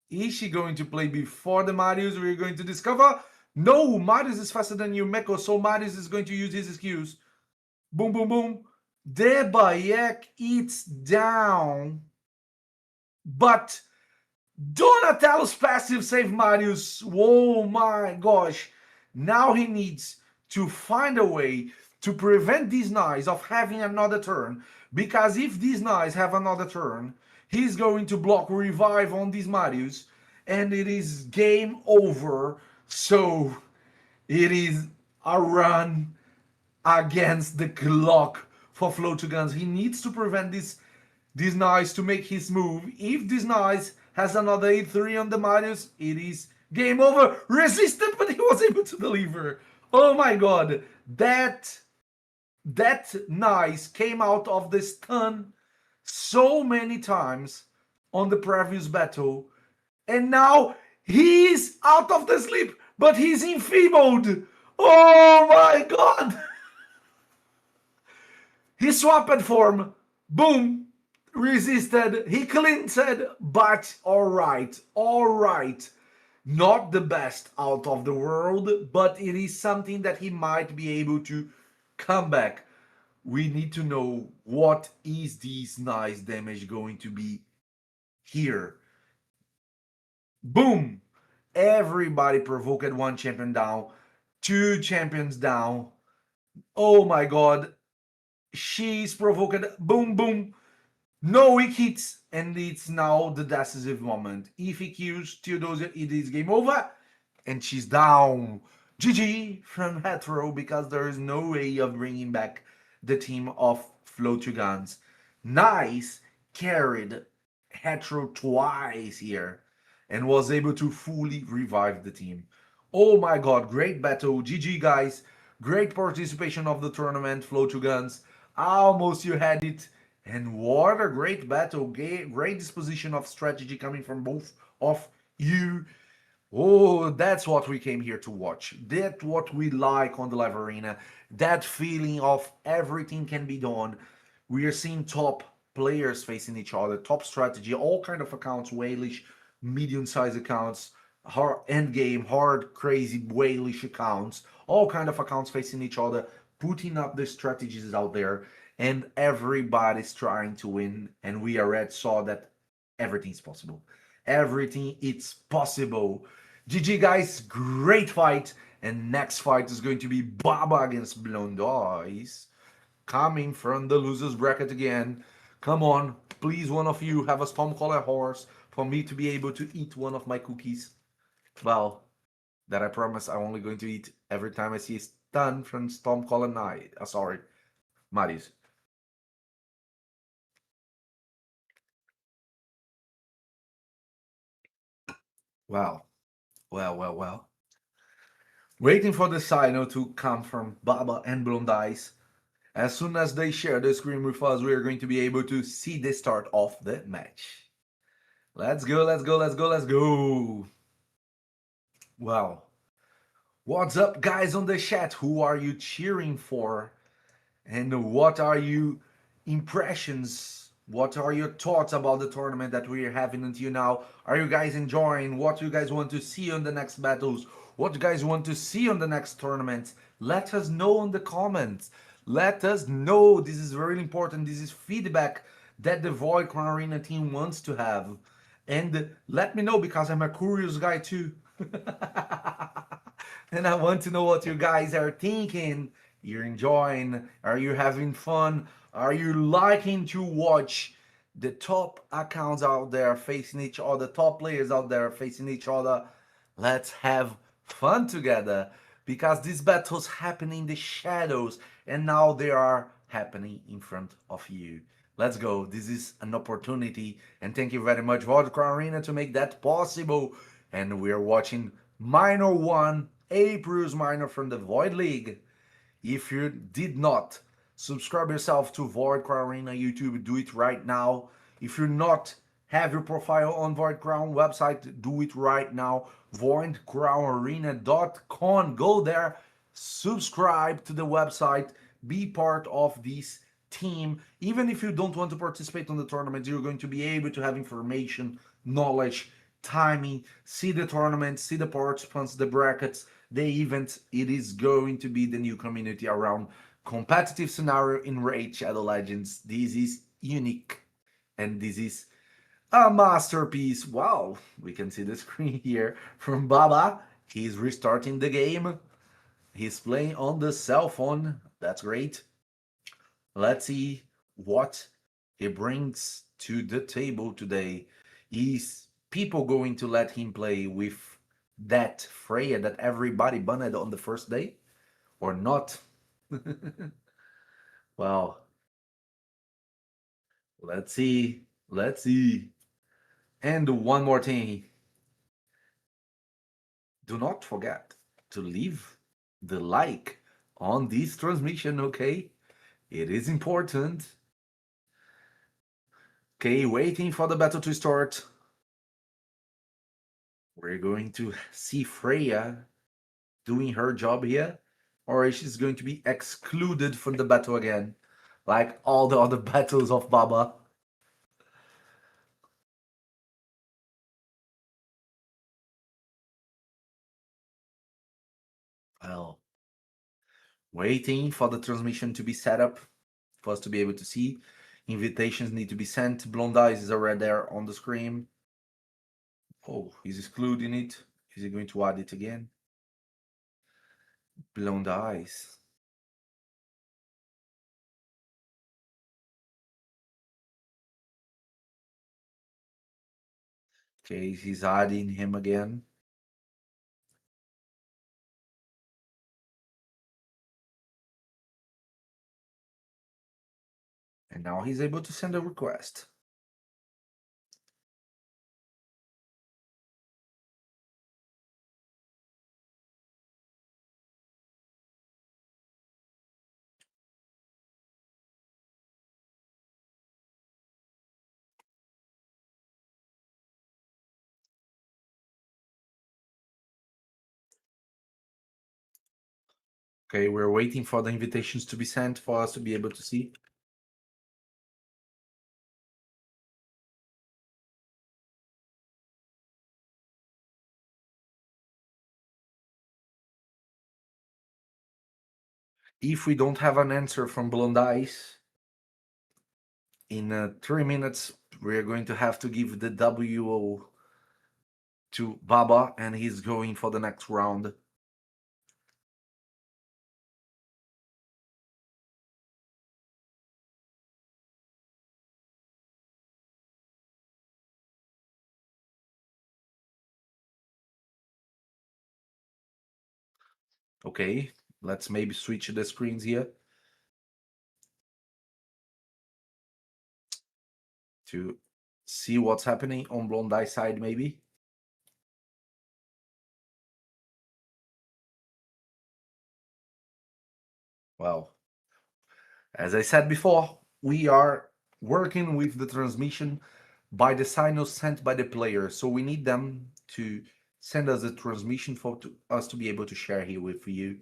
Is she going to play before the Marius? We're going to discover. No, Marius is faster than Yumeko, so Marius is going to use his skills. Boom, boom, boom. The Bayek eats down. But Donatello's passive saved Marius. Oh my gosh. Now he needs to find a way to prevent these knights of having another turn. Because if these knights have another turn, he's going to block revive on these Marius. And it is game over. So it is a run against the clock for Flow2Guns. He needs to prevent these knights to make his move. If this knight has another 8-3 on the Marius, it is game over. Resisted, but he was able to deliver. Oh my god. That knight came out of the stun so many times on the previous battle. And now he's out of the sleep, but he's enfeebled. Oh my god. He swapped form. Boom. Resisted. He cleansed, but all right. Not the best out of the world, but it is something that he might be able to come back. We need to know what is this nice damage going to be here. Boom. Everybody provoked 1 champion down. 2 champions down. Oh my god. She's provoked. Boom, boom. No weak hits, and it's now the decisive moment. If he kills Theodosia, it is game over, and she's down. GG from Hetero, because there is no way of bringing back the team of Flow2Guns. Nice carried Hetero twice here, and was able to fully revive the team. Oh my god, great battle. GG guys, great participation of the tournament, Flow2Guns. Almost you had it. And what a great battle, great disposition of strategy coming from both of you. Oh, that's what we came here to watch. That's what we like on the live arena. That feeling of everything can be done. We are seeing top players facing each other, top strategy, all kind of accounts, whalish, medium-sized accounts, hard endgame, hard, crazy, whalish accounts, all kind of accounts facing each other, putting up the strategies out there. And everybody's trying to win, and we already saw that everything's possible. Everything is possible. GG guys, great fight, And next fight is going to be Baba against Blonde Eyes, coming from the losers bracket again. Come on, please, one of you have a Stormcaller horse for me to be able to eat one of my cookies. Well, that I promise I'm only going to eat every time I see a stun from Stormcaller Knight. Sorry, Marius. Well, well. Waiting for the signal to come from Baba and Blonde Eyes. As soon as they share the screen with us, we are going to be able to see the start of the match. Let's go, let's go, let's go, let's go. Well, what's up, guys, on the chat? Who are you cheering for? And what are your impressions? What are your thoughts about the tournament that we are having until now? Are you guys enjoying? What you guys want to see on the next battles? What you guys want to see on the next tournaments? Let us know in the comments. Let us know. This is very important. This is feedback that the Void Crown Arena team wants to have. And let me know, because I'm a curious guy too. And I want to know what you guys are thinking. You're enjoying? Are you having fun? Are you liking to watch the top accounts out there facing each other, top players out there facing each other? Let's have fun together, because these battles happen in the shadows and now they are happening in front of you. Let's go. This is an opportunity, and thank you very much, Void Crown Arena, to make that possible. And we're watching Minor 1, April's Minor from the Void League. If you did not subscribe yourself to Void Crown Arena YouTube, do it right now. If you not have your profile on Void Crown website, do it right now. VoidCrownArena.com. Go there, subscribe to the website, be part of this team. Even if you don't want to participate on the tournament, you're going to be able to have information, knowledge, timing, see the tournament, see the participants, the brackets, the event. It is going to be the new community around competitive scenario in Raid Shadow Legends. This is unique, and this is a masterpiece. Wow, we can see the screen here from Baba. He's restarting the game. He's playing on the cell phone. That's great. Let's see what he brings to the table today. Is people going to let him play with that Freya that everybody banned on the first day, or not? Well, let's see. Let's see. And one more thing. Do not forget to leave the like on this transmission, okay? It is important. Okay, waiting for the battle to start. We're going to see Freya doing her job here, or she's going to be excluded from the battle again, like all the other battles of Baba. Well, waiting for the transmission to be set up for us to be able to see. Invitations need to be sent. Blonde Eyes is already there on the screen. Oh, he's excluding it. Is he going to add it again? Blonde Eyes. Okay, he's adding him again. And now he's able to send a request. Okay, we're waiting for the invitations to be sent for us to be able to see. If we don't have an answer from Blonde Eyes, in 3 minutes, we're going to have to give the WO to Baba, and he's going for the next round. Okay, let's maybe switch the screens here to see what's happening on Blondie side, maybe. Well, as I said before, we are working with the transmission by the signals sent by the player. So we need them to send us a transmission for us to be able to share here with you.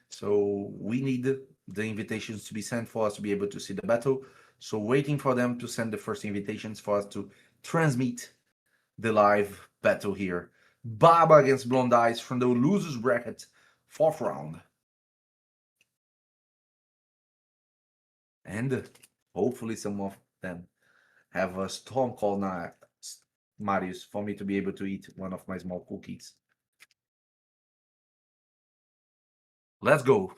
So we need the invitations to be sent for us to be able to see the battle. So waiting for them to send the first invitations for us to transmit the live battle here. Baba against Blondie from the losers bracket, 4th round. And hopefully some of them have a storm call now, Marius, for me to be able to eat one of my small cookies. Let's go.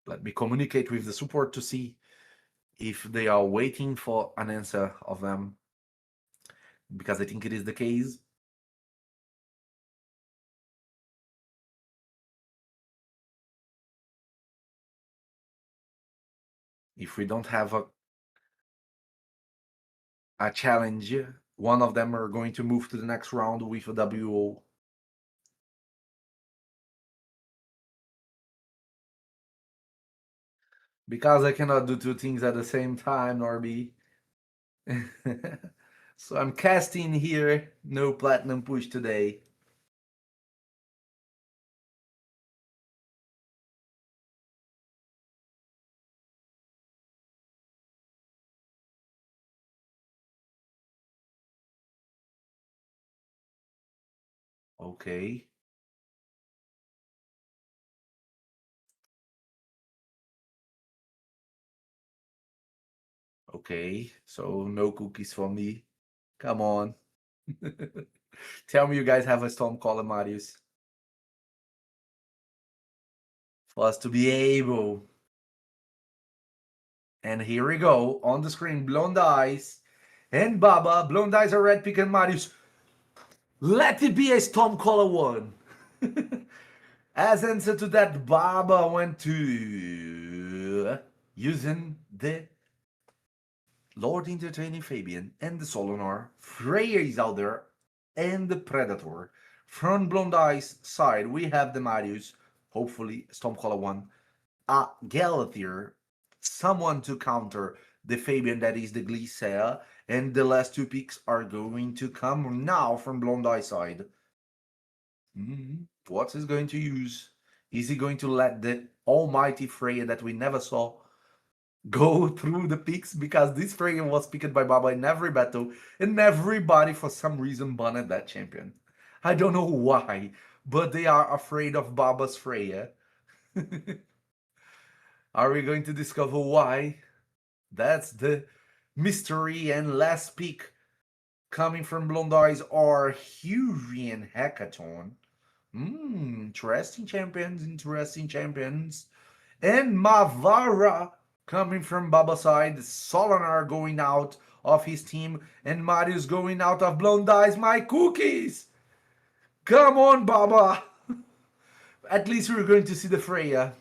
Let me communicate with the support to see if they are waiting for an answer of them, because I think it is the case. If we don't have a challenge, one of them are going to move to the next round with a WO. Because I cannot do two things at the same time, Norby. So I'm casting here, no platinum push today. Okay. Okay, so no cookies for me. Come on. Tell me you guys have a Stormcaller, Marius. For us to be able. And here we go. On the screen, Blondie and Baba. Blondie are red pick and Marius. Let it be a Stormcaller one. As answer to that, Baba went to using the Lord Entertaining Fabian and the Solonar. Freya is out there and the Predator. From Blondie's side, we have the Marius, hopefully Stormcaller 1, a Galathier, someone to counter the Fabian that is the Glisea, and the last two picks are going to come now from Blondie's side. What is going to use? Is he going to let the almighty Freya that we never saw go through the picks? Because this Freya was picked by Baba in every battle, and everybody for some reason banned that champion. I don't know why, but they are afraid of Baba's Freya. Are we going to discover why? That's the mystery. And last pick coming from Blondie's are Hughie and Hackathon. Interesting champions, interesting champions. And Mavara coming from Baba's side. Solinar going out of his team. And Marius going out of Blondie's. My cookies! Come on, Baba! At least we're going to see the Freya.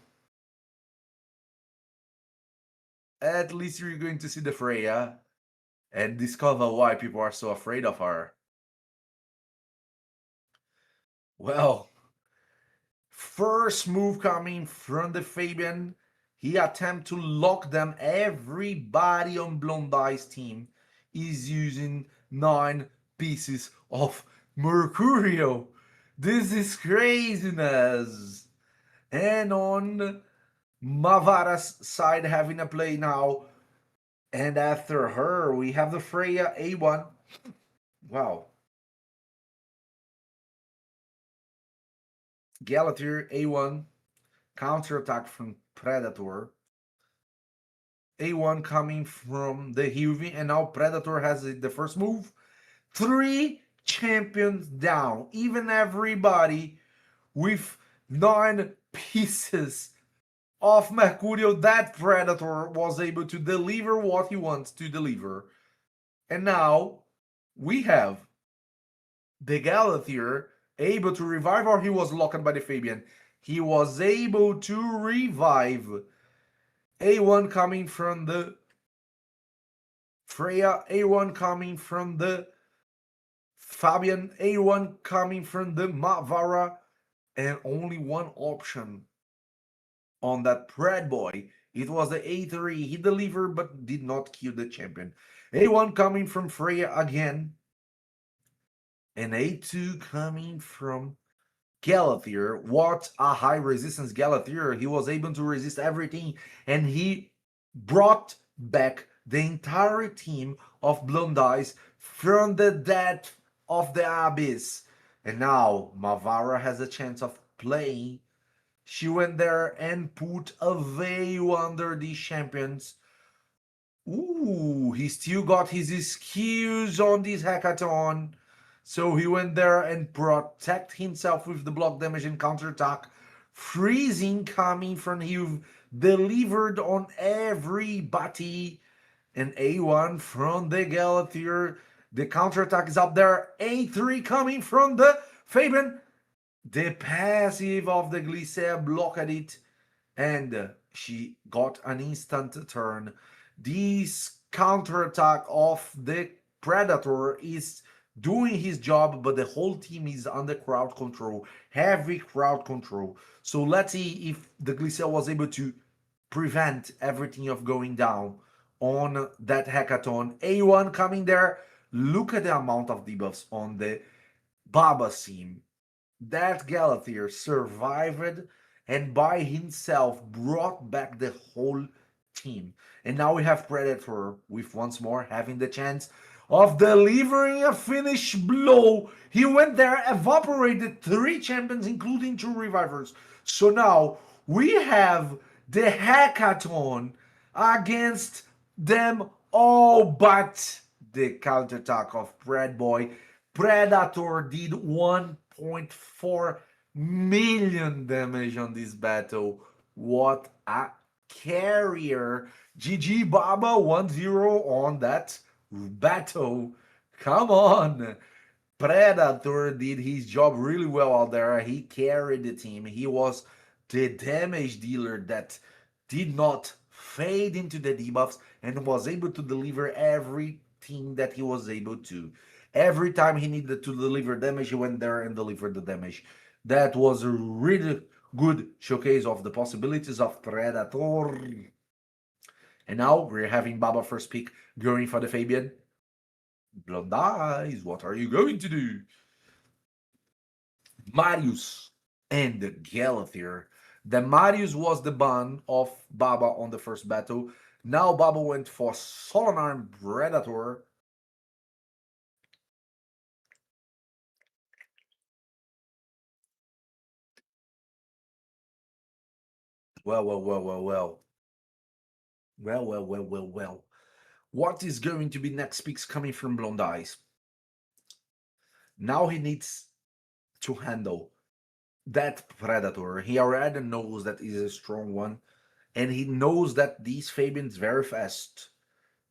At least you're going to see the Freya and discover why people are so afraid of her. Well, first move coming from the Fabian. He attempt to lock them. Everybody on Blondie's team is using 9 pieces of Mercurio. This is craziness. And on Mavara's side having a play now. And after her, we have the Freya A1. Wow. Galathier A1. Counterattack from Predator. A1 coming from the Hughie. And now Predator has the first move. 3 champions down. Even everybody with 9 pieces of Mercurio, that Predator was able to deliver what he wants to deliver. And now we have the Galathier able to revive, or he was locked by the Fabian. He was able to revive. A1 coming from the Freya, A1 coming from the Fabian, A1 coming from the Mavara, and only one option on that Pred boy. It was the A3. He delivered but did not kill the champion. A1 coming from Freya again. And A2 coming from Galathier. What a high resistance Galathier. He was able to resist everything, and he brought back the entire team of Blondice from the depth of the abyss. And now Mavara has a chance of playing. She went there and put a veil under these champions. Ooh, he still got his skills on this hackathon. So he went there and protect himself with the block damage and counterattack. Freezing coming from him, delivered on everybody. And A1 from the Galathier. The counterattack is up there. A3 coming from the Fabian. The passive of the Glycea blocked it. And she got an instant turn. This counterattack of the Predator is doing his job, but the whole team is under crowd control, heavy crowd control. So let's see if the Glycel was able to prevent everything of going down on that hackathon. A1 coming there. Look at the amount of debuffs on the Baba team. That Galathier survived and by himself brought back the whole team. And now we have Predator with once more having the chance of delivering a finish blow. He went there, evaporated 3 champions, including 2 revivers. So now we have the hackathon against them all, but the counterattack of Pred Boy. Predator did 1.4 million damage on this battle. What a carrier. GG Baba 1-0 on that battle. Come on. Predator did his job really well out there. He carried the team. He was the damage dealer that did not fade into the debuffs and was able to deliver everything that he was able to. Every time he needed to deliver damage, he went there and delivered the damage. That was a really good showcase of the possibilities of Predator. And now we're having Baba first pick going for the Fabian. Blonde Eyes, what are you going to do? Marius and Galathier. The Marius was the ban of Baba on the first battle. Now Baba went for Solanarm Predator. Well. What is going to be next picks coming from Blonde Eyes? Now he needs to handle that Predator. He already knows that is a strong one, and he knows that these Fabians very fast.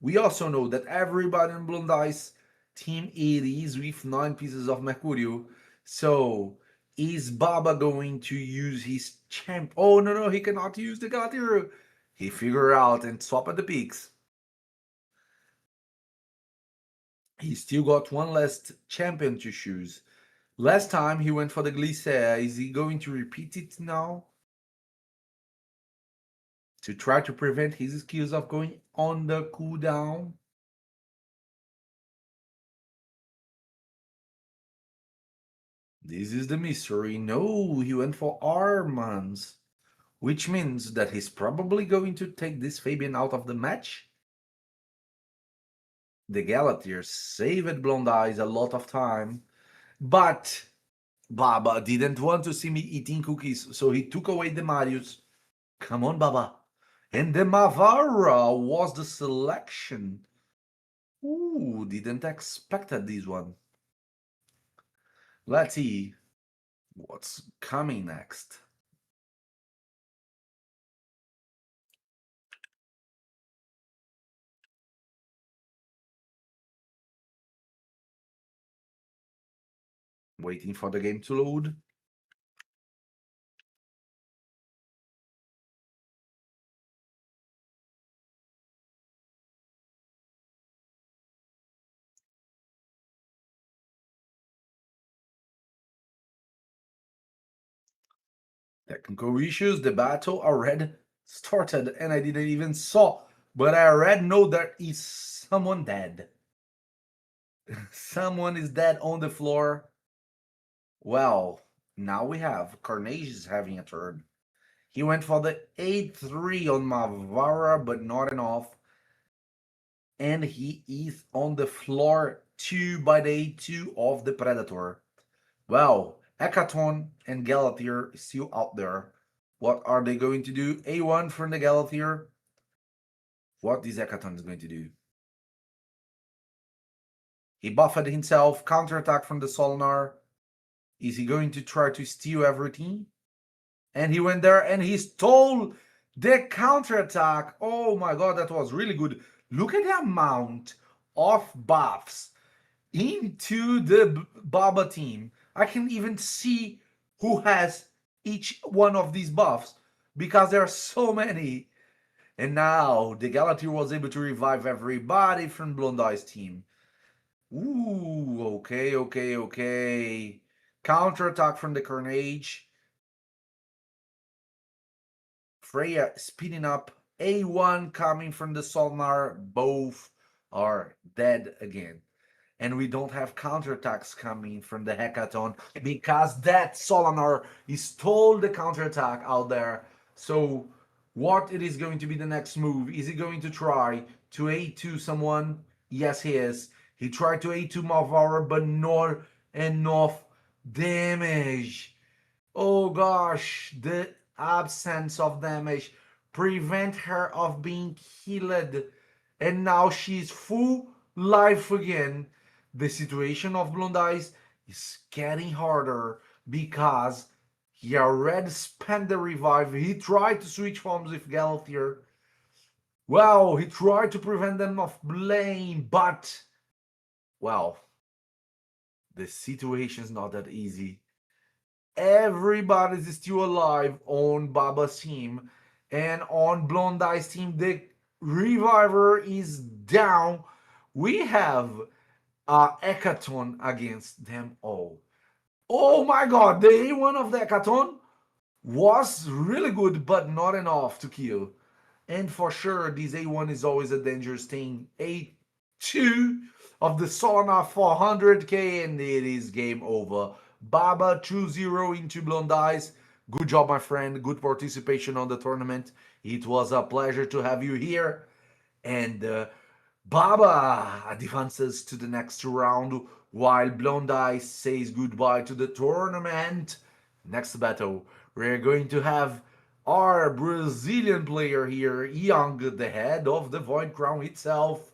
We also know that everybody in Blonde Eyes team it is with 9 pieces of Mercurio. So is Baba going to use his champ? Oh no, he cannot use the Galatiro. He figure out and swap at the peaks. He still got one last champion to choose. Last time he went for the Glycea. Is he going to repeat it now? To try to prevent his skills of going on the cooldown? This is the mystery. No, he went for Armans. Which means that he's probably going to take this Fabian out of the match. The Galathier saved Blonde Eyes a lot of time, but Baba didn't want to see me eating cookies, so he took away the Marius. Come on, Baba. And the Mavara was the selection. Ooh, didn't expect this one. Let's see what's coming next. Waiting for the game to load. Technical issues, the battle already started and I didn't even saw, but I already know there is someone dead. Someone is dead on the floor. Well, now we have Carnage is having a turn. He went for the 8-3 on Mavara, but not enough. And he is on the floor 2 by the 8-2 of the Predator. Well, Hekaton and Galathir still out there. What are they going to do? A1 from the Galathir. What is Hekaton going to do? He buffed himself, counterattack from the Solnar. Is he going to try to steal everything? And he went there and he stole the counterattack. Oh my god, that was really good. Look at the amount of buffs into the Baba team. I can even see who has each one of these buffs because there are so many. And now the Galatir was able to revive everybody from Blondie's team. Ooh, okay. Counterattack from the Carnage. Freya speeding up. A1 coming from the Solnar. Both are dead again. And we don't have counterattacks coming from the Hekaton because that Solnar stole the counterattack out there. So what it is going to be the next move? Is he going to try to A2 someone? Yes, he is. He tried to A2 Malvara, but not enough damage. Oh gosh, the absence of damage prevent her of being killed. And now she's full life again. The situation of Blondie is getting harder because he already spent the revive. He tried to switch forms with Galathir. Well, he tried to prevent them of blame, but well, the situation is not that easy. Everybody's still alive on Baba's team, and on Blondie's team, the Reviver is down. We have Hekaton against them all. Oh my god, the A1 of the Hekaton was really good, but not enough to kill. And for sure, this A1 is always a dangerous thing. A2 of the Solana 400k, and it is game over. Baba 2-0 into Blondie's. Good job, my friend. Good participation on the tournament. It was a pleasure to have you here. And Baba advances to the next round while Blondie says goodbye to the tournament. Next battle, we're going to have our Brazilian player here, Young, the head of the Void Crown itself,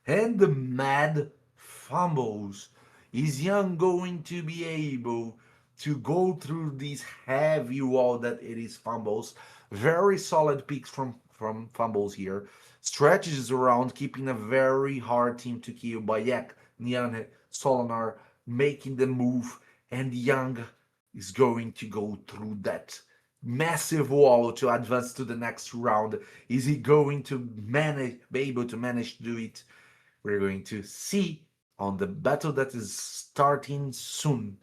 and the Mad Fumbles. Is Young going to be able to go through this heavy wall that it is Fumbles? Very solid picks from Fumbles here. Strategies around keeping a very hard team to kill by Yak, Nian, Solinar making the move, and Young is going to go through that massive wall to advance to the next round. Is he going to be able to manage to do it? We're going to see on the battle that is starting soon.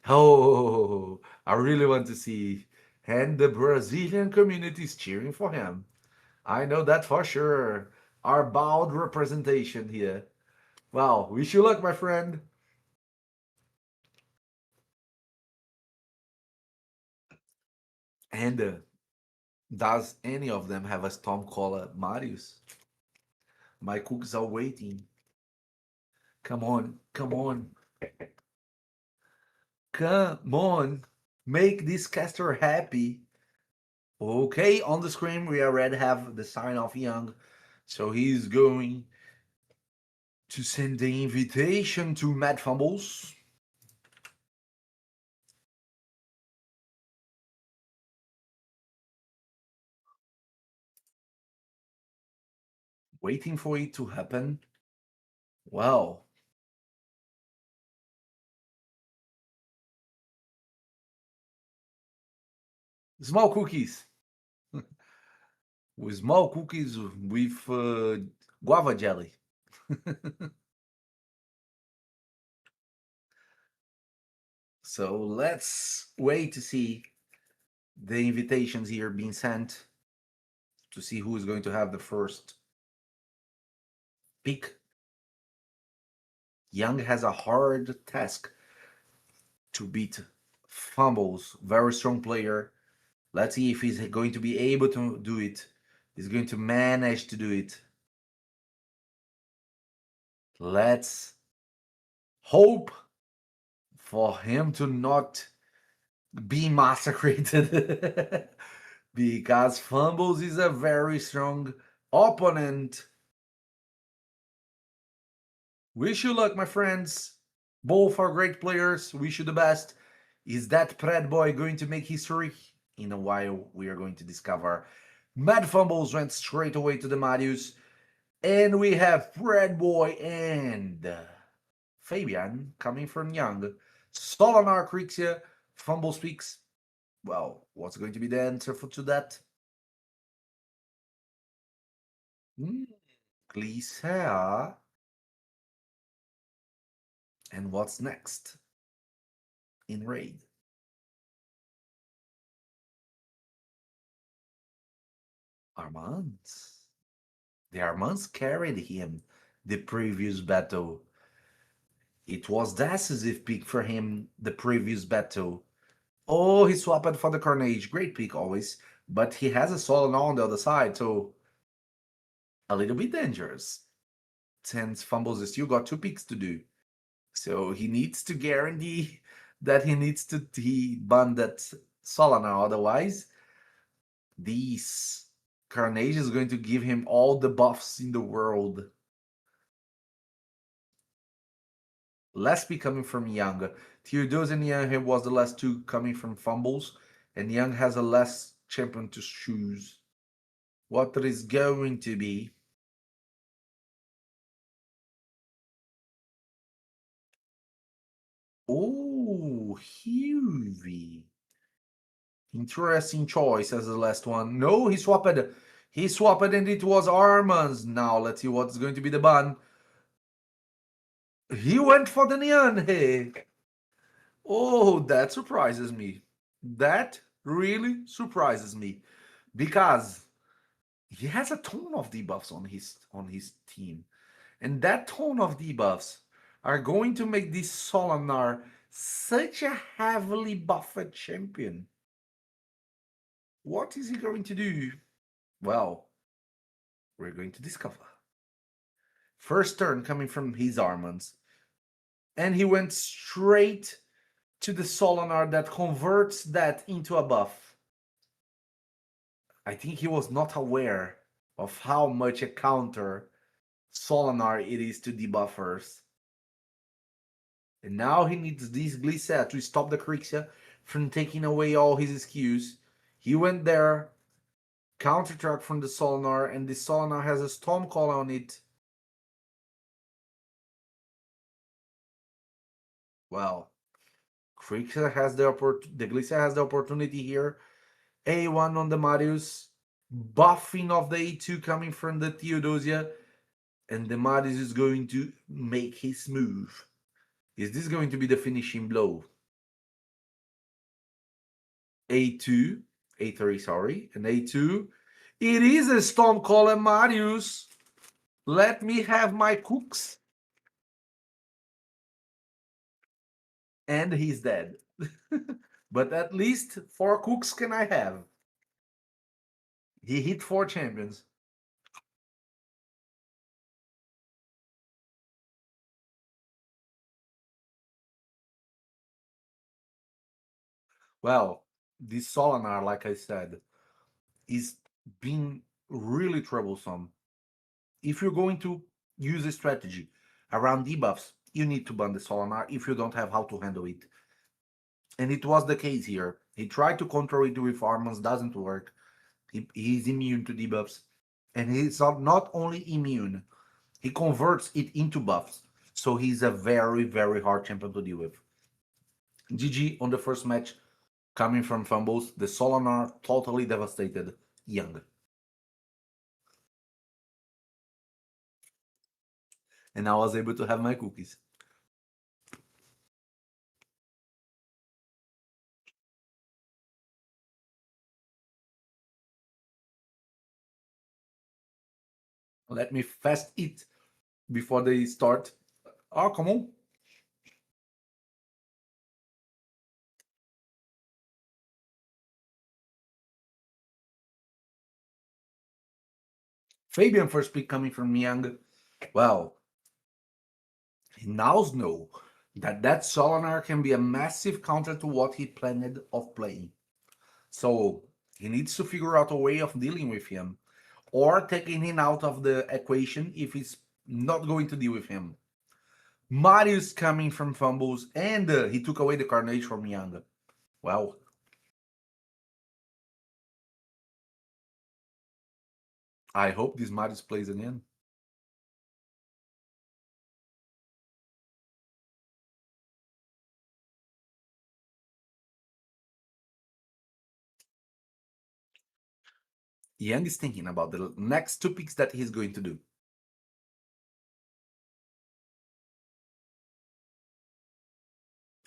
Oh, I really want to see. And the Brazilian community is cheering for him. I know that for sure. Our bold representation here. Well, wish you luck, my friend. And does any of them have a storm caller, Marius? My cooks are waiting. Come on, come on, come on. Make this caster happy. Okay, on the screen we already have the sign of Young. So he's going to send the invitation to Mad Fumbles. Waiting for it to happen. Well, Small cookies. With small cookies with guava jelly. So let's wait to see the invitations here being sent to see who is going to have the first pick. Young has a hard task to beat Fumbles, very strong player. Let's see if he's going to be able to do it. He's going to manage to do it. Let's hope for him to not be massacred. Because Fumbles is a very strong opponent. Wish you luck, my friends. Both are great players. Wish you the best. Is that Pred Boy going to make history? In a while, we are going to discover. Mad Fumbles went straight away to the Marius. And we have Pred Boy and Fabian coming from Young. Solonar Crixia. Fumble speaks. Well, what's going to be the answer to that? Glisea. And what's next in Raid? Armands. The Armands carried him the previous battle. It was decisive pick for him the previous battle. Oh, he swapped for the Carnage. Great pick always. But he has a Solana on the other side, so a little bit dangerous. Since Fumbles still got 2 picks to do. So he needs to guarantee that he needs to ban that Solana. Otherwise, these Carnage is going to give him all the buffs in the world. Last pick coming from Young. Theodos and Young was the last 2 coming from Fumbles. And Young has a last champion to choose. What is going to be? Oh, Huey. Interesting choice as the last one. No, he swapped. He swapped and it was Armands. Now let's see what's going to be the ban. He went for the Neon. Hey. Oh, that surprises me. That really surprises me. Because he has a ton of debuffs on his team. And that ton of debuffs are going to make this Solonar such a heavily buffed champion. What is he going to do? Well, we're going to discover. First turn coming from his Armands. And he went straight to the Solonar that converts that into a buff. I think he was not aware of how much a counter Solonar it is to debuffers. And now he needs this Glisea to stop the Crixia from taking away all his skills. He went there, counter track from the Solonar, and the Solonar has a Storm Call on it. Well, Crixia has the Glisea has the opportunity here. A1 on the Marius, buffing of the A2 coming from the Theodosia, and the Marius is going to make his move. Is this going to be the finishing blow? A2, A3, sorry, and A2. It is a Stormcall and Marius. Let me have my cooks. And he's dead. But at least 4 cooks can I have. He hit 4 champions. Well, this Solonar, like I said, is being really troublesome. If you're going to use a strategy around debuffs, you need to ban the Solonar if you don't have how to handle it. And it was the case here. He tried to control it with Armands, doesn't work. He's immune to debuffs. And he's not only immune, he converts it into buffs. So he's a very, very hard champion to deal with. GG on the first match. coming from fumbles. The Solinar totally devastated Young. And I was able to have my cookies. Let me fast eat before they start. Oh, come on. Fabian first pick coming from Young. Well, he now knows that Solinar can be a massive counter to what he planned of playing. So he needs to figure out a way of dealing with him or taking him out of the equation if he's not going to deal with him. Marius coming from fumbles and he took away the Carnage from Young. Well, I hope this Marius plays again. Young is thinking about the next two picks that he's going to do.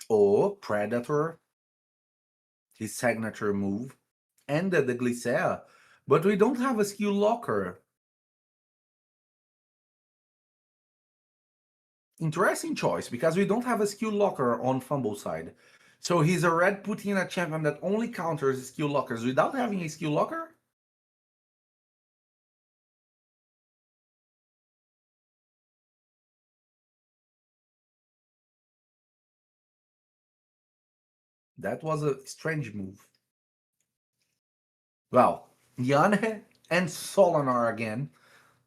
Oh, Predator, his signature move, and the Glycera. But we don't have a skill locker. Interesting choice, because we don't have a skill locker on fumble side. So he's already putting a champion that only counters skill lockers without having a skill locker? That was a strange move. Well, Yane and Solinar again.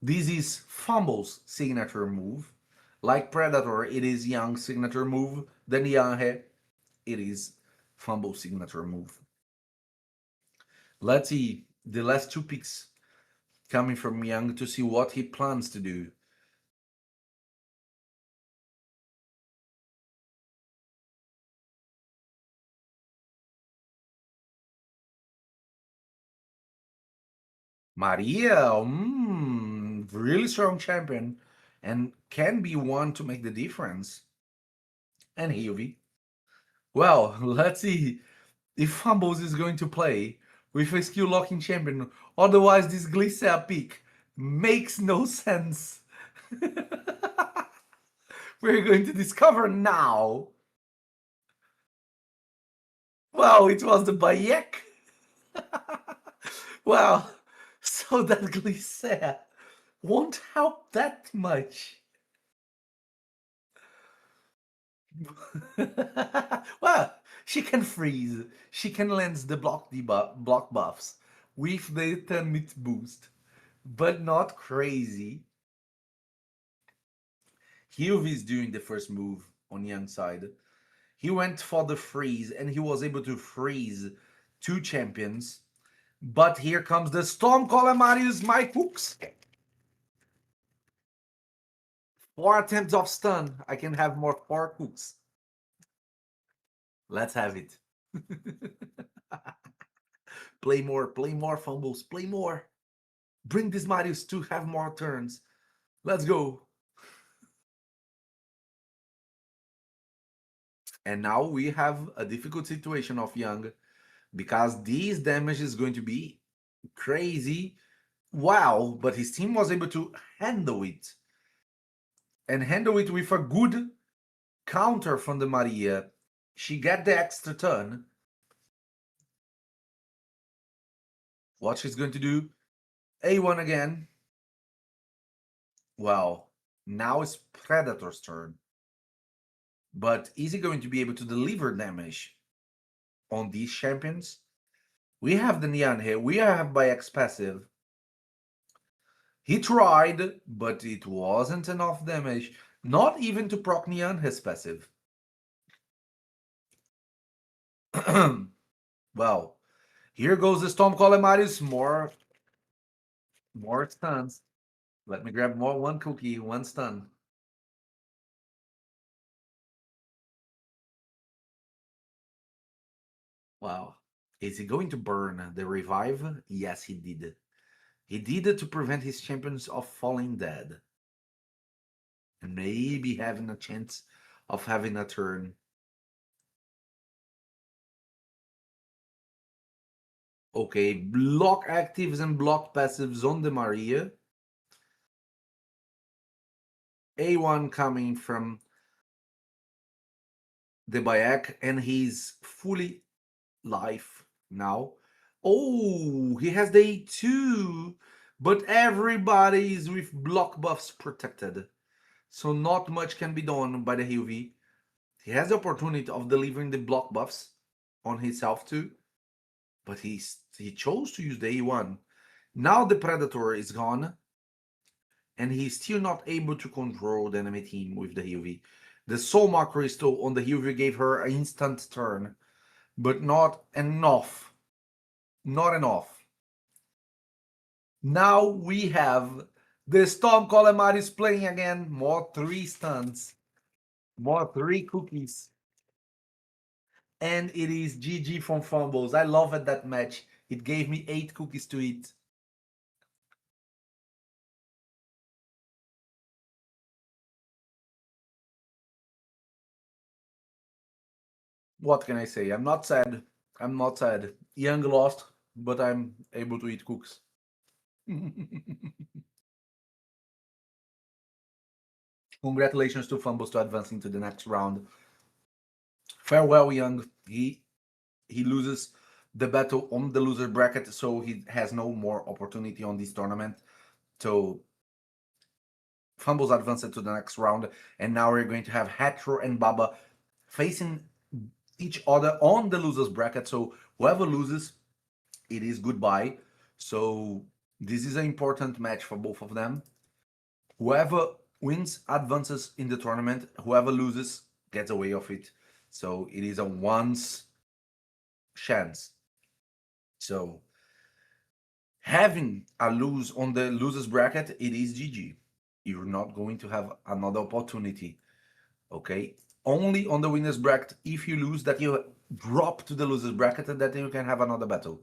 This is Fumble's signature move. Like Predator, it is Young's signature move. Then Yane, it is Fumble's signature move. Let's see the last two picks coming from Young to see what he plans to do. Maria, really strong champion and can be one to make the difference. And Hilvi. Well, let's see if Fumbles is going to play with a skill locking champion. Otherwise, this Glycera pick makes no sense. We're going to discover now. Well, it was the Bayek. Well, so that Glycera won't help that much. Well, she can freeze. She can lens the block buffs with the 10-minute boost, but not crazy. Hilvi is doing the first move on Young's side. He went for the freeze and he was able to freeze two champions. But here comes the Stormcaller Marius Mike Hooks. 4 attempts of stun. I can have more 4 hooks. Let's have it. Play more fumbles, play more. Bring this Marius to have more turns. Let's go. And now we have a difficult situation of Young because this damage is going to be crazy. Wow, but his team was able to handle it. And handle it with a good counter from the Maria. She got the extra turn. What she's going to do. A1 again. Well, now it's Predator's turn. But is he going to be able to deliver damage on these champions? We have the Nian here. We have by X passive. He tried, but it wasn't enough damage. Not even to proc Nian his passive. Well, here goes the Stormcaller Marius. More stuns. Let me grab one cookie, one stun. Wow. Is he going to burn the revive? Yes, he did. He did it to prevent his champions of falling dead. And maybe having a chance of having a turn. Okay, block actives and block passives on the Maria. A1 coming from the Bayek, and he's fully life now. Oh, he has the A2, but everybody is with block buffs protected. So not much can be done by the Hilvi. He has the opportunity of delivering the block buffs on himself too, but he chose to use the A1. Now the Predator is gone, and he's still not able to control the enemy team with the Hilvi. The Soma Crystal on the Hilvi gave her an instant turn, but not enough. Not enough. Now we have the Storm Colemaris playing again. More 3 stuns. More 3 cookies. And it is GG from Fumbles. I love it, that match. It gave me 8 cookies to eat. What can I say? I'm not sad. I'm not sad. Young lost, but I'm able to eat cooks. Congratulations to Fumbles to advancing to the next round. Farewell, Young. He loses the battle on the loser bracket, so he has no more opportunity on this tournament. So Fumbles advanced to the next round, and now we're going to have Hetero and Baba facing each other on the losers bracket. So whoever loses, it is goodbye. So this is an important match for both of them. Whoever wins advances in the tournament. Whoever loses gets away of it. So it is a once chance. So having a lose on the losers bracket, it is GG. You're not going to have another opportunity. Okay, only on the winners bracket, if you lose, that you drop to the losers bracket and that you can have another battle.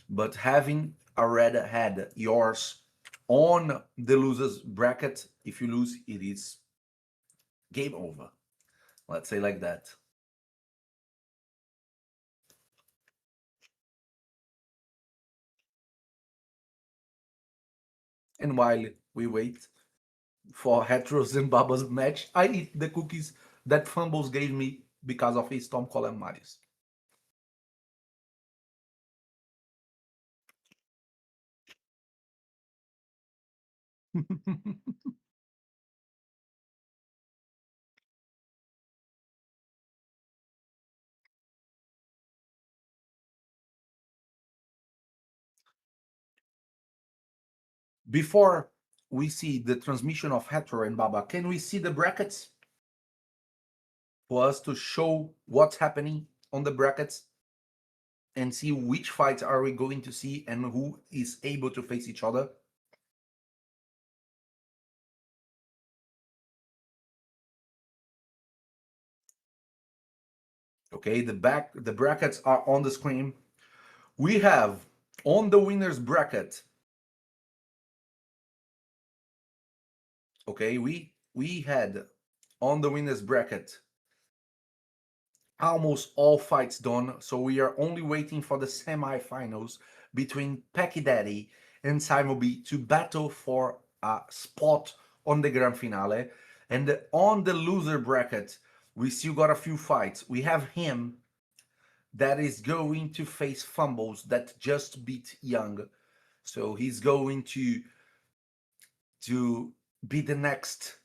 But having already had yours on the losers bracket, if you lose, it is game over. Let's say like that. And while we wait for Heteros and Baba's match, I eat the cookies that Fumbles gave me because of his Tom Colin Marius. Before we see the transmission of Hetero and Baba, can we see the brackets for us to show what's happening on the brackets and see which fights are we going to see and who is able to face each other? Okay, the brackets are on the screen. We have on the winners bracket. Okay, we had on the winners bracket almost all fights done, so we are only waiting for the semifinals between Pecky Daddy and Simon B to battle for a spot on the grand finale. And on the loser bracket, we still got a few fights. We have him that is going to face Fumbles that just beat Young. So he's going to be the next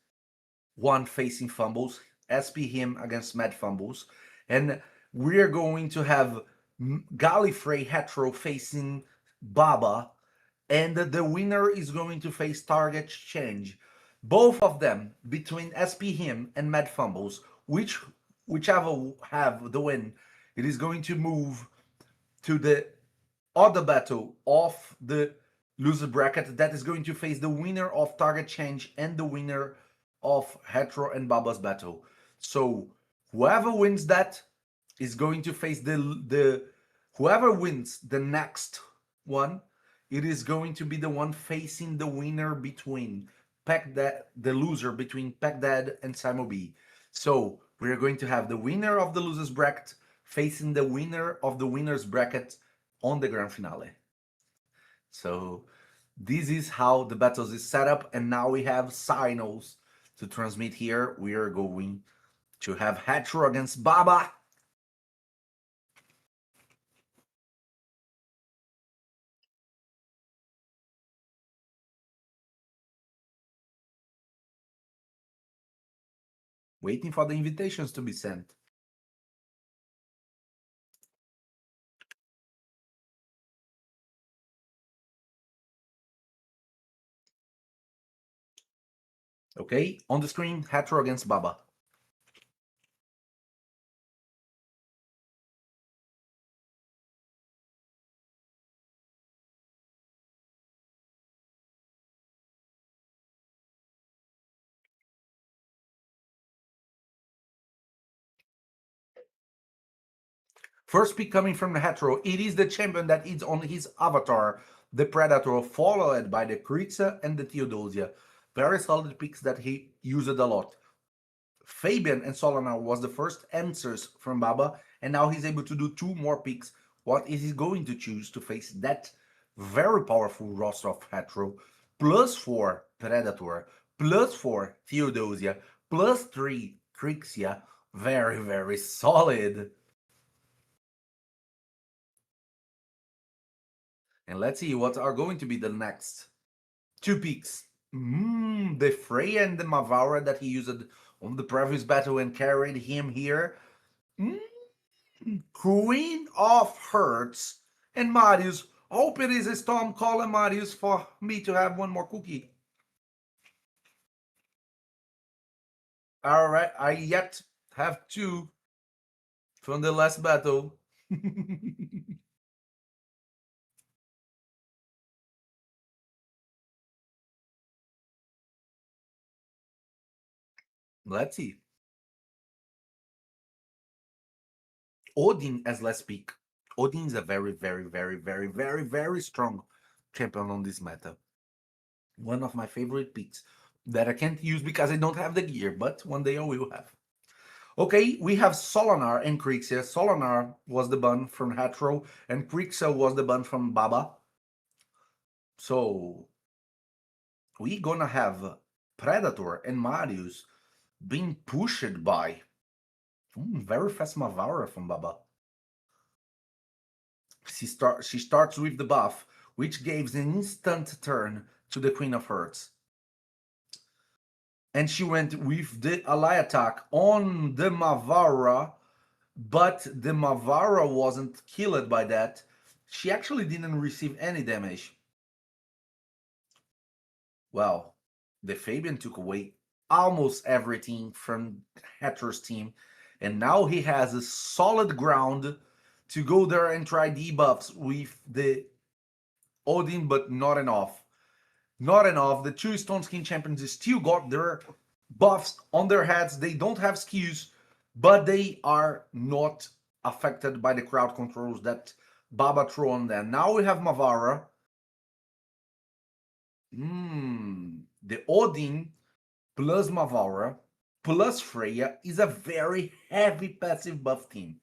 one facing Fumbles. SP him against Mad Fumbles. And we're going to have Gallifrey Hetero facing Baba. And the winner is going to face Target Change. Both of them between SP him and Mad Fumbles, whichever have the win, it is going to move to the other battle of the loser bracket that is going to face the winner of Target Change and the winner of Hetero and Baba's battle. So whoever wins that is going to face the Whoever wins the next one, it is going to be the one facing the winner between the loser between Pac Dad and Simon B. So we're going to have the winner of the losers bracket facing the winner of the winners bracket on the grand finale. So this is how the battles is set up, and now we have signals to transmit here. We are going to have Hetero against Baba. Waiting for the invitations to be sent. Okay, on the screen, Hetero against Baba. First pick coming from the Hetero, it is the champion that is on his avatar, the Predator, followed by the Krixa and the Theodosia. Very solid picks that he used a lot. Fabian and Solana was the first answers from Baba, and now he's able to do 2 more picks. What is he going to choose to face that very powerful roster of Hetero? +4 Predator, +4 Theodosia, +3 Krixia. Very, very solid. And let's see what are going to be the next 2 picks. The Freya and the Mavara that he used on the previous battle and carried him here. Queen of Hearts and Marius. Hope it is a storm calling Marius for me to have one more cookie. All right, I yet have 2 from the last battle. Let's see. Odin as last pick. Odin is a very, very, very, very, very, very strong champion on this meta. One of my favorite picks that I can't use because I don't have the gear, but one day I will have. Okay, we have Solinar and Krixia. Solinar was the bun from Hetero, and Krixia was the bun from Baba. So we gonna have Predator and Marius being pushed by very fast Mavara from Baba. She starts with the buff, which gives an instant turn to the Queen of Hearts. And she went with the ally attack on the Mavara, but the Mavara wasn't killed by that. She actually didn't receive any damage. Well, the Fabian took away almost everything from Hetero's team, and now he has a solid ground to go there and try debuffs with the Odin, but not enough. Not enough. The 2 Stone Skin champions still got their buffs on their heads. They don't have skews, but they are not affected by the crowd controls that Baba threw on them. Now we have Mavara. The Odin plus Mavara plus Freya is a very heavy passive buff team.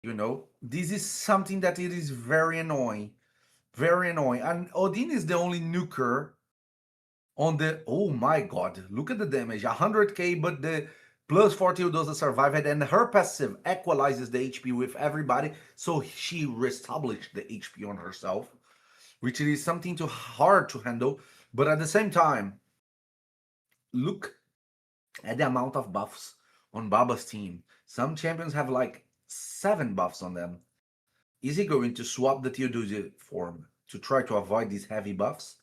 You know, this is something that it is very annoying. Very annoying. And Odin is the only nuker on the... Oh my god, look at the damage. 100k, but the +40 doesn't survive it, and her passive equalizes the HP with everybody, so she reestablished the HP on herself, which is something too hard to handle. But at the same time, look at the amount of buffs on Baba's team. Some champions have like 7 buffs on them. Is he going to swap the Theodosia form to try to avoid these heavy buffs?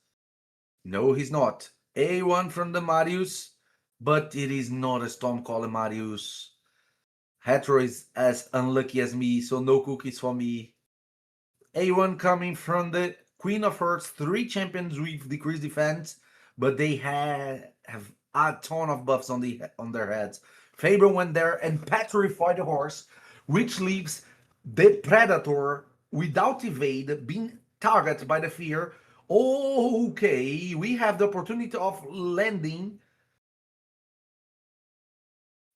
No, he's not. A1 from the Marius, but it is not a Stormcaller Marius. Hetero is as unlucky as me, so no cookies for me. A1 coming from the Queen of Hearts, 3 champions with decreased defense, but they have a ton of buffs on their heads. Faber went there and petrified the horse, which leaves the Predator, without evade, being targeted by the fear. Okay, we have the opportunity of landing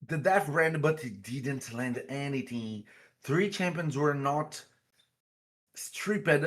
the Death Brand, but it didn't land anything. Three champions were not stripped.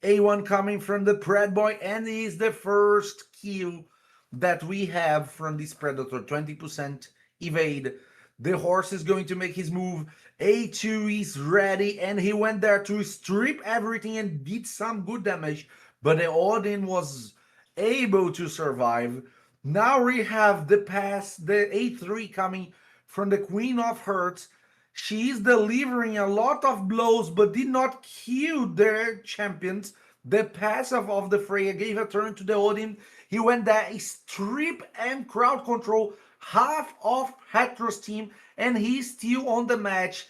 A1 coming from the Pred Boy, and is the first kill that we have from this Predator. 20% evade. The horse is going to make his move. A2 is ready, and he went there to strip everything and did some good damage, but the Odin was able to survive. Now we have the pass, the A3 coming from the Queen of Hearts. She is delivering a lot of blows, but did not kill their champions. The passive of the Freya gave a turn to the Odin. He went there, strip and crowd control half of Hetero's team, and he's still on the match.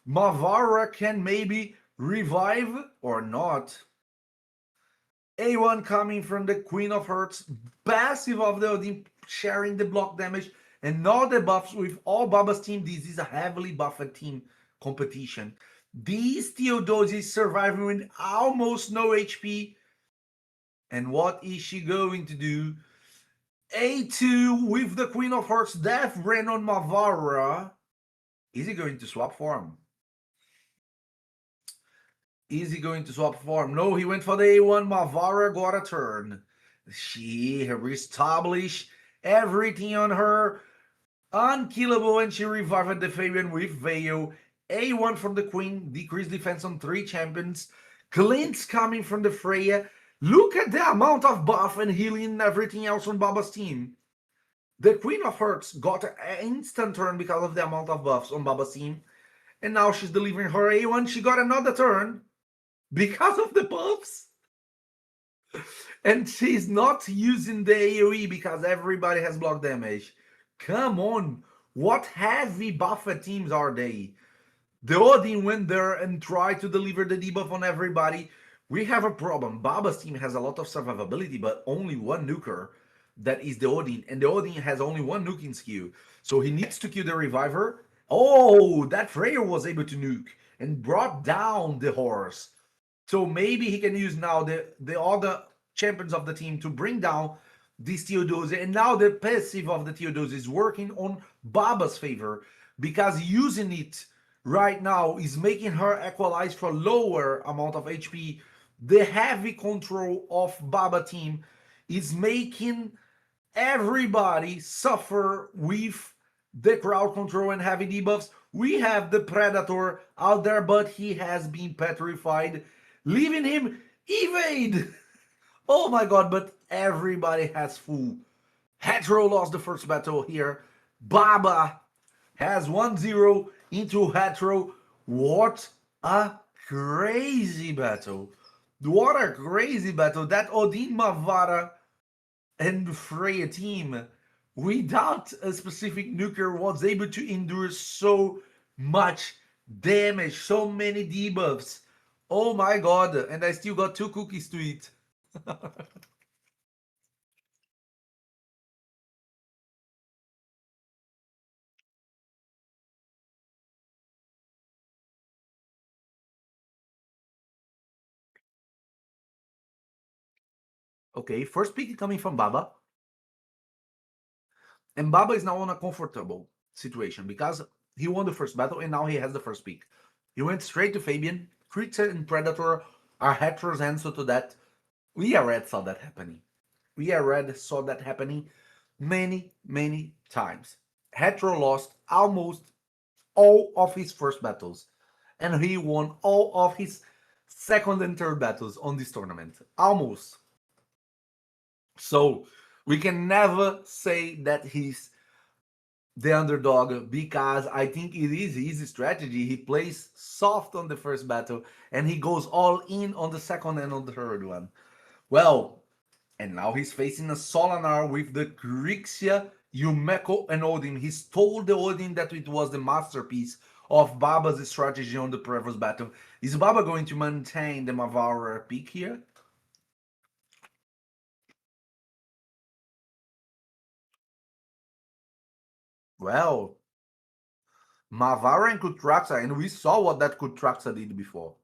Mavara can maybe revive or not. A1 coming from the Queen of Hearts, passive of the Odin, sharing the block damage, and all the buffs with all Baba's team. This is a heavily buffed team competition. These Theodosi surviving with almost no HP. And what is she going to do? A2 with the Queen of Hearts, Death Ran on Mavara. Is he going to swap form? Is he going to swap form? No, he went for the A1. Mavara got a turn. She reestablished everything on her. Unkillable, and she revived the Fabian with Veil. A1 from the Queen, decreased defense on 3 champions. Clint's coming from the Freya. Look at the amount of buff and healing and everything else on Baba's team. The Queen of Hearts got an instant turn because of the amount of buffs on Baba's team. And now she's delivering her A1. She got another turn because of the buffs. And she's not using the AoE because everybody has block damage. Come on. What heavy buffed teams are they? The Odin went there and tried to deliver the debuff on everybody. We have a problem. Baba's team has a lot of survivability, but only one nuker. That is the Odin. And the Odin has only one nuking skill. So he needs to kill the Reviver. Oh, that Freya was able to nuke and brought down the horse. So maybe he can use now the other champions of the team to bring down this Theodosi. And now the passive of the Theodosi is working on Baba's favor, because using it right now is making her equalize for lower amount of HP. The heavy control of Baba team is making everybody suffer with the crowd control and heavy debuffs. We have the Predator out there, but he has been petrified, leaving him evade. Oh my god, but everybody has full. Hetero lost the first battle here. Baba has 1-0 into Hetero. What a crazy battle. What a crazy battle. That Odin Mavara and Freya team, without a specific nuker, was able to endure so much damage, so many debuffs. Oh my god, and I still got 2 cookies to eat. Okay, first pick coming from Baba. And Baba is now on a comfortable situation because he won the first battle and now he has the first pick. He went straight to Fabian. Creature and Predator are Hetero's answer to that. We already saw that happening. We already saw that happening many, many times. Hetero lost almost all of his first battles, and he won all of his second and third battles on this tournament. Almost. So we can never say that he's the underdog, because I think it is his strategy. He plays soft on the first battle and he goes all in on the second and on the third one. Well, and now he's facing a Solinar with the Grixia, Yumeko, and Odin. He told the Odin that it was the masterpiece of Baba's strategy on the previous battle. Is Baba going to maintain the Mavara pick here? Well, Mavara and Kutraxa, and we saw what that Kutraxa did before.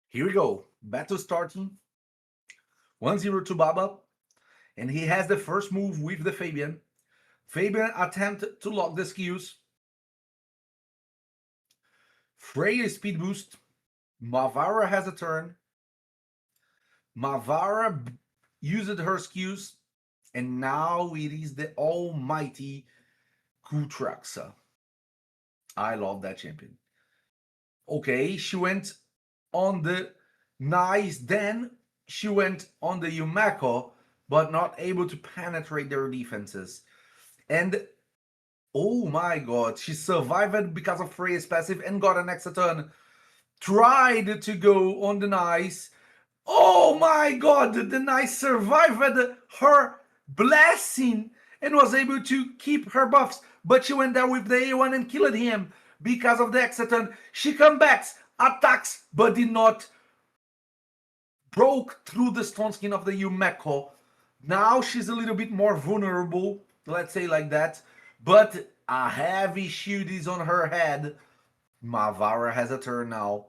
Here we go. Battle starting. 1-0 to Baba. And he has the first move with the Fabian. Fabian attempted to lock the skills. Freya speed boost. Mavara has a turn. Mavara used her skills. And now it is the almighty Kutraxa. I love that champion. Okay, she went on the nice, then she went on the Yumeko, but not able to penetrate their defenses. And oh my god, she survived because of Freya's passive and got an extra turn. Tried to go on the nice. Oh my god, the nice survived her blessing and was able to keep her buffs. But she went there with the A1 and killed him because of the extra turn. She comes back, attacks, but did not broke through the stone skin of the Yumeko. Now she's a little bit more vulnerable, let's say like that. But a heavy shield is on her head. Mavara has a turn now.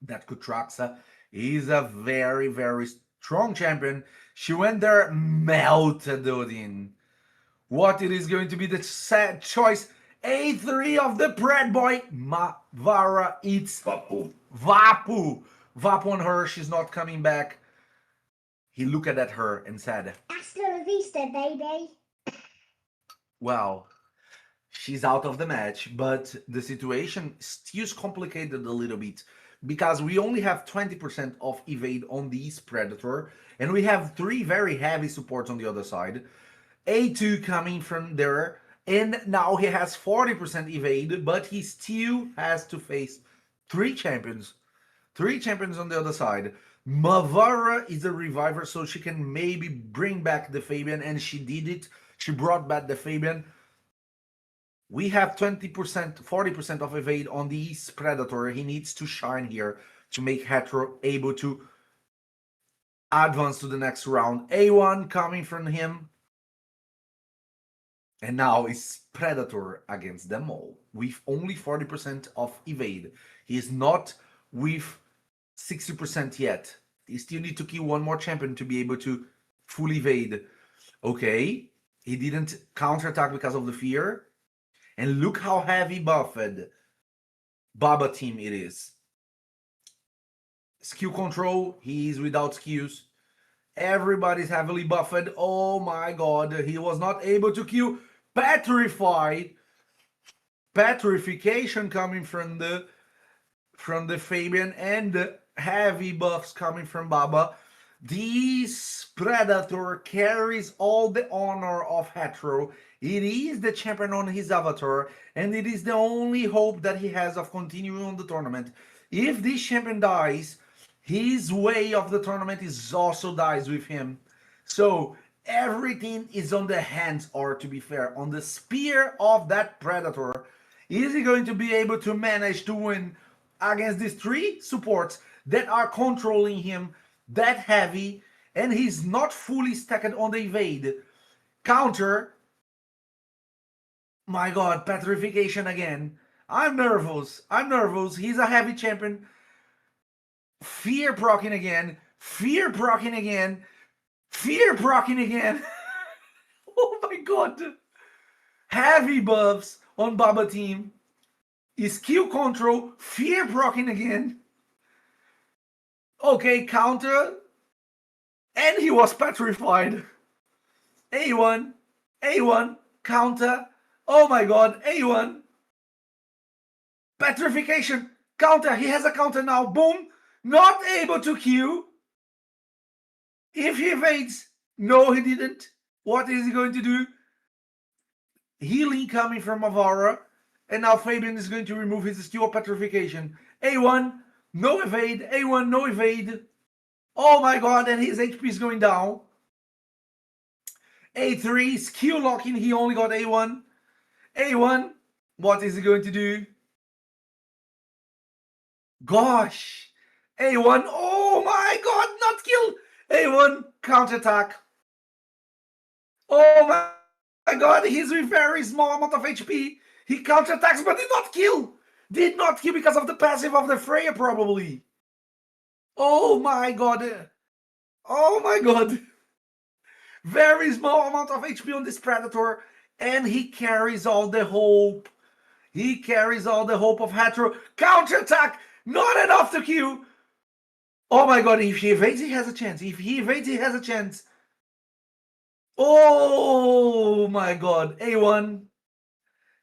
That Kutraxa is a very, very strong champion. She went there, melted Odin. What it is going to be the sad choice? A3 of the bread boy. Mavara eats Vapu. Vapu on her. She's not coming back. He looked at her and said, "Hasta la vista, baby." Well, she's out of the match, but the situation still is complicated a little bit because we only have 20% of evade on this Predator, and we have 3 very heavy supports on the other side. A2 coming from there, and now he has 40% evade, but he still has to face 3 champions. 3 champions on the other side. Mavara is a reviver, so she can maybe bring back the Fabian, and she did it. She brought back the Fabian. We have 20%, 40% of evade on this Predator. He needs to shine here to make Hetero able to advance to the next round. A1 coming from him. And now it's Predator against them all with only 40% of evade. He is not with 60% yet. You still need to kill one more champion to be able to full evade. Okay, he didn't counterattack because of the fear. And look how heavy buffed Baba team it is. Skill control, he is without skills. Everybody's heavily buffed. Oh my god, he was not able to kill Petrified. Petrification coming from the Fabian, and the heavy buffs coming from Baba. This Predator carries all the honor of Hetero. It is the champion on his avatar, and it is the only hope that he has of continuing on the tournament. If this champion dies, his way of the tournament is also dies with him. So everything is on the hands, or to be fair, on the spear of that Predator. Is he going to be able to manage to win against these 3 supports that are controlling him that heavy, and he's not fully stacked on the evade? Counter. My god, Petrification again. I'm nervous. He's a heavy champion. Fear proccing again. Fear proccing again. Fear proccing again. Oh my god. Heavy buffs on Baba team. Skill control. Fear proccing again. Okay, counter. And he was petrified. A1. A1. Counter. Oh my god. A1. Petrification. Counter. He has a counter now. Boom. Not able to kill. If he evades. No, he didn't. What is he going to do? Healing coming from Mavara. And now Fabian is going to remove his skill of Petrification. A1. No evade. A1. No evade. Oh my god. And his HP is going down. A3, skill locking, he only got A1. A1, what is he going to do? Gosh, A1, oh my god, not kill. A1, counterattack. Oh my god, he's with very small amount of HP. He counterattacks but did not kill. Did not kill because of the passive of the Freya probably. Oh my god. Oh my god. Very small amount of HP on this Predator, and he carries all the hope. He carries all the hope of Hetero. Counterattack! Not enough to kill. Oh my god, if he evades, he has a chance. If he evades, he has a chance. Oh my god, A1.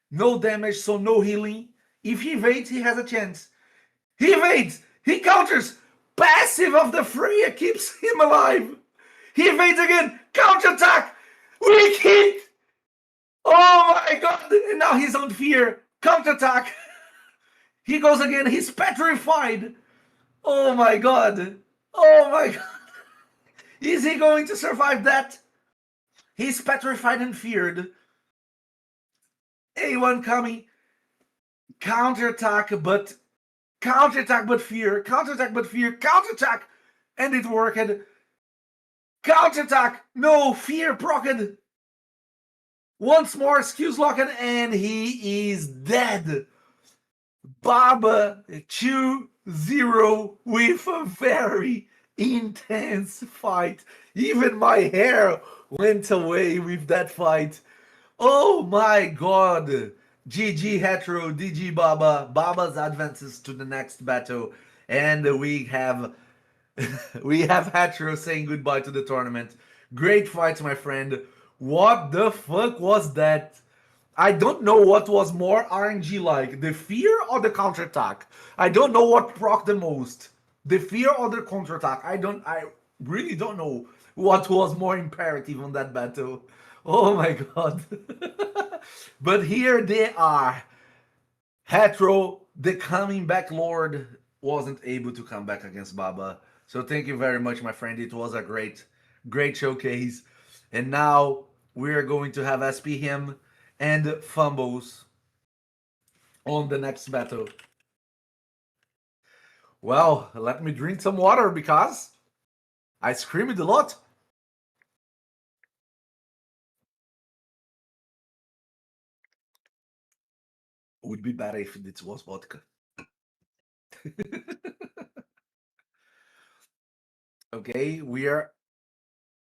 No damage, so no healing. If he evades, he has a chance. He evades! He counters! Passive of the Freya keeps him alive. He evades again. Counterattack. Weak hit. Oh my god. And now he's on fear. Counterattack. He goes again. He's petrified. Oh my god. Oh my god. Is he going to survive that? He's petrified and feared. A1 coming. Counterattack, but fear. Counterattack, but fear. Counterattack. And it worked. Counterattack! No! Fear procced! Once more, skills locked, and he is dead! Baba 2-0 with a very intense fight. Even my hair went away with that fight. Oh my god! GG Hetero, DG Baba. Baba's advances to the next battle, and we have Hetero saying goodbye to the tournament. Great fights, my friend. What the fuck was that? I don't know what was more RNG like, the fear or the counterattack. I don't know what proc the most, the fear or the counterattack. I really don't know what was more imperative on that battle. Oh my god. But here they are. Hetero, the coming back lord, wasn't able to come back against Baba. So thank you very much, my friend. It was a great showcase. And now we're going to have SP him and Fumbles on the next battle. Well, let me drink some water because I screamed a lot. Would be better if it was vodka. Okay, we are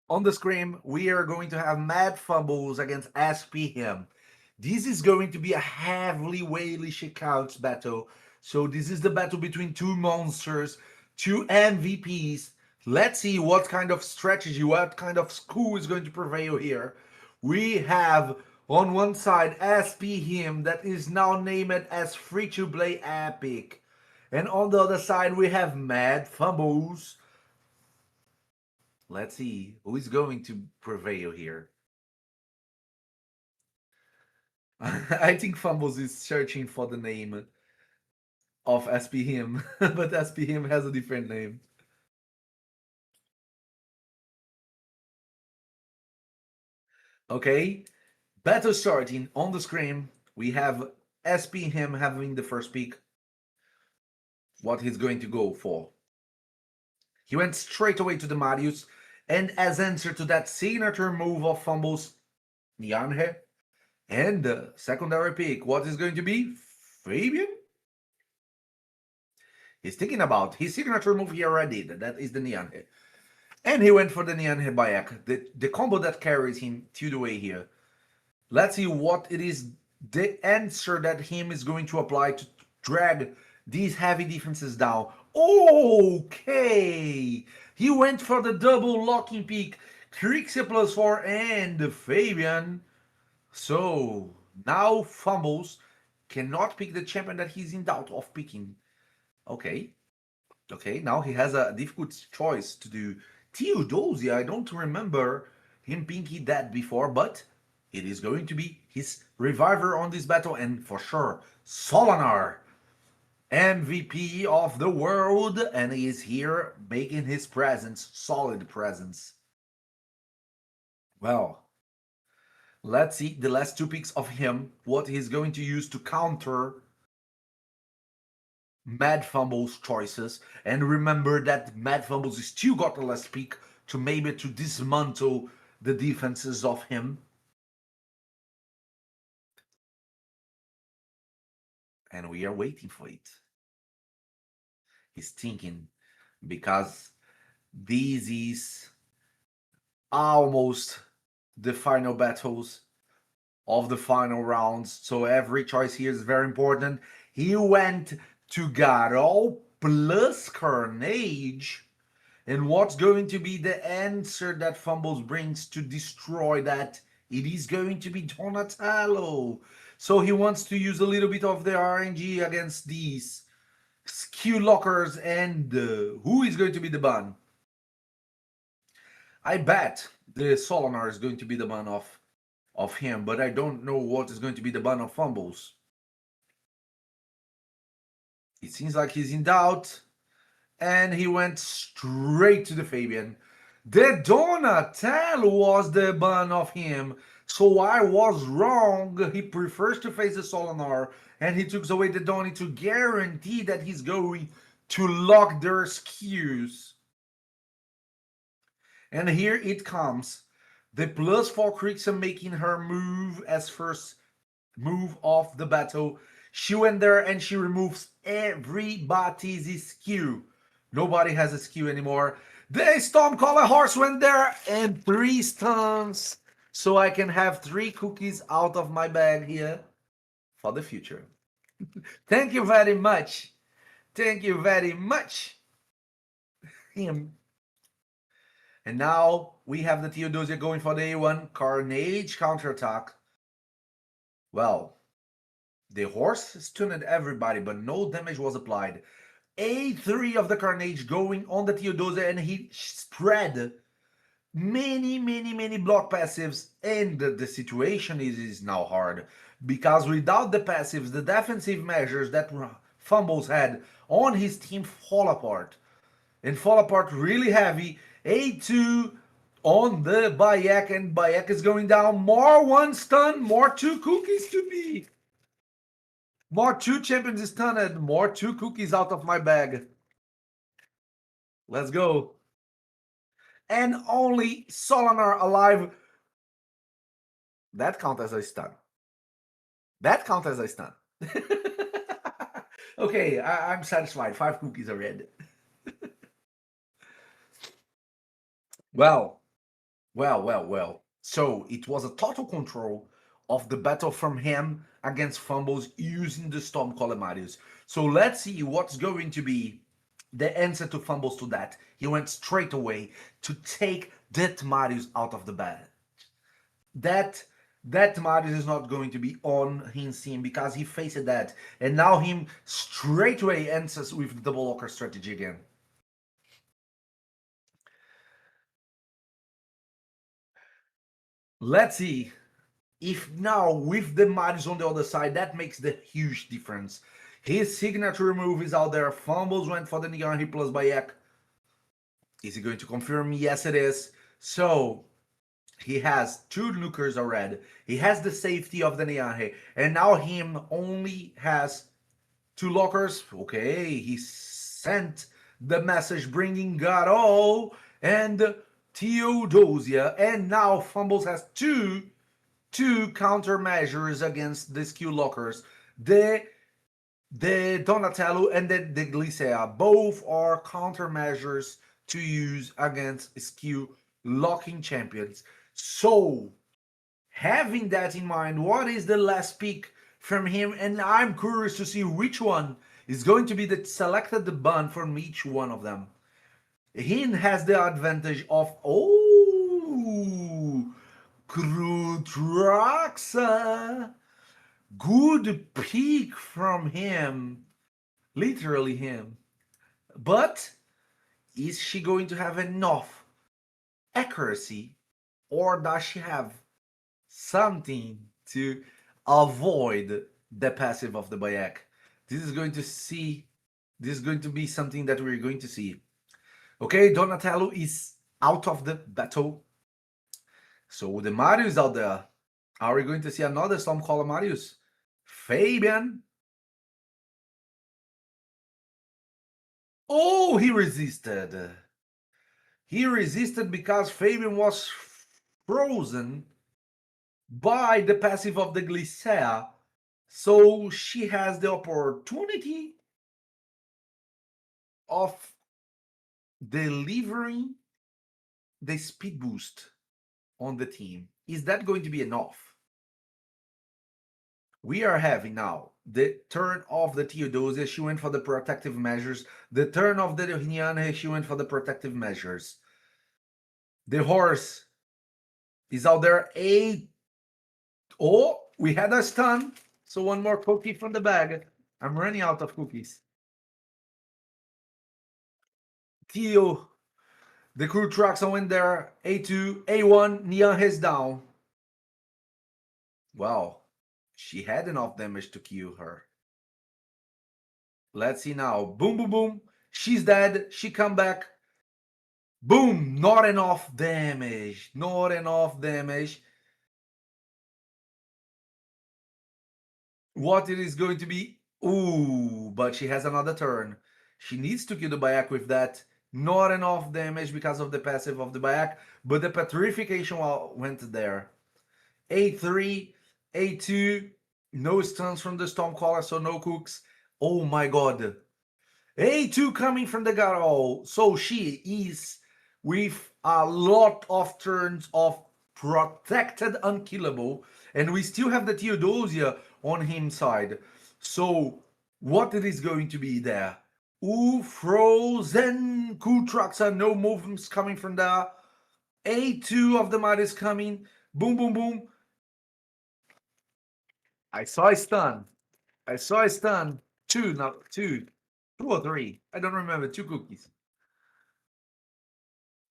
on the screen. We are going to have Mad Fumbles against SP him. This is going to be a heavily Whaley Shakeouts battle. So this is the battle between two monsters, two MVPs. Let's see what kind of strategy, what kind of school is going to prevail here. We have on one side SP him that is now named as Free to Play Epic. And on the other side we have Mad Fumbles. Let's see who is going to prevail here. I think Fumbles is searching for the name of SP him, but SP him has a different name. Okay, battle starting on the screen. We have SP him having the first pick. What he's going to go for. He went straight away to the Marius, and as answer to that signature move of Fumbles, Nyanhe. And the secondary pick, what is going to be? Fabian? He's thinking about his signature move he already did. That is the Nyanhe. And he went for the Nyanhe Bayek, the combo that carries him to the way here. Let's see what it is, the answer that him is going to apply to drag these heavy defenses down. Okay! He went for the double locking pick. Trixie +4 and Fabian. So now Fumbles cannot pick the champion that he's in doubt of picking. Okay. Okay, now he has a difficult choice to do. Theodosia, I don't remember him picking that before, but it is going to be his reviver on this battle, and for sure, Solanar, MVP of the world, and he is here making his presence, solid presence. Well, Let's see the last two picks of him, what he's going to use to counter Mad Fumbles choices. And remember that Mad Fumbles still got the last pick to maybe to dismantle the defenses of him. And we are waiting for it. He's thinking, because this is almost the final battles of the final rounds. So every choice here is very important. He went to Garou plus Carnage. And what's going to be the answer that Fumbles brings to destroy that? It is going to be Donatello. So he wants to use a little bit of the RNG against these skew lockers. And who is going to be the ban? I bet the Solonar is going to be the ban of him, but I don't know what is going to be the ban of Fumbles. It seems like he's in doubt, and he went straight to the Fabian. The Donatello was the ban of him, so I was wrong. He prefers to face the Solonar, and he took away the Donny to guarantee that he's going to lock their skews. And here it comes. The +4 Krixia making her move as first move of the battle. She went there and she removes everybody's skew. Nobody has a skew anymore. The Stormcaller horse went there and 3 stuns. So I can have 3 cookies out of my bag here for the future. Thank you very much. Thank you very much. Him. And now we have the Theodosia going for the A1 Carnage counterattack. Well, the horse stunned everybody, but no damage was applied. A3 of the Carnage going on the Theodosia, and he spread many block passives, and the situation is now hard, because without the passives, the defensive measures that Fumbles had on his team fall apart, and fall apart really heavy. A2 on the Bayek, and Bayek is going down. More 1 stun, more 2 cookies to be. More 2 champions stunned, more 2 cookies out of my bag. Let's go. And only Solonar alive. That counts as a stun. That counts as a stun. Okay, I'm satisfied. 5 cookies are red. Well. So it was a total control of the battle from him against Fumbles using the Stormcaller Marius. So let's see what's going to be the answer to Fumbles to that. He went straight away to take that Marius out of the bed. That Marius is not going to be on his team because he faced that. And now him straight away answers with the double locker strategy again. Let's see if now with the Marius on the other side, that makes the huge difference. His signature move is out there. Fumbles went for the Nianhi plus Bayek. Is he going to confirm? Yes, it is. So he has 2 nukers already. He has the safety of the Nianhi. And now him only has 2 lockers. Okay, he sent the message bringing Garou and Theodosia. And now Fumbles has two countermeasures against the skew lockers. The Donatello and the Glycea. Both are countermeasures to use against skew locking champions. So, having that in mind, what is the last pick from him? And I'm curious to see which one is going to be the selected the ban from each one of them. He has the advantage of Krutraxa. Good pick from him. Literally him. But is she going to have enough accuracy, or does she have something to avoid the passive of the Bayek? This is going to be something that we're going to see. Okay, Donatello is out of the battle. So the Mario is out there. Are we going to see another Stormcaller Marius? Fabian. Oh, he resisted. He resisted because Fabian was frozen by the passive of the Glycea. So she has the opportunity of delivering the speed boost on the team. Is that going to be enough? We are having now the turn of the Theodosia. She went for the protective measures. The turn of the Hiniana. She went for the protective measures. The horse is out there. Oh, we had a stun. So one more cookie from the bag. I'm running out of cookies. Theo, the crew trucks are in there. A2, A1, Nian is down. Wow, she had enough damage to kill her. Let's see now. Boom, boom, boom. She's dead. She come back. Boom, not enough damage. Not enough damage. What it is going to be? Ooh, but she has another turn. She needs to kill the Bayak with that. Not enough damage because of the passive of the Bayak, but the petrification went there. A3, A2, no stuns from the Stormcaller, so no cooks. Oh my god. A2 coming from the Garou. So she is with a lot of turns of protected unkillable, and we still have the Theodosia on him side. So what it is going to be there? Ooh, frozen cool trucks are no movements coming from there. A2 of the might is coming. Boom, boom, boom. I saw a stun. I saw a stun. Two or three. I don't remember. Two cookies.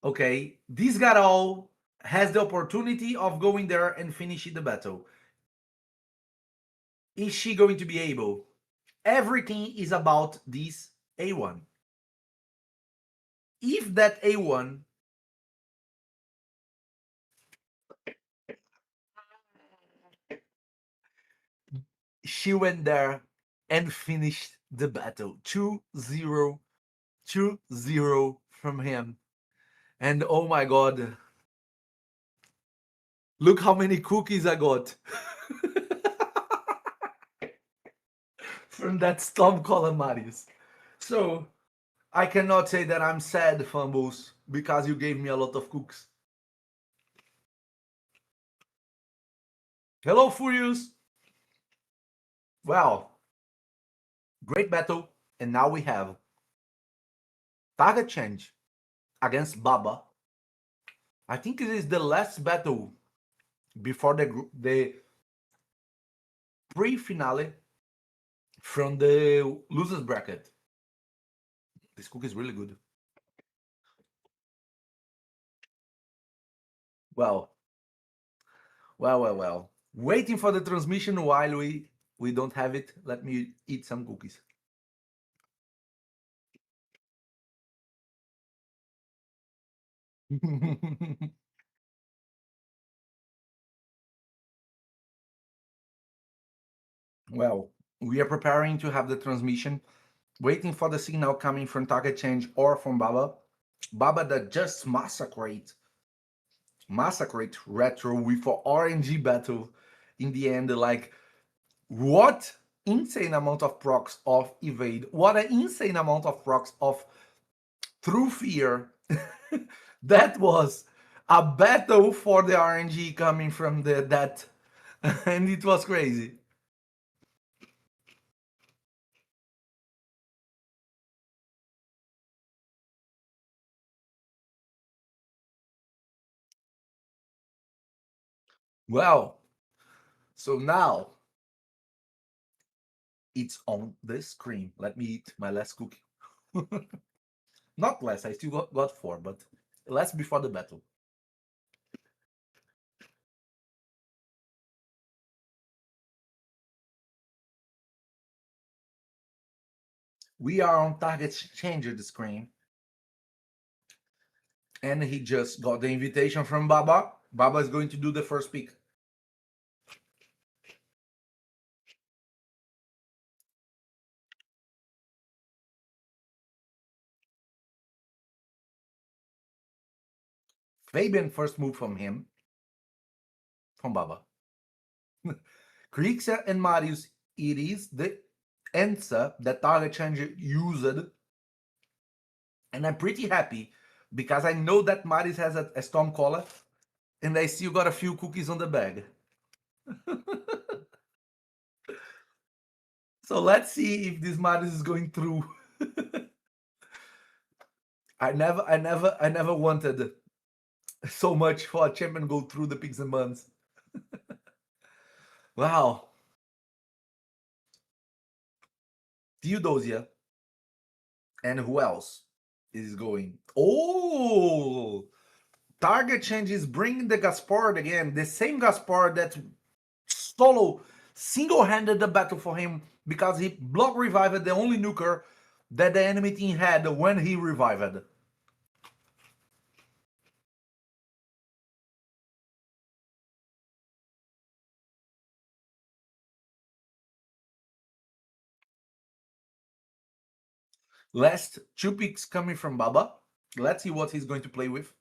Okay, this Garou has the opportunity of going there and finishing the battle. Is she going to be able? Everything is about this A1. If that A1 she went there and finished the battle 2-0 2-0 from him. And oh my god, look how many cookies I got from that Stormcaller Marius. So I cannot say that I'm sad, Fumbles, because you gave me a lot of cooks. Hello, Furious. Well, great battle. And now we have target change against Baba. I think it is the last battle before the pre-finale from the losers bracket. This cook is really good. Well. Waiting for the transmission while we don't have it. Let me eat some cookies. Well, we are preparing to have the transmission, waiting for the signal coming from target change or from Baba. Baba that just massacred Retro with a RNG battle in the end. Like, what insane amount of procs of evade, what an insane amount of procs of through fear. That was a battle for the RNG coming from that and it was crazy. Well, so now it's on the screen. Let me eat my last cookie. Not less, I still got four, but less before the battle. We are on target changer the screen. And he just got the invitation from Baba. Baba is going to do the first pick. Fabian first move from him, from Baba. Krixa and Marius, it is the answer that Target Changer used. And I'm pretty happy because I know that Marius has a Stormcaller and I still got a few cookies on the bag. So let's see if this Marius is going through. I never wanted so much for a champion go through the Pigs and Buns. Wow. Theodosia. And who else is going? Oh, Target Change is bringing the Gaspard again. The same Gaspard that solo single-handed the battle for him because he block revived the only nuker that the enemy team had when he revived. Last 2 picks coming from Baba. Let's see what he's going to play with.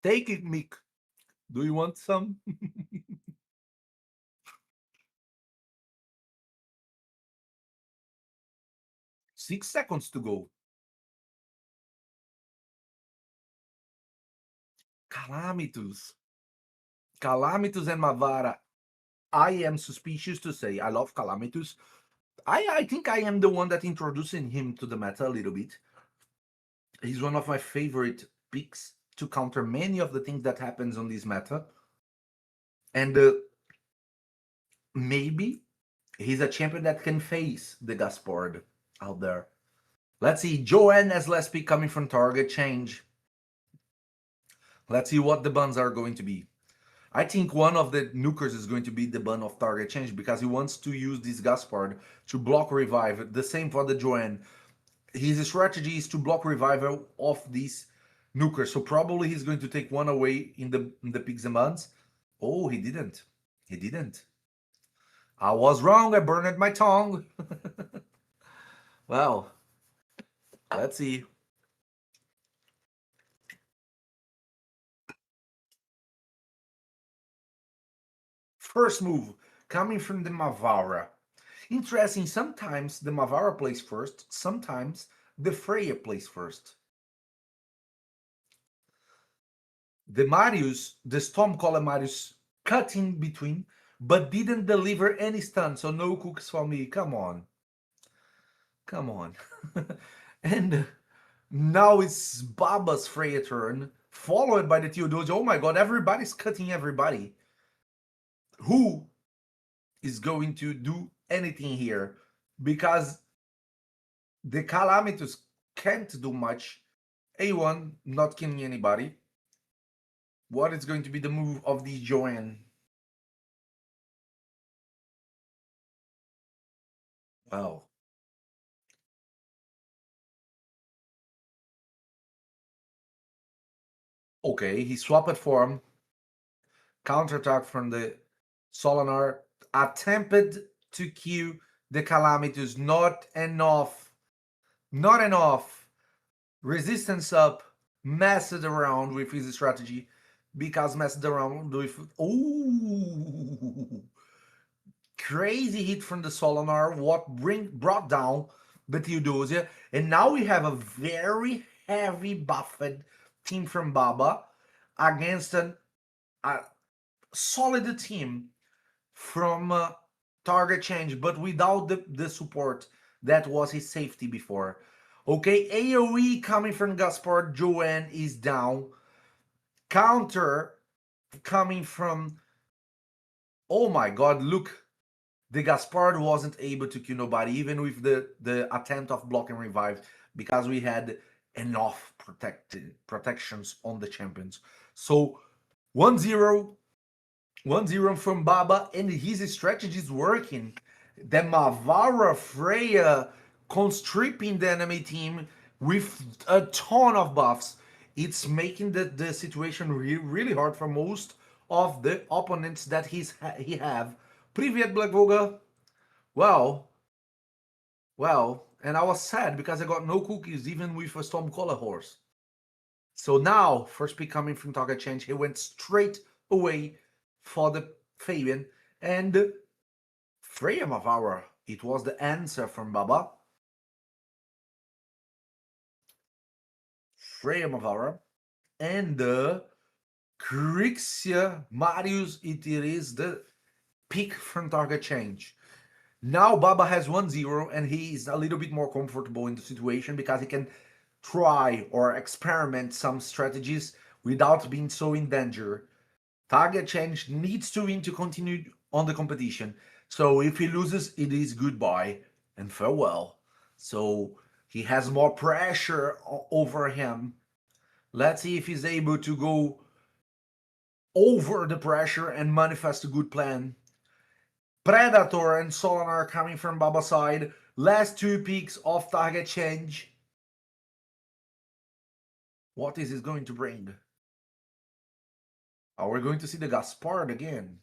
Take it, Mick. Do you want some? 6 seconds to go. Calamitus. Calamitus and Mavara. I am suspicious to say I love Calamitus. I think I am the one that introducing him to the meta a little bit. He's one of my favorite picks to counter many of the things that happens on this meta. And maybe he's a champion that can face the Gaspard out there. Let's see. Joanne as last pick coming from Target Change. Let's see what the buns are going to be. I think one of the nukers is going to be the bun of Target Change because he wants to use this Gaspard to block revive. The same for the Joanne. His strategy is to block revival of this nuker. So probably he's going to take one away in the Pigs and Buns. Oh, he didn't. He didn't. I was wrong. I burned my tongue. Well, let's see. First move coming from the Mavara. Interesting, sometimes the Mavara plays first, sometimes the Freya plays first. The Marius, the Stormcaller Marius, cut in between, but didn't deliver any stun, so no cooks for me. Come on. Come on. And now it's Baba's Freya turn, followed by the Theodosia. Oh my god, everybody's cutting everybody. Who is going to do anything here? Because the Calamitus can't do much. A1 not killing anybody. What is going to be the move of the Joanne? Oh. Okay, he swapped form. Counterattack from the Solinar. Attempted to kill the Calamitus. Not enough. Not enough. Resistance up. Messed around with his strategy. Because messed around with... Ooh! Crazy hit from the Solinar. What brought down the Theodosia. And now we have a very heavy buffed team from Baba against a solid team from Target Change, but without the support that was his safety before. Okay, AoE coming from Gaspard. Joanne is down. Counter coming from... Oh my god, look. The Gaspard wasn't able to kill nobody, even with the attempt of block and revive, because we had enough protections on the champions. So 1-0 from Baba, and his strategy is working. The Mavara Freya constricting the enemy team with a ton of buffs. It's making the situation really hard for most of the opponents that he have. Privyet Black Voga. Well, and I was sad because I got no cookies even with a Stormcaller horse. So now, first pick coming from Target Change, he went straight away for the Fabian and Freya Mavara. It was the answer from Baba. Freya Mavara and the Crixia Marius. It is the pick from Target Change. Now Baba has 1-0 and he is a little bit more comfortable in the situation because he can try or experiment some strategies without being so in danger. Target Change needs to win to continue on the competition. So if he loses, it is goodbye and farewell. So he has more pressure over him. Let's see if he's able to go over the pressure and manifest a good plan. Predator and Solanar coming from Baba's side. Last two picks of Target Change. What is this going to bring? Are we going to see the Gaspard again?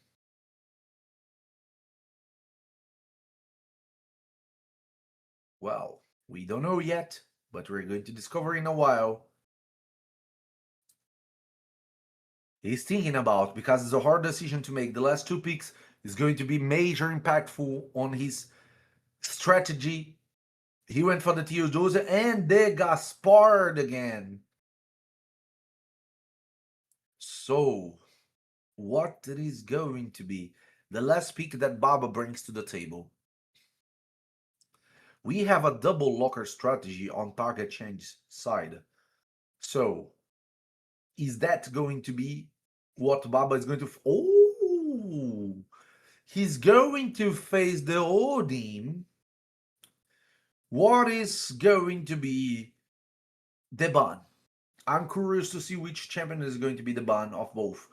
Well, we don't know yet, but we're going to discover in a while. He's thinking about, because it's a hard decision to make. The last two picks is going to be major impactful on his strategy. He went for the Teodosia and the Gaspard again. So, what it is going to be the last pick that Baba brings to the table? We have a double locker strategy on Target Change side. So, is that going to be what Baba is going to... Oh! He's going to face the Odin. What is going to be the ban? I'm curious to see which champion is going to be the ban of both.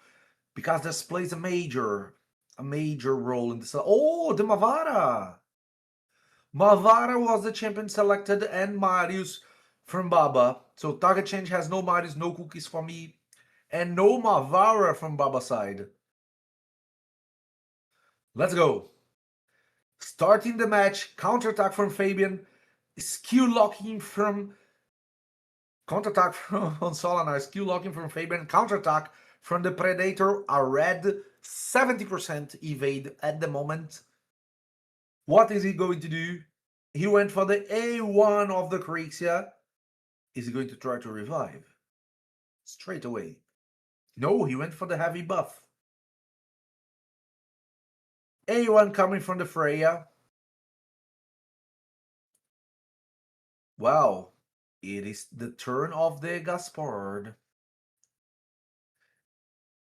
Because this plays a major role in this. Oh, the Mavara! Mavara was the champion selected and Marius from Baba. So Target Change has no Marius, no cookies for me, and no Mavara from Baba's side. Let's go. Starting the match, counterattack from Fabian, skill locking from counterattack from Solanar, skill locking from Fabian, counterattack from the Predator, a red 70% evade at the moment. What is he going to do? He went for the A1 of the Crixia. Is he going to try to revive? Straight away. No, he went for the heavy buff. A1 coming from the Freya. Wow. It is the turn of the Gaspard.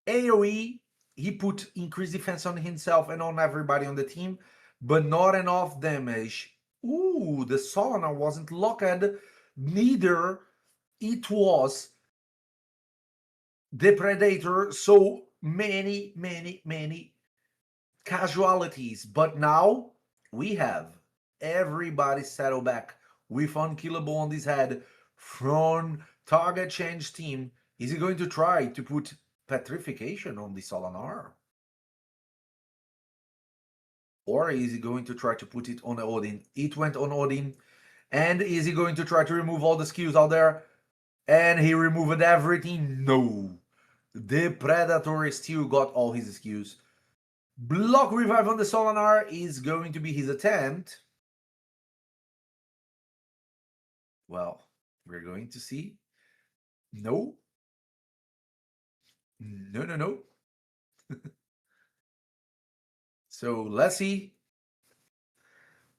AoE, he put increased defense on himself and on everybody on the team, but not enough damage. Ooh, the Solanar wasn't locked. Neither it was the Predator. So many casualties. But now we have everybody settled back with Unkillable on this head from Target Change team. Is he going to try to put Petrification on the Solanar? Or is he going to try to put it on Odin? It went on Odin. And is he going to try to remove all the skills out there? And he removed everything? No. The Predator still got all his skills. Block Revive on the Solanar is going to be his attempt. Well, we're going to see. No. No. So let's see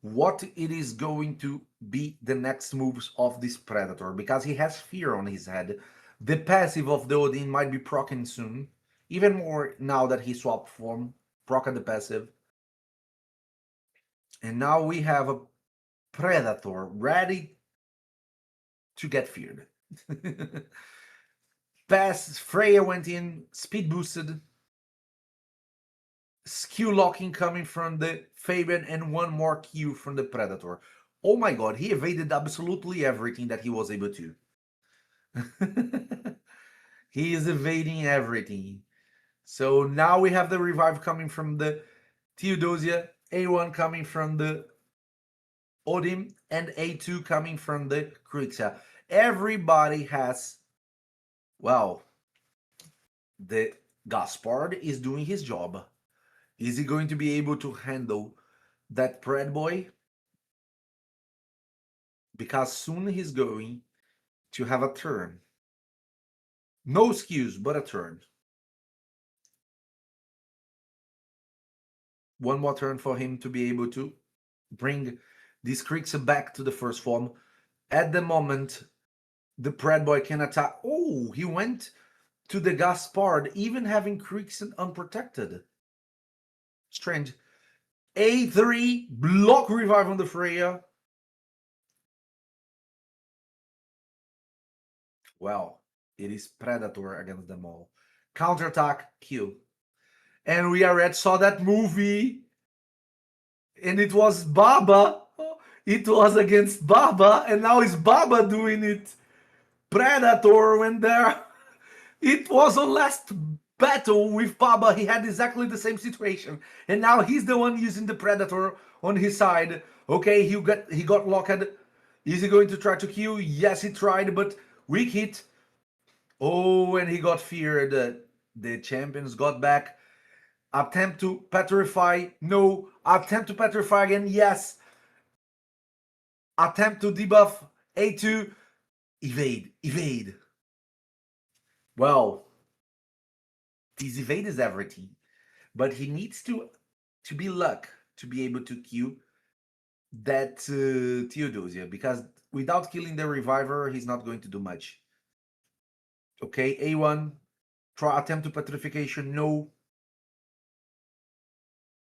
what it is going to be the next moves of this Predator, because he has fear on his head. The passive of the Odin might be proccing soon, even more now that he swapped form, procced the passive. And now we have a Predator ready to get feared. Pass, Freya went in, speed boosted. Skill locking coming from the Fabian and one more Q from the Predator. Oh my god, he evaded absolutely everything that he was able to. He is evading everything. So now we have the revive coming from the Theodosia, A1 coming from the Odim, and A2 coming from the Krixia. Everybody has, well, the Gaspard is doing his job. Is he going to be able to handle that Pred boy? Because soon he's going to have a turn. No skews, but a turn. One more turn for him to be able to bring this Krixia back to the first form. At the moment, the Pred boy can attack. Oh, he went to the Gaspard, even having Krixia unprotected. Strange. A3, block revive on the Freya. Well, it is Predator against them all. Counterattack, Q. And we already saw that movie. And it was Baba. It was against Baba. And now it's Baba doing it. Predator went there. It was on last battle with Baba. He had exactly the same situation. And now he's the one using the Predator on his side. Okay, he got locked. Is he going to try to kill? Yes, he tried, but weak hit. Oh, and he got feared. The champions got back. Attempt to petrify. No. Attempt to petrify again. Yes. Attempt to debuff. A2. Evade. Evade. Well, this evade is everything. But he needs to be luck to be able to kill that Theodosia. Because without killing the reviver, he's not going to do much. Okay, A1. Try attempt to petrification. No.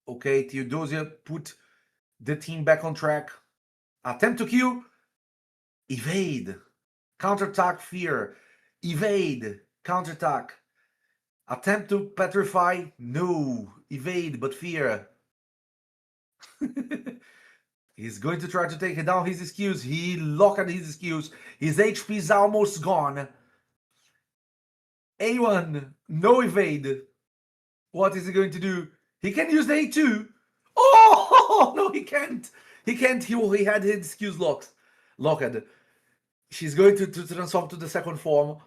Okay, Theodosia put the team back on track. Attempt to kill. Evade. Counterattack, fear. Evade. Counterattack. Attempt to petrify. No. Evade, but fear. He's going to try to take down his skills. He locked his skills. His HP is almost gone. A1. No evade. What is he going to do? He can use the A2. Oh, no, he can't. He can't. He had his skills locked. She's going to transform to the second form.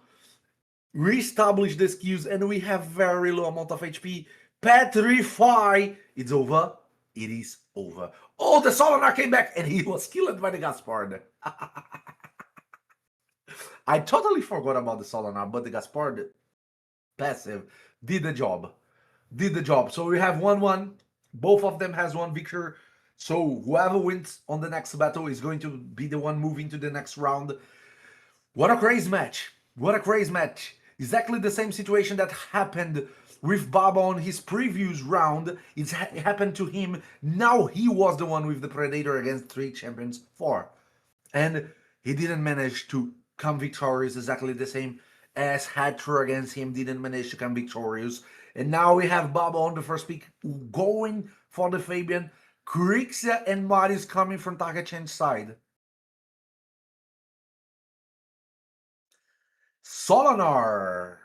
Reestablish the skills, and we have very low amount of HP. Petrify. It's over. It is over. Oh, the Solinar came back, and he was killed by the Gaspard. I totally forgot about the Solinar, but the Gaspard passive did the job. So we have 1-1. Both of them has one victor. So whoever wins on the next battle is going to be the one moving to the next round. What a crazy match. Exactly the same situation that happened with Baba on his previous round. It happened to him. Now he was the one with the Predator against 3 champions 4. And he didn't manage to come victorious, exactly the same as Hatcher against him didn't manage to come victorious. And now we have Baba on the first pick going for the Fabian. Krixia and Marius coming from Takachen's side. Solinar.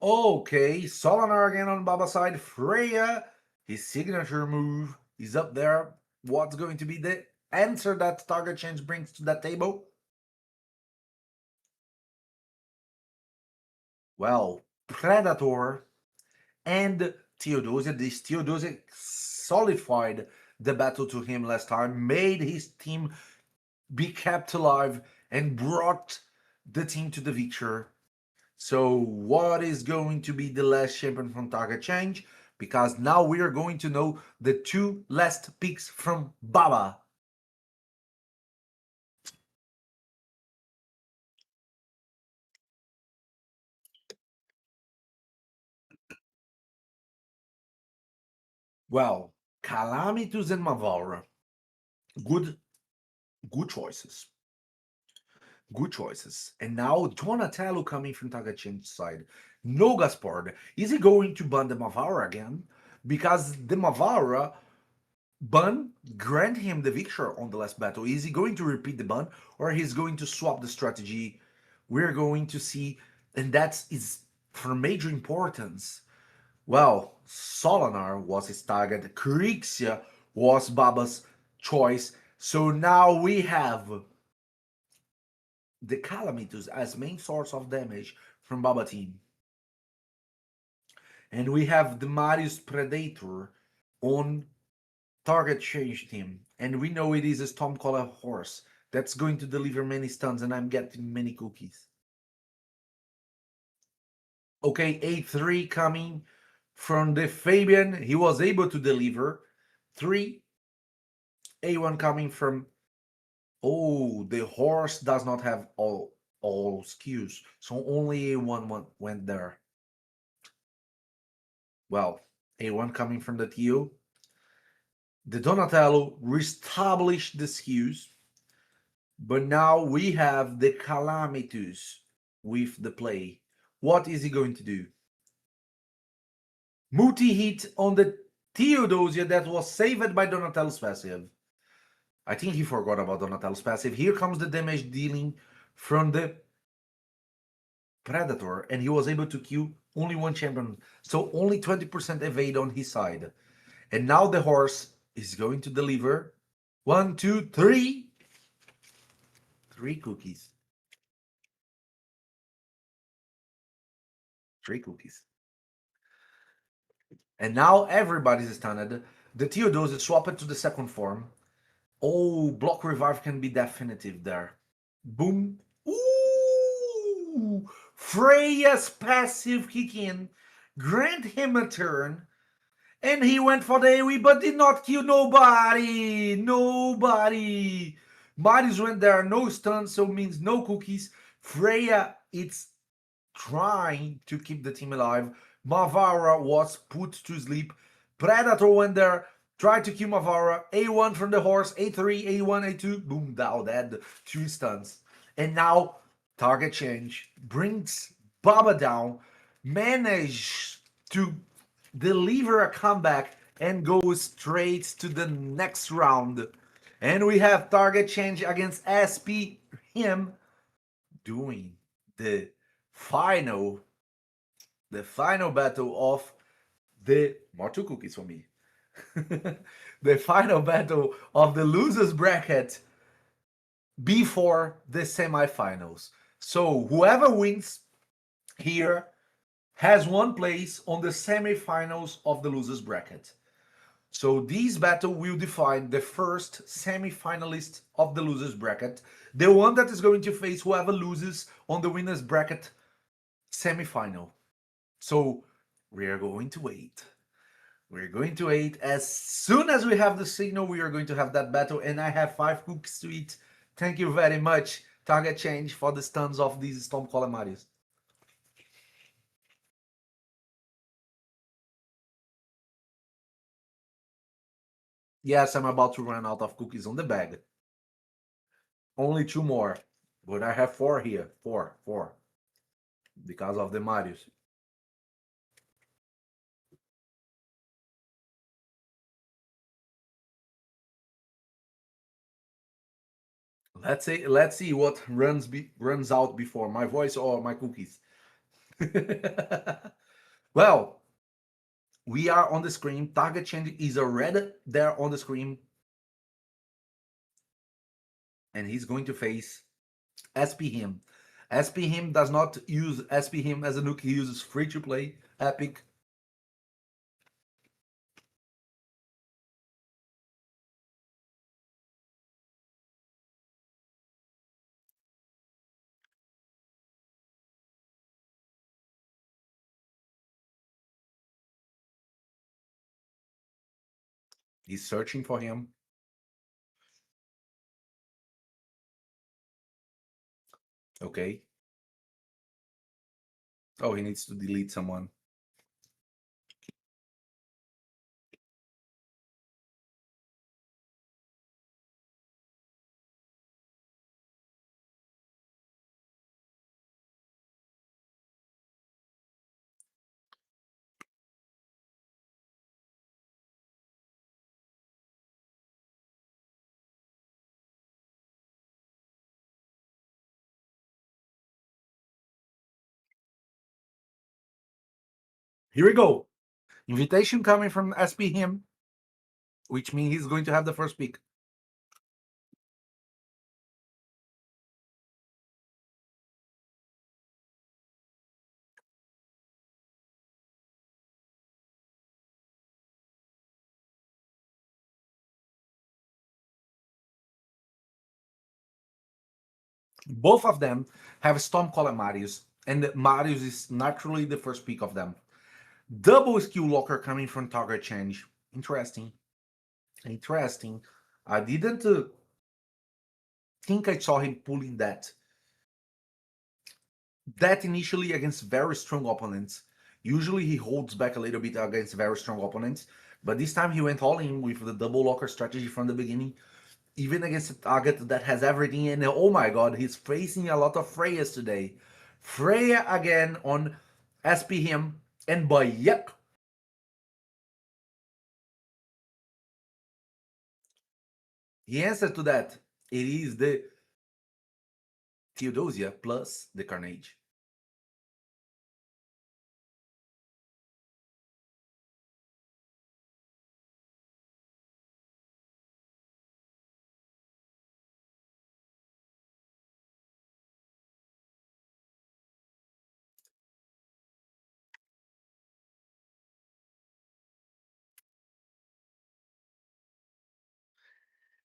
Okay, Solinar again on Baba's side. Freya, his signature move is up there. What's going to be the answer that Takachen's brings to that table? Well, Predator and Theodosia. This Theodosia solidified the battle to him last time, made his team be kept alive, and brought the team to the victory. So what is going to be the last champion from Takachen's? Because now we are going to know the 2 last picks from Baba. Well, Calamitus and Mavara. Good choices. And now Donatello coming from Takachen's side. No Gaspard. Is he going to ban the Mavara again? Because the Mavara ban grant him the victory on the last battle. Is he going to repeat the ban, or he's going to swap the strategy? We're going to see, and that is for major importance. Well, Solinar was his target. Crixia was Baba's choice. So now we have the Calamitus as main source of damage from Baba team. And we have the Marius Predator on target change team. And we know it is a Stormcaller horse that's going to deliver many stuns, and I'm getting many cookies. Okay, A3 coming from the Fabian. He was able to deliver 3. A1 coming from... Oh, the horse does not have all skews, so only A1 went there. Well, A1 coming from the TO. The Donatello reestablished the skews, but now we have the Calamitus with the play. What is he going to do? Multi-hit on the Theodosia that was saved by Donatello's passive. I think he forgot about Donatello's passive. Here comes the damage dealing from the Predator, and he was able to kill only one champion. So only 20% evade on his side. And now the horse is going to deliver 1, 2, 3. 3 cookies. 3 cookies. And now everybody's stunned. The Theodose is swapped to the second form. Oh, block revive can be definitive there. Boom. Ooh! Freya's passive kick in. Grant him a turn. And he went for the AoE, but did not kill nobody. Nobody. Marius went there, no stun, so means no cookies. Freya, it's trying to keep the team alive. Mavara was put to sleep. Predator went there, tried to kill Mavara. A1 from the horse, A3, A1, A2. Boom, down, dead. 2 stuns. And now, target change brings Baba down. Managed to deliver a comeback and go straight to the next round. And we have target change against SP, him doing the final battle of the... More 2 cookies for me. The final battle of the losers bracket before the semifinals. So whoever wins here has 1 place on the semifinals of the losers bracket. So this battle will define the first semi-finalist of the losers bracket, the one that is going to face whoever loses on the winners bracket semi-final. So we are going to wait. We're going to wait. As soon as we have the signal, we are going to have that battle, and I have 5 cookies to eat. Thank you very much, target change, for the stuns of these Stormcaller Marius. Yes, I'm about to run out of cookies on the bag. Only 2 more, but I have 4 here. 4. Because of the Marius. Let's see what runs out before my voice or my cookies. Well, we are on the screen. Target change is already there on the screen. And he's going to face SP him. SP him does not use SP him as a nuke. He uses free to play Epic. He's searching for him. Okay. Oh, he needs to delete someone. Here we go. Invitation coming from SP him, which means he's going to have the first pick. Both of them have Stormcaller Marius, and Marius is naturally the first pick of them. Double skill locker coming from target change. Interesting. Interesting. I didn't think I saw him pulling that. That initially against very strong opponents. Usually he holds back a little bit against very strong opponents, but this time he went all in with the double locker strategy from the beginning, even against a target that has everything. And oh my god, he's facing a lot of Freyas today. Freya again on SP him and Bayek. The answer to that, it is the Theodosia plus the Carnage.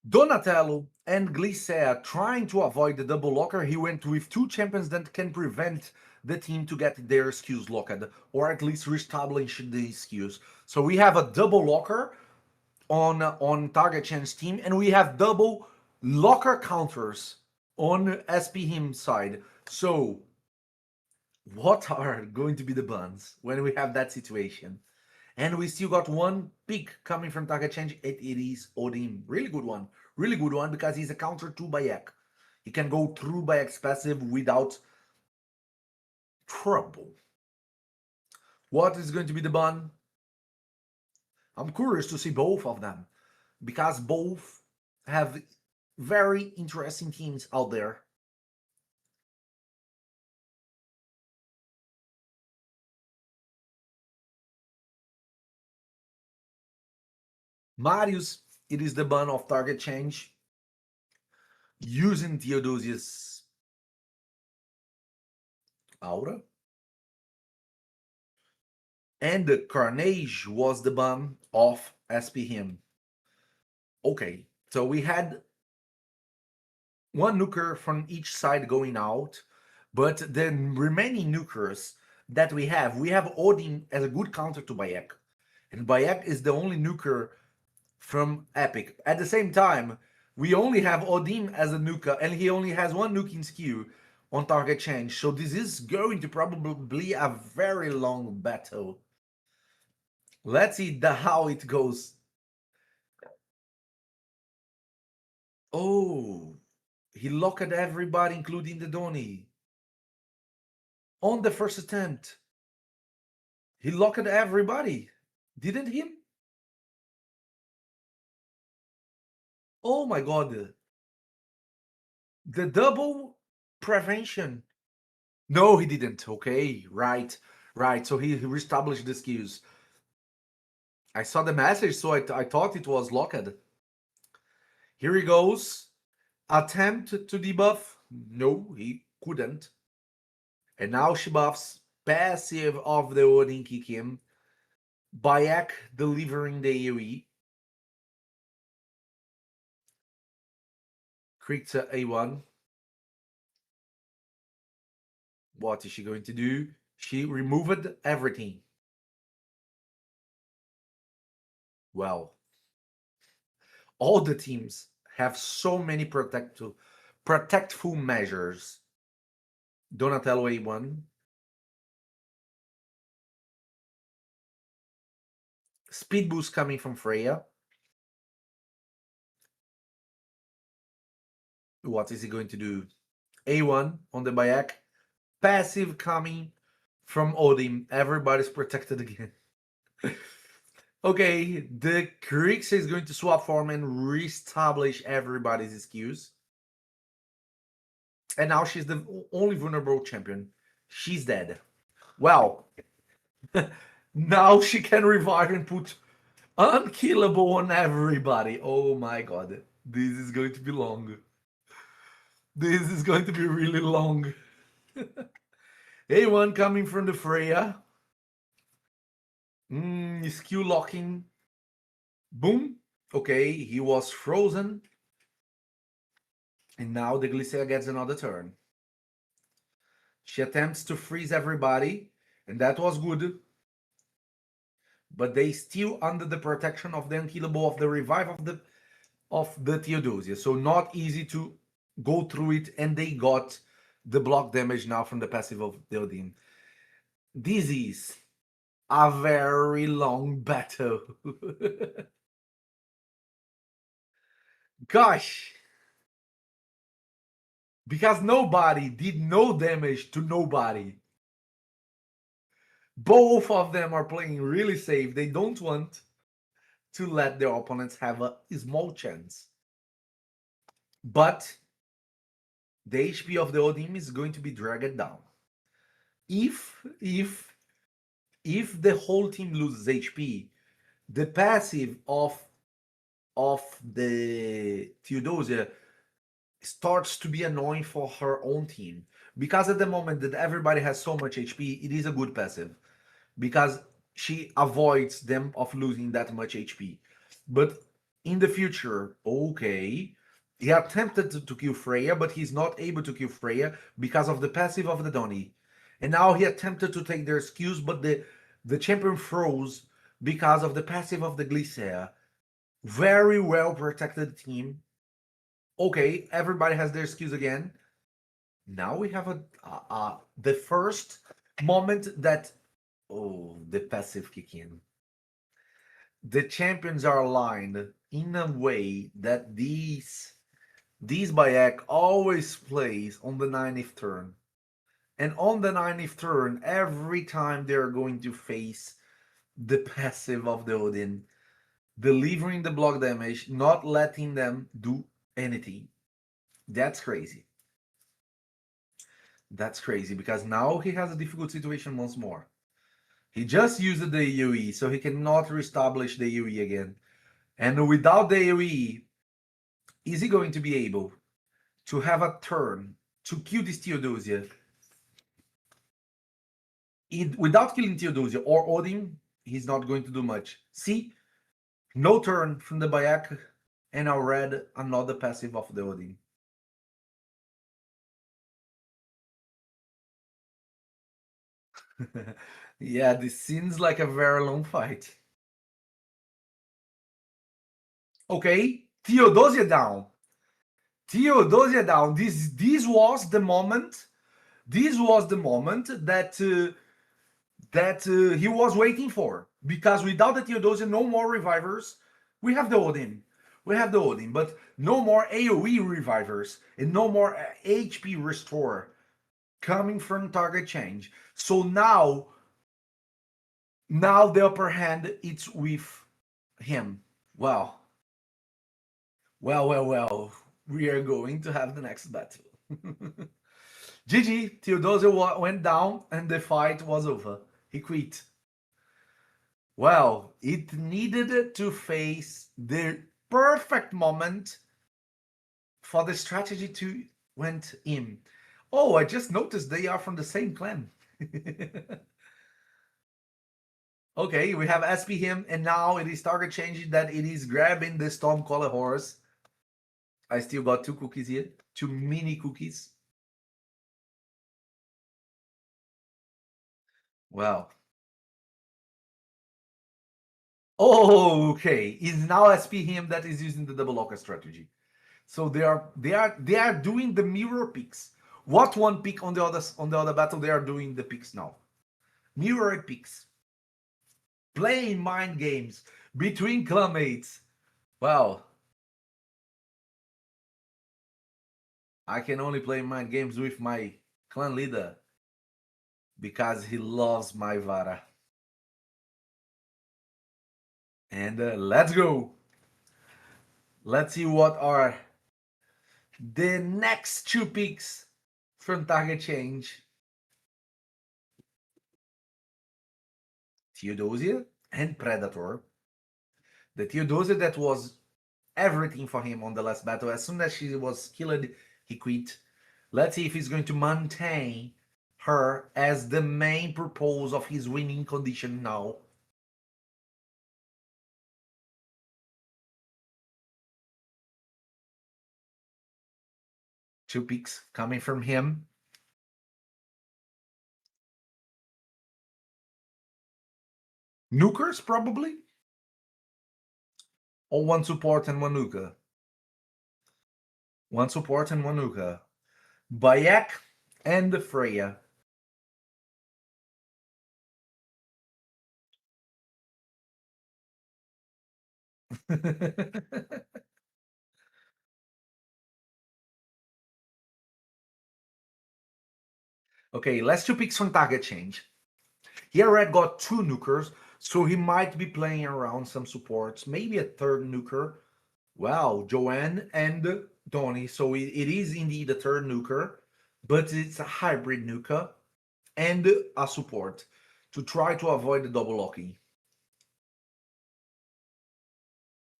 Donatello and Glycea trying to avoid the double locker. He went with two champions that can prevent the team to get their skills locked, or at least reestablish the skills. So we have a double locker on target change team, and we have double locker counters on SP him side. So what are going to be the buns when we have that situation? And we still got one pick coming from target change. It is Odin. Really good one. Really good one because he's a counter to Bayek. He can go through Bayek's passive without trouble. What is going to be the bun? I'm curious to see both of them because both have very interesting teams out there. Marius, it is the bun of target change using Theodosius aura. And the Carnage was the bun of SP him. Okay, so we had one nuker from each side going out, but the remaining nukers that we have Odin as a good counter to Bayek. And Bayek is the only nuker from Epic. At the same time, we only have Odin as a nuker, and he only has one nuking skill on target change. So this is going to probably a very long battle. Let's see how it goes. Oh, he locked everybody, including the Donny. On the first attempt. He locked everybody, didn't he? Oh my god. The double prevention. No, he didn't. Okay, right. So he reestablished the skills. I saw the message, so I thought it was locked. Here he goes. Attempt to debuff. No, he couldn't. And now she buffs passive of the Odin kick him. Bayek delivering the AoE. Krita A1. What is she going to do? She removed everything. Well, all the teams have so many protectful measures. Donatello A1. Speed boost coming from Freya. What is he going to do? A1 on the Bayek. Passive coming from Odin. Everybody's protected again. Okay, the Krix is going to swap form and reestablish everybody's skills. And now she's the only vulnerable champion. She's dead. Well, Now she can revive and put unkillable on everybody. Oh my god. This is going to be long. This is going to be really long. A1 coming from the Freya. Skill locking. Boom. Okay, he was frozen. And now the Glycea gets another turn. She attempts to freeze everybody, and that was good. But they still under the protection of the unkillable of the revive of the Theodosia. So not easy to go through it, and they got the block damage now from the passive of the Odin. This is a very long battle. Gosh. Because nobody did no damage to nobody. Both of them are playing really safe. They don't want to let their opponents have a small chance. But the HP of the Odin is going to be dragged down. If the whole team loses HP, the passive of the Theodosia starts to be annoying for her own team. Because at the moment that everybody has so much HP, it is a good passive. Because she avoids them of losing that much HP. But in the future, okay, he attempted to kill Freya, but he's not able to kill Freya because of the passive of the Donny. And now he attempted to take their skills, but the champion froze because of the passive of the Glycea. Very well protected team. Okay, everybody has their skills again. Now we have the first moment that the passive kick in. The champions are aligned in a way that these Bayek always plays on the 90th turn. And on the 90th turn, every time they're going to face the passive of the Odin, delivering the block damage, not letting them do anything. That's crazy. That's crazy because now he has a difficult situation once more. He just used the AoE, so he cannot reestablish the AoE again. And without the AoE, is he going to be able to have a turn to kill this Theodosia? Without killing Theodosia or Odin, he's not going to do much. See? No turn from the Bayek, and I read another passive of the Odin. Yeah, this seems like a very long fight. Okay, Theodosia down. Theodosia down. This was the moment. This was the moment that he was waiting for. Because without the Theodosia, no more revivers. We have the Odin. We have the Odin, but no more AoE revivers and no more HP restore coming from target change. So now the upper hand it's with him. Well. We are going to have the next battle. GG, Theodosia went down and the fight was over. He quit. Well, it needed to face the perfect moment for the strategy to went in. Oh, I just noticed they are from the same clan. Okay, we have SP him, and now it is target changing that it is grabbing the Stormcaller horse. I still got 2 cookies here, 2 mini cookies. Well. Oh, okay. It's now SP him that is using the double locker strategy. So they are doing the mirror picks. What one pick on the other battle? They are doing the picks now. Mirror picks. Playing mind games between clanmates. Well, I can only play mind games with my clan leader because he loves my Vara. And let's go. Let's see what are the next 2 picks from target change. Theodosia and Predator. The Theodosia that was everything for him on the last battle. As soon as she was killed, he quit. Let's see if he's going to maintain her as the main purpose of his winning condition now. Two picks coming from him. Nukers, probably? Or one support and one nuker? One support and one nuker. Bayek and Freya. Okay, last two picks from target change. Here Red got two nukers, so he might be playing around some supports, maybe a third nuker. Wow, Joanne and Donnie. So it is indeed a third nuker, but it's a hybrid nuker and a support to try to avoid the double locking.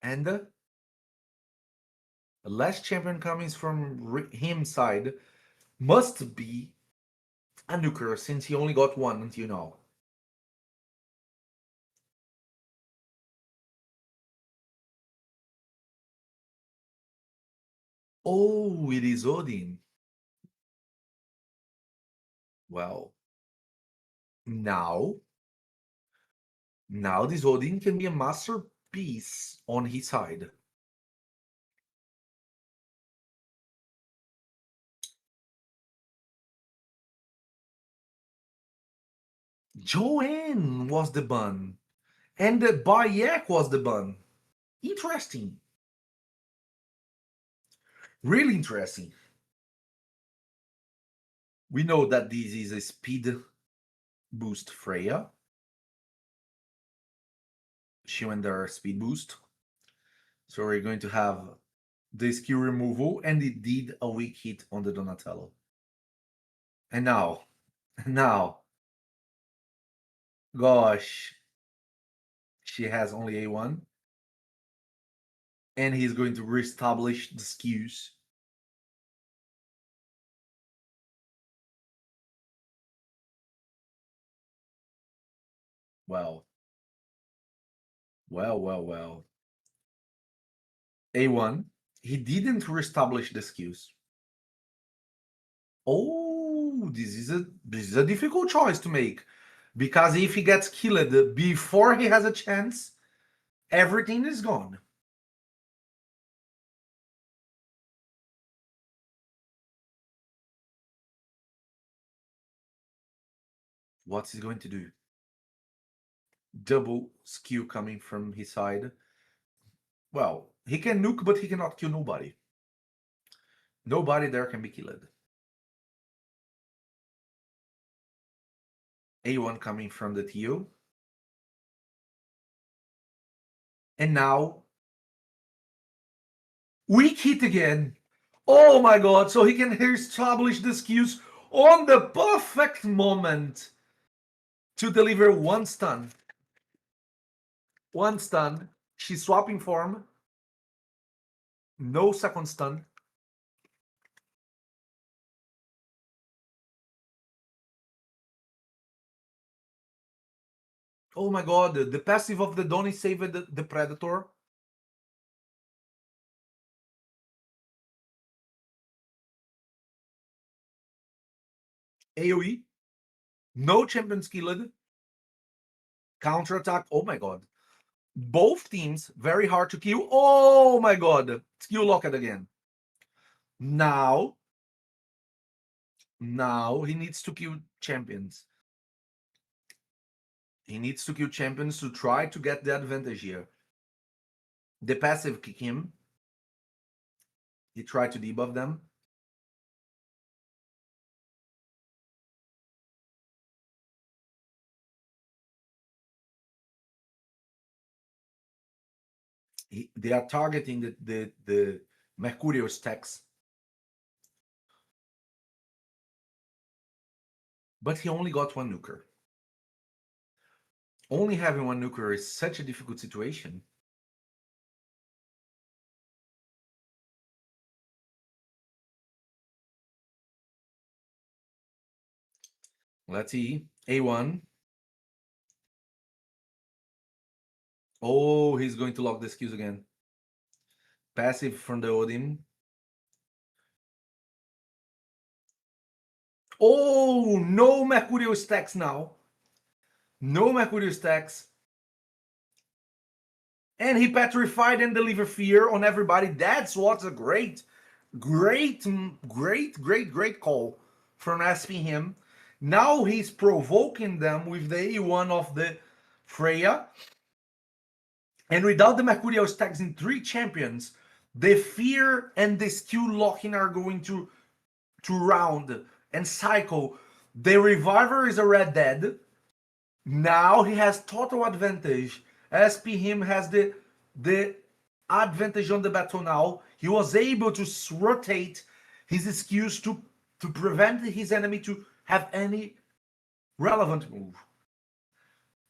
And the last champion coming from him side must be a nuker, since he only got one until now. Oh, it is Odin. Well, now this Odin can be a masterpiece on his side. Joanne was the bun, and the Bayek was the bun. Interesting. Really interesting. We know that this is a speed boost Freya. She went there speed boost. So we're going to have the skill removal, and it did a weak hit on the Donatello. And now, gosh, she has only A1. And he's going to reestablish the skews. Well. A1. He didn't reestablish the skews. Oh, this is a difficult choice to make. Because if he gets killed before he has a chance, everything is gone. What's he going to do? Double skew coming from his side. Well, he can nuke, but he cannot kill nobody. Nobody there can be killed. A1 coming from the TO. And now, weak hit again. Oh my god, so he can establish the skews on the perfect moment to deliver one stun. One stun. She's swapping form. No second stun. Oh my god, the passive of the Donnie saved the Predator. AoE. No champion skilled. Counterattack. Oh my god. Both teams very hard to kill. Oh my god. Skill locked again. Now he needs to kill champions. He needs to kill champions to try to get the advantage here. The passive kick him. He tried to debuff them. They are targeting the Mercurial stacks. But he only got one nuker. Only having one nuclear is such a difficult situation. Let's see. A1. Oh, he's going to lock the skills again. Passive from the Odin. Oh, no Mercurial stacks now. No Mercurial stacks. And he petrified and delivered fear on everybody. That's what's a great call from SPM. Now he's provoking them with the A1 of the Freya. And without the Mercurial stacks in 3 champions, the fear and the skill locking are going to round and cycle. The Reviver is already dead. Now he has total advantage. SPM has the advantage on the battle now. He was able to rotate his skills to prevent his enemy to have any relevant move.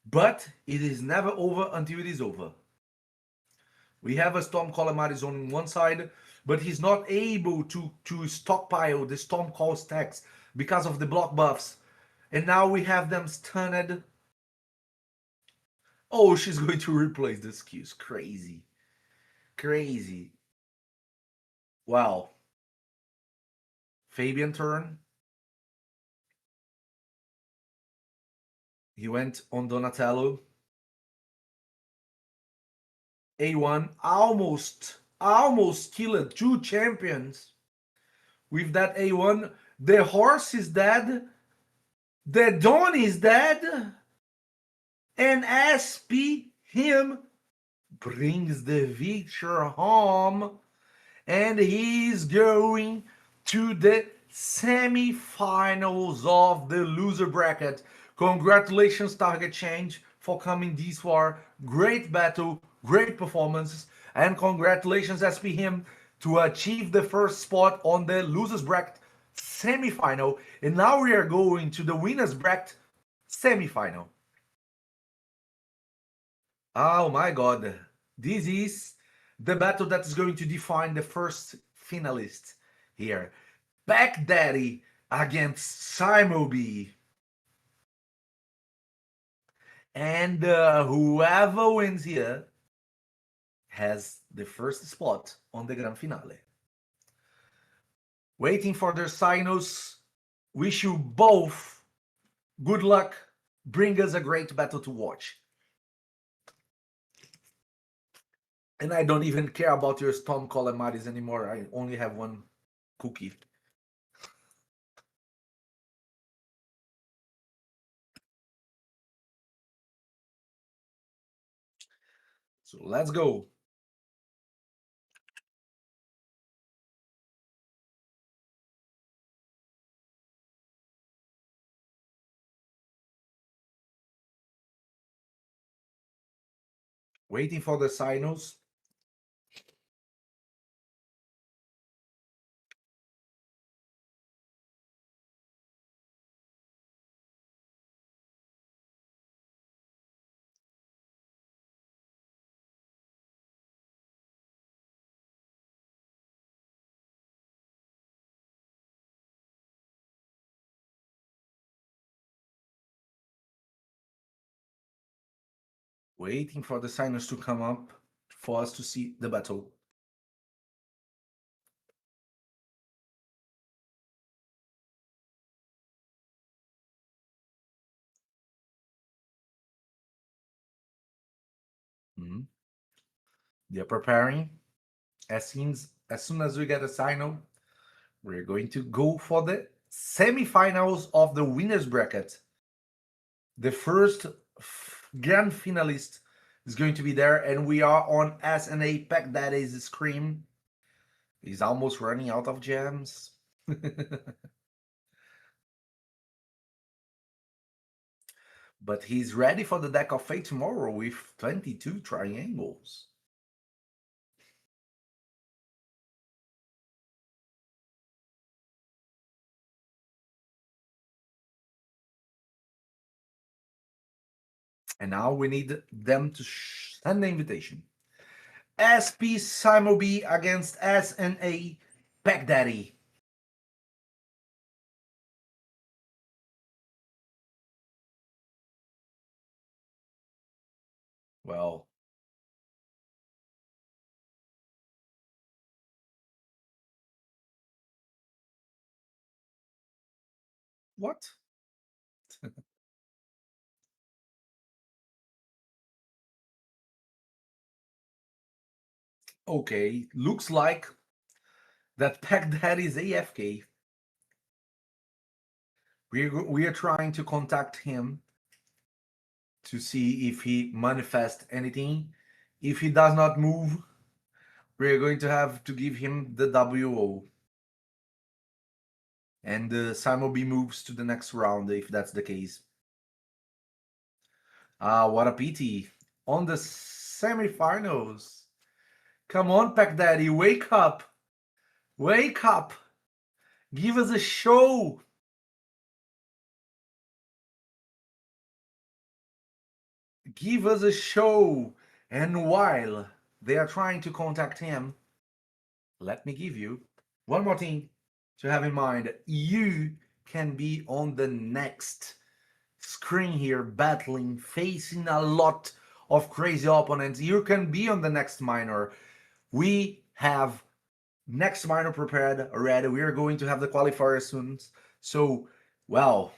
But it is never over until it is over. We have a Stormcaller Marizon on one side, but he's not able to stockpile the Stormcall stacks because of the block buffs. And now we have them stunned. Oh, she's going to replace the skills. Crazy. Crazy. Wow. Fabian turn. He went on Donatello. A1 almost killed 2 champions with that A1. The horse is dead. The Dawn is dead. And SP him brings the victory home. And he's going to the semi-finals of the loser bracket. Congratulations, Target Change, for coming this far. Great battle, great performances, and congratulations, SPM, to achieve the first spot on the losers bracket semi-final. And now we are going to the winners bracket semi-final. Oh my god, this is the battle that is going to define the first finalist here. Pack Daddy against Simoby. And whoever wins here has the first spot on the grand finale. Waiting for their signals. Wish you both good luck. Bring us a great battle to watch. And I don't even care about your Stormcaller Maris anymore. I only have one cookie. So let's go. Waiting for the signals. Waiting for the signals to come up for us to see the battle. They're preparing. As soon as we get a signal, we're going to go for the semifinals of the winners bracket. The first grand finalist is going to be there, and we are on SNA Pack Daddy's Scream. He's almost running out of gems. But he's ready for the deck of fate tomorrow with 22 triangles. And now we need them to send the invitation. SP Simobi against SNA Pack Daddy. Well, what? Okay, looks like that Pack Daddy is AFK. We are trying to contact him to see if he manifests anything. If he does not move, we're going to have to give him the WO. And Simobi moves to the next round if that's the case. What a pity. On the semifinals. Come on, Pack Daddy, wake up. Wake up. Give us a show. Give us a show. And while they are trying to contact him, let me give you one more thing to have in mind. You can be on the next screen here, battling, facing a lot of crazy opponents. You can be on the next minor. We have next minor prepared already. We are going to have the qualifier soon. So, well,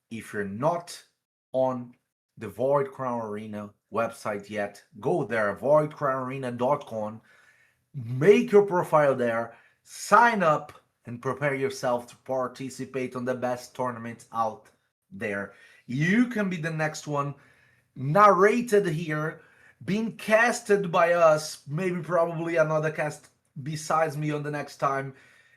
if you're not on the Void Crown Arena website yet, go there, voidcrownarena.com, make your profile there, sign up, and prepare yourself to participate on the best tournaments out there. You can be the next one narrated here, being casted by us, maybe probably another cast besides me on the next time,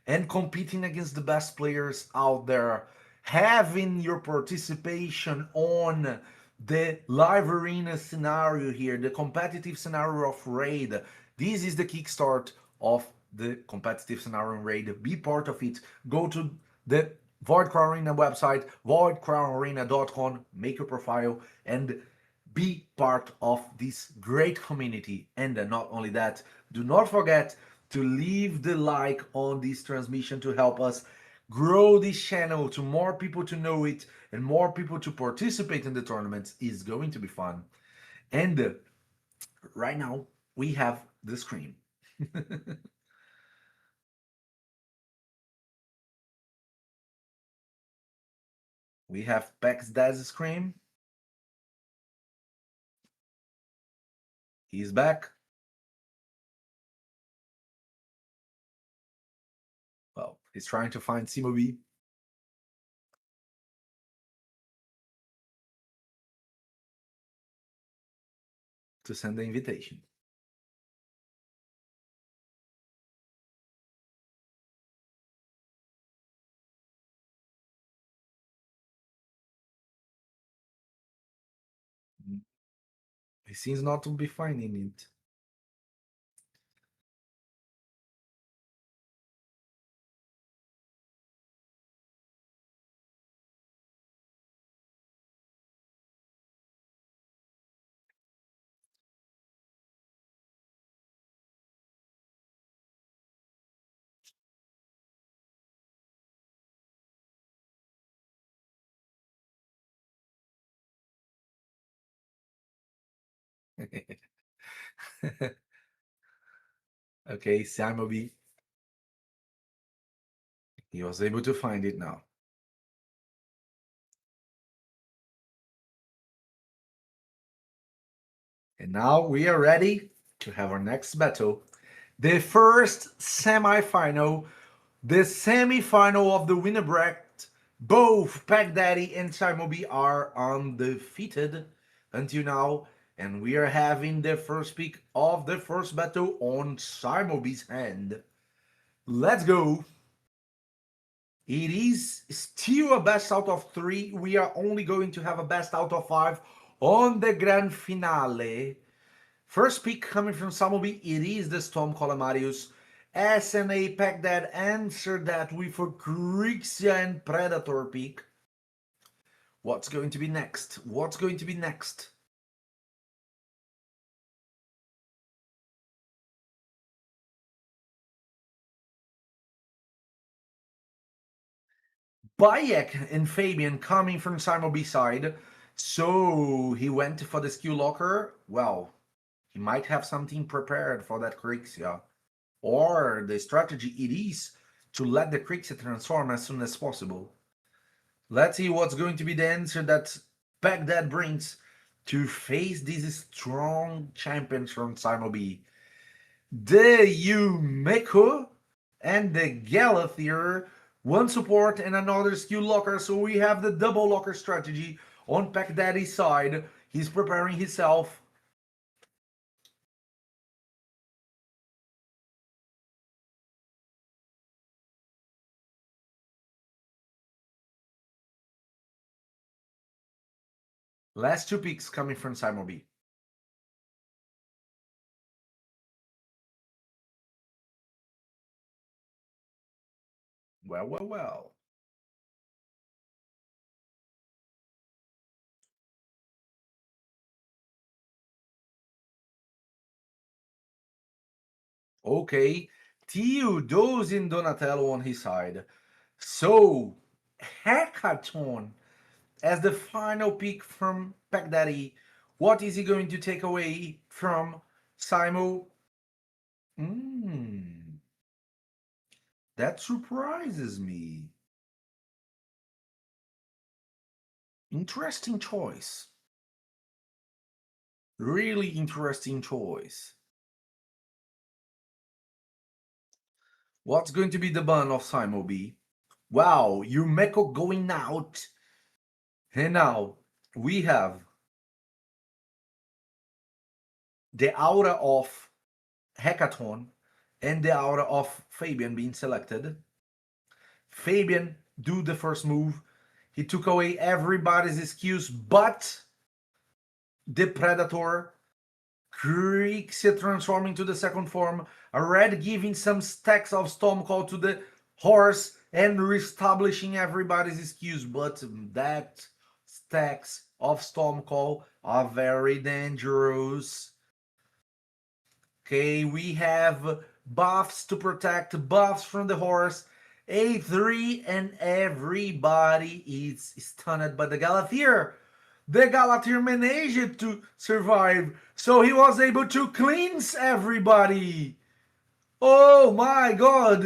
and competing against the best players out there, having your participation on the live arena scenario here, the competitive scenario of Raid. This is the kickstart of the competitive scenario in Raid. Be part of it. Go to the Void Crown Arena website, voidcrownarena.com, make your profile, and be part of this great community. And not only that, do not forget to leave the like on this transmission to help us grow this channel, to more people to know it and more people to participate in the tournaments. Is going to be fun. And right now we have the screen. We have Pax Dad's screen. He's back. Well, he's trying to find Simobi. To send the invitation. He seems not to be finding it. Okay, Simobi. He was able to find it now. And now we are ready to have our next battle. The first semi-final, the semi-final of the winner bracket. Both Pack Daddy and Simobi are undefeated until now. And we are having the first pick of the first battle on Simobi's hand. Let's go. It is still a best out of 3. We are only going to have a best out of 5 on the grand finale. First pick coming from Simobi, it is the Storm Calamarius. SNA Pack Dad answered that with a Grixia and Predator pick. What's going to be next? What's going to be next? Bayek and Fabian coming from Simon B side. So he went for the skill locker. Well, he might have something prepared for that Crixia. Or the strategy it is to let the Crixia transform as soon as possible. Let's see what's going to be the answer that Baghdad brings to face these strong champions from Simon B. The Yumeko and the Galathier, one support and another skill locker. So we have the double locker strategy on Pack Daddy's side. He's preparing himself. Last two picks coming from Simon B. Well. Okay, Teodosin Donatello on his side. So, Hackathon as the final pick from Pack Daddy. What is he going to take away from Simo? That surprises me. Interesting choice. Really interesting choice. What's going to be the ban of Simo B? Wow, Yumeko going out. And now we have the aura of Hackathon and the aura of Fabian being selected. Fabian do the first move. He took away everybody's excuse but the Predator. Crixia transforming to the second form. A red giving some stacks of Storm Call to the horse and reestablishing everybody's excuse. But that stacks of Storm Call are very dangerous. Okay, we have buffs to protect, buffs from the horse. A3 and everybody is stunned by the Galathier. The Galathier managed to survive, so he was able to cleanse everybody. Oh my god.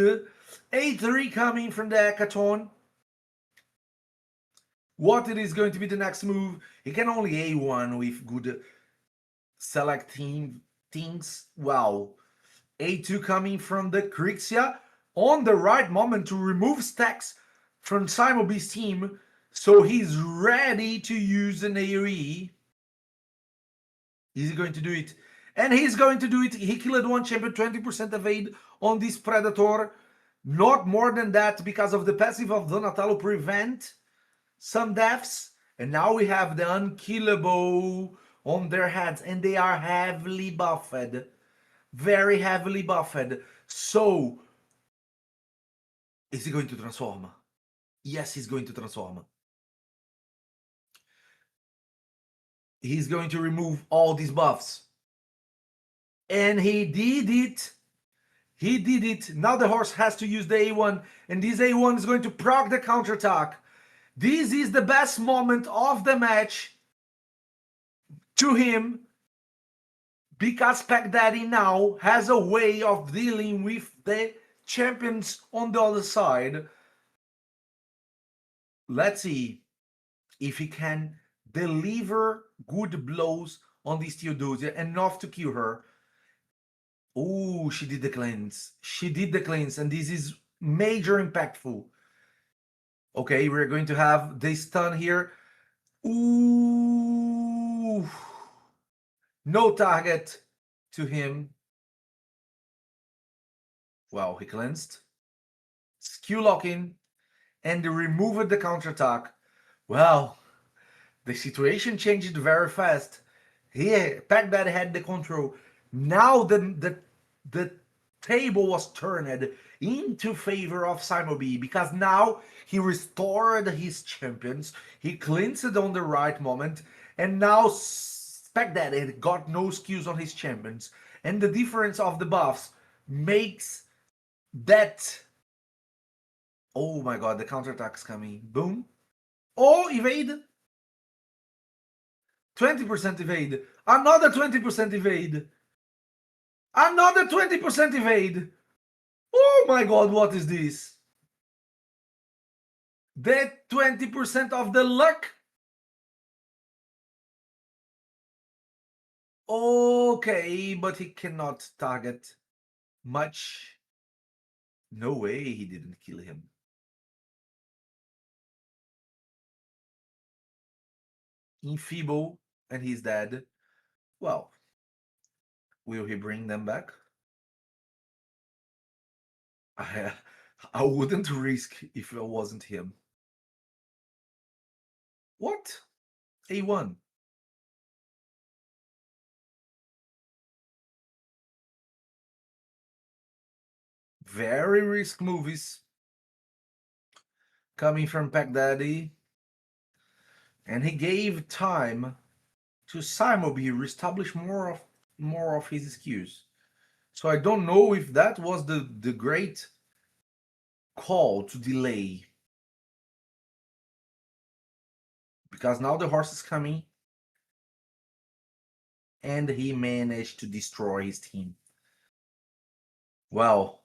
A3 coming from the Hackathon. What it is going to be the next move? He can only A1 with good selecting things. Wow. A2 coming from the Crixia on the right moment to remove stacks from Simon B's team. So he's ready to use an AoE. Is he going to do it? And he's going to do it. He killed one champion, 20% evade on this Predator. Not more than that because of the passive of Donatello prevent some deaths. And now we have the unkillable on their heads. And they are heavily buffed. Very heavily buffed. So, is he going to transform? Yes, he's going to transform. He's going to remove all these buffs. And he did it. He did it. Now the horse has to use the A1. And this A1 is going to proc the counterattack. This is the best moment of the match to him. Because Pack Daddy now has a way of dealing with the champions on the other side. Let's see if he can deliver good blows on this Theodosia, enough to kill her. Oh, she did the cleanse. She did the cleanse, and this is major impactful. Okay, we're going to have the stun here. Ooh. No target to him. Well, he cleansed. Skill locking. And removed the counterattack. Well, the situation changed very fast. Here, Pack Daddy had the control. Now the table was turned. into favor of Simobi, because now he restored his champions, he cleansed it on the right moment, and now Spec that it got no skills on his champions, and the difference of the buffs makes that. Oh my god, the counterattack's coming. Boom. Oh, evade. 20% evade. Another 20% evade. Another 20% evade. Oh my god, what is this? That 20% of the luck. Okay, but he cannot target much. No way he didn't kill him. Enfeeble, and he's dead. Well, will he bring them back? I wouldn't risk if it wasn't him. What? A1. Very risk movies coming from Pack Daddy. And he gave time to Simobi reestablish more of his skills. So I don't know if that was the great call to delay. Because now the horse is coming. And he managed to destroy his team. Well,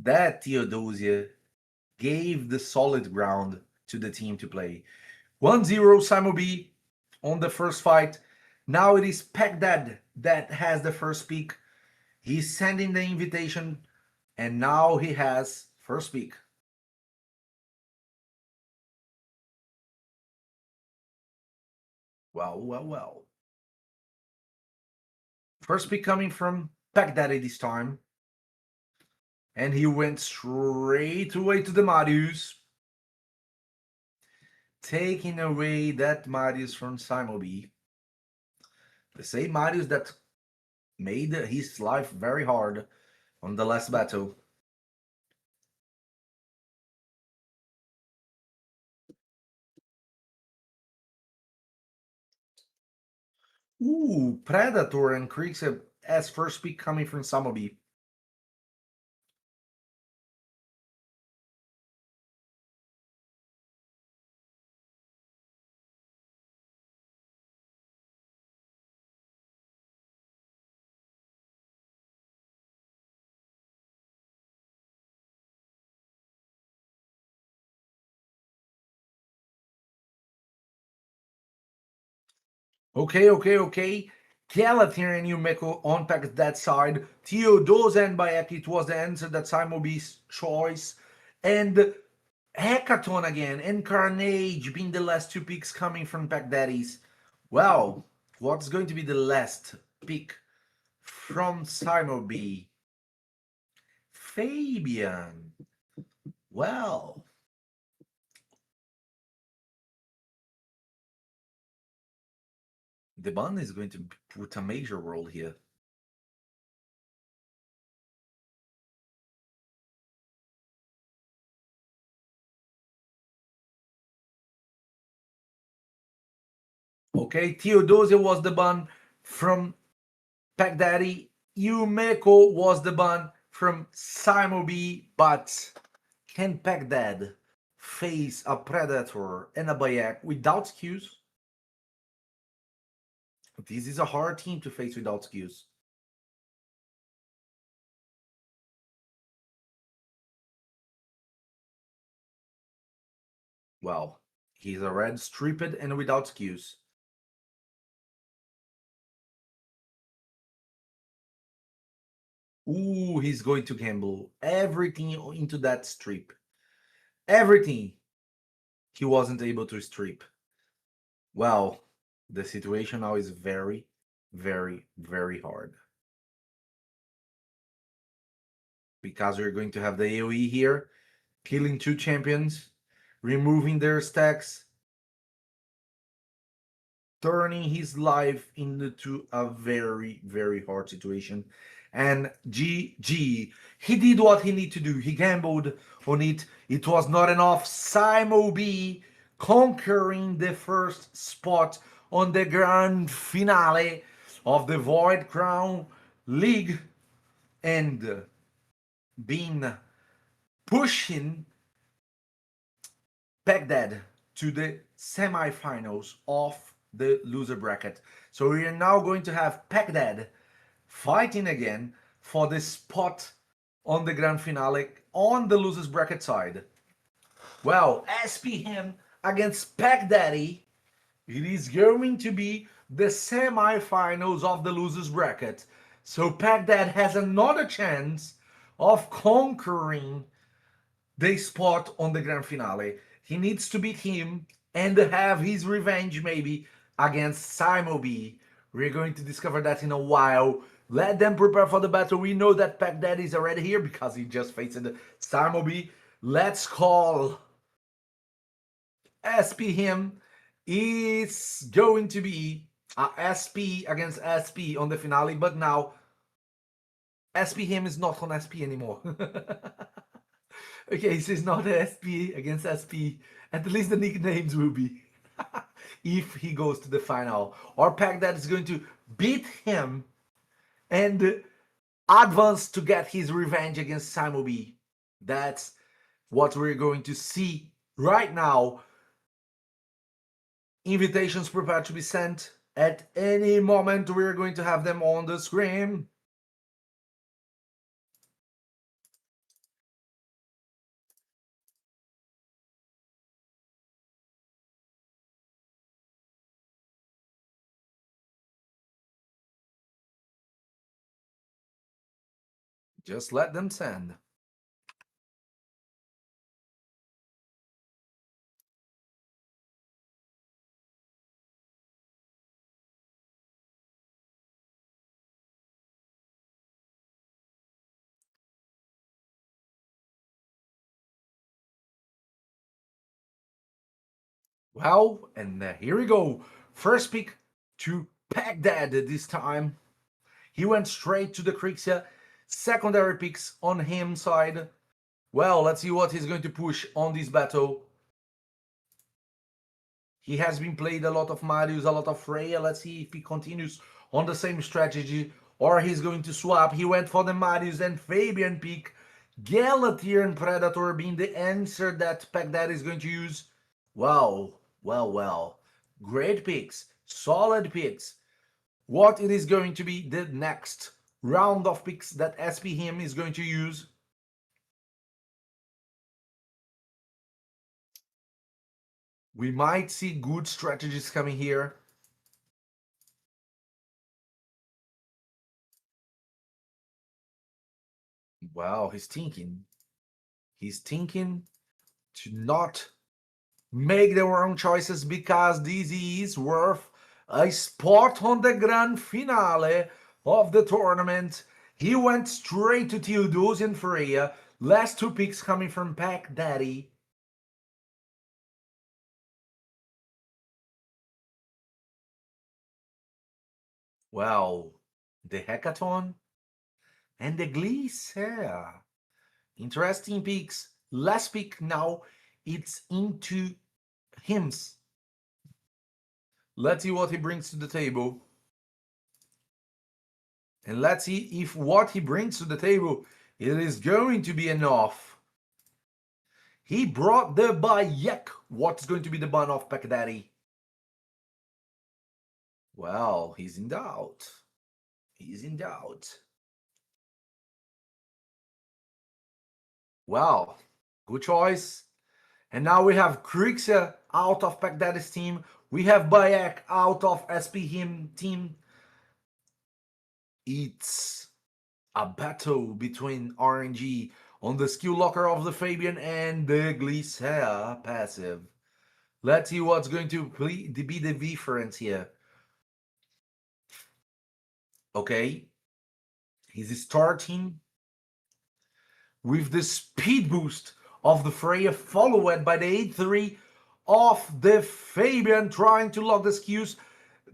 that Theodosia gave the solid ground to the team to play. 1-0 Simobi on the first fight. Now it is Pekdad that has the first pick. He's sending the invitation, and now he has first pick. Well. First pick coming from Pekdad this time. And he went straight away to the Marius, taking away that Marius from Simobi. The same Marius that made his life very hard on the last battle. Ooh, Predator and Kriegser as first pick coming from Simobi. Okay. Galathier and Yumeko unpacked that side. Theodosia and Bayek, it was the answer that Simobi's choice. And Hekaton again, and Carnage being the last two picks coming from Pack Daddies. Well, what's going to be the last pick from Simobi? Fabian. Well. The bun is going to put a major role here. Okay, Theodosia was the bun from Pack Daddy. Yumeko was the bun from Simobi, but can Pack Dad face a Predator and a Bayek without skills? This is a hard team to face without skills. Well, he's a red stripped and without skills. Ooh, he's going to gamble everything into that strip. Everything he wasn't able to strip. Well, the situation now is very, very, very hard. Because we're going to have the AoE here, killing two champions, removing their stacks, turning his life into a very, very hard situation. and GG. He did what he needed to do. He gambled on it. It was not enough. Simo B conquering the first spot on the grand finale of the Void Crown League and being pushing Baghdad to the semi-finals of the loser bracket. So we are now going to have Baghdad fighting again for the spot on the grand finale on the losers bracket side. Well, SPM against Pac Daddy, it is going to be the semi-finals of the losers bracket. So Pac Dad has another chance of conquering the spot on the grand finale. He needs to beat him and have his revenge maybe against Simo B. We're going to discover that in a while. Let them prepare for the battle. We know that Pac Daddy is already here because he just faced Simo B. Let's call SP him. Is going to be SP against SP on the finale, but now SP him is not on SP anymore. Okay, so it's not SP against SP. At least the nicknames will be. If he goes to the final. Or Pac that is going to beat him and advance to get his revenge against Simo B. That's what we're going to see right now. Invitations prepared to be sent. At any moment, we're going to have them on the screen. Just let them send. Well, and here we go. First pick to Baghdad this time. He went straight to the Krixia. Secondary picks on him side. Well, let's see what he's going to push on this battle. He has been played a lot of Marius, a lot of Freya. Let's see if he continues on the same strategy or he's going to swap. He went for the Marius and Fabian pick. Galateer and Predator being the answer that Baghdad is going to use. Wow. Well. Great picks. Solid picks. What it is going to be the next round of picks that SPM is going to use. We might see good strategies coming here. Wow, he's thinking. He's thinking to not make the wrong choices because this is worth a spot on the grand finale of the tournament. He went straight to Theodosian Freya. Last two picks coming from Pac Daddy. Well, the Hackathon and the Glycera. Interesting picks. Last pick now, it's into hymns. Let's see what he brings to the table. And let's see if what he brings to the table, it is going to be enough. He brought the Bayek. What's going to be the bun of Pac Daddy? Well, he's in doubt. He's in doubt. Well, good choice. And now we have Krixia out of Pac Daddy's team. We have Bayek out of SPM team. It's a battle between RNG on the skill locker of the Fabian and the Glycera passive. Let's see what's going to be the difference here. Okay, he's starting with the speed boost of the Freya, followed by the 8-3 of the Fabian, trying to lock the skills.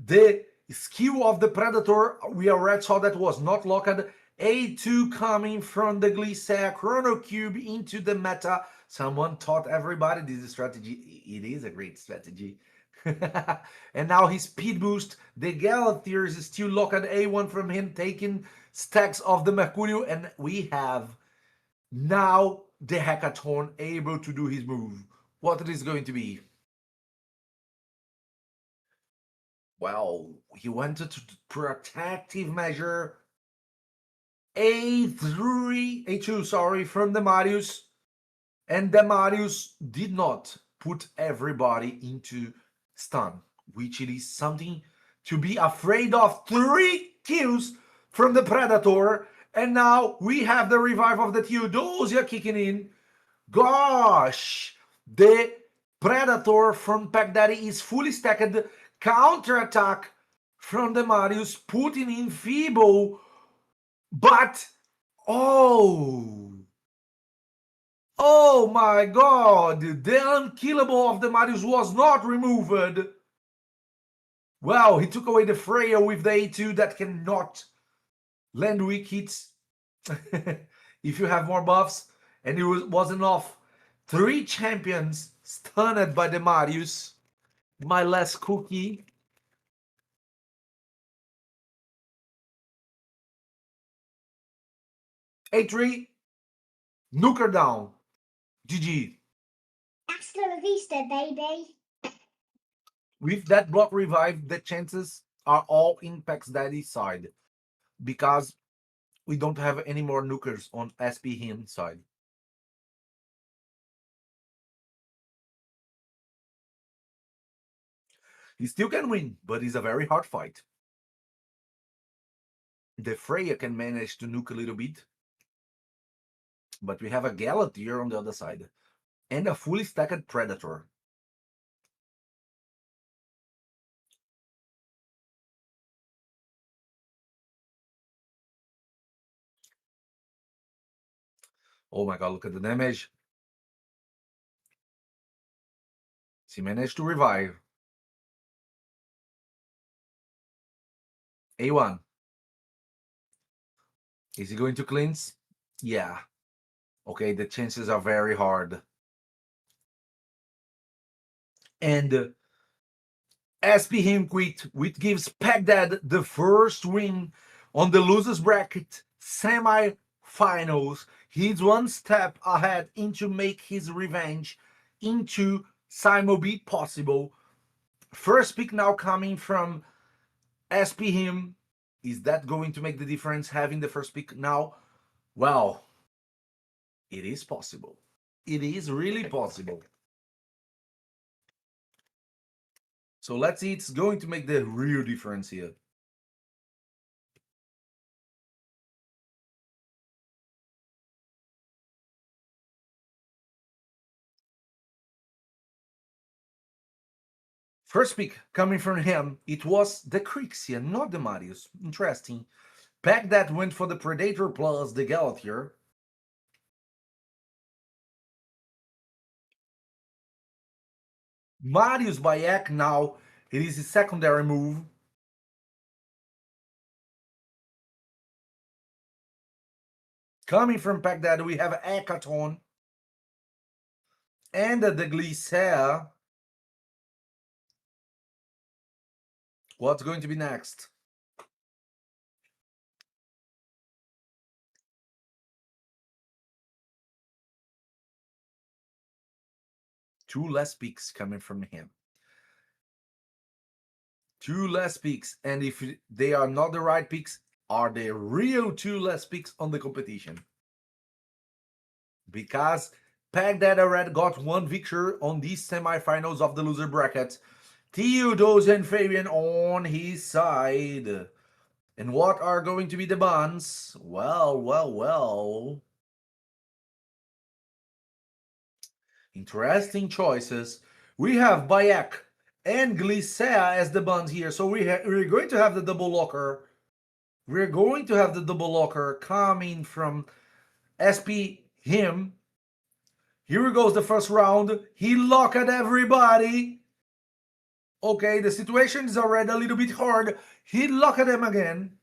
The skill of the Predator, we already saw that was not locked, A2 coming from the Glycea Chrono Cube into the meta. Someone taught everybody this strategy. It is a great strategy. And now his speed boost. The Galathier is still locked at A1 from him, taking stacks of the Mercurio. And we have now the Hekaton able to do his move. What it is going to be? Well, he wanted to protective measure A2, sorry, from the Marius, and the Marius did not put everybody into stun, which it is something to be afraid of. 3 kills from the Predator, and now we have the revive of the Theodosia kicking in. Gosh, the Predator from Pack Daddy is fully stacked. Counter attack from the Marius, putting in Feeble. But, oh my god, the unkillable of the Marius was not removed. Well, he took away the Freya with the A2 that cannot land weak hits if you have more buffs, and it wasn't enough. 3 champions stunned by the Marius. My last cookie. A3, nuker down. GG. Hasta la vista, baby. With that block revive, the chances are all in Pax Daddy's side, because we don't have any more nukers on SP him side. He still can win, but it's a very hard fight. The Freya can manage to nuke a little bit, but we have a Galathier on the other side, and a fully stacked Predator. Oh my god, look at the damage. He managed to revive. A1. Is he going to cleanse? Yeah. Okay, the chances are very hard. And SP him quit, which gives Pegdad the first win on the losers bracket semi-finals. He's one step ahead into make his revenge into Simo Beat possible. First pick now coming from SP him. Is that going to make the difference having the first pick now? Well, it is possible. It is really possible. So let's see, it's going to make the real difference here. First pick coming from him, it was the Crixia, not the Marius. Interesting. Pack that went for the Predator plus the Galathier. Marius Bayek now, it is his secondary move. Coming from Pack that we have Hekaton and the Glycea. What's going to be next? Two less picks coming from him. 2 less picks, and if they are not the right picks, are they real 2 less picks on the competition? Because Pack that already got 1 victory on these semifinals of the loser bracket. Theodos and Fabian on his side. And what are going to be the bans? Well. Interesting choices. We have Bayek and Glycea as the bans here. So we're going to have the double locker. We're going to have the double locker coming from SP him. Here goes the first round. He locked everybody. Okay, the situation is already a little bit hard. He locked them again.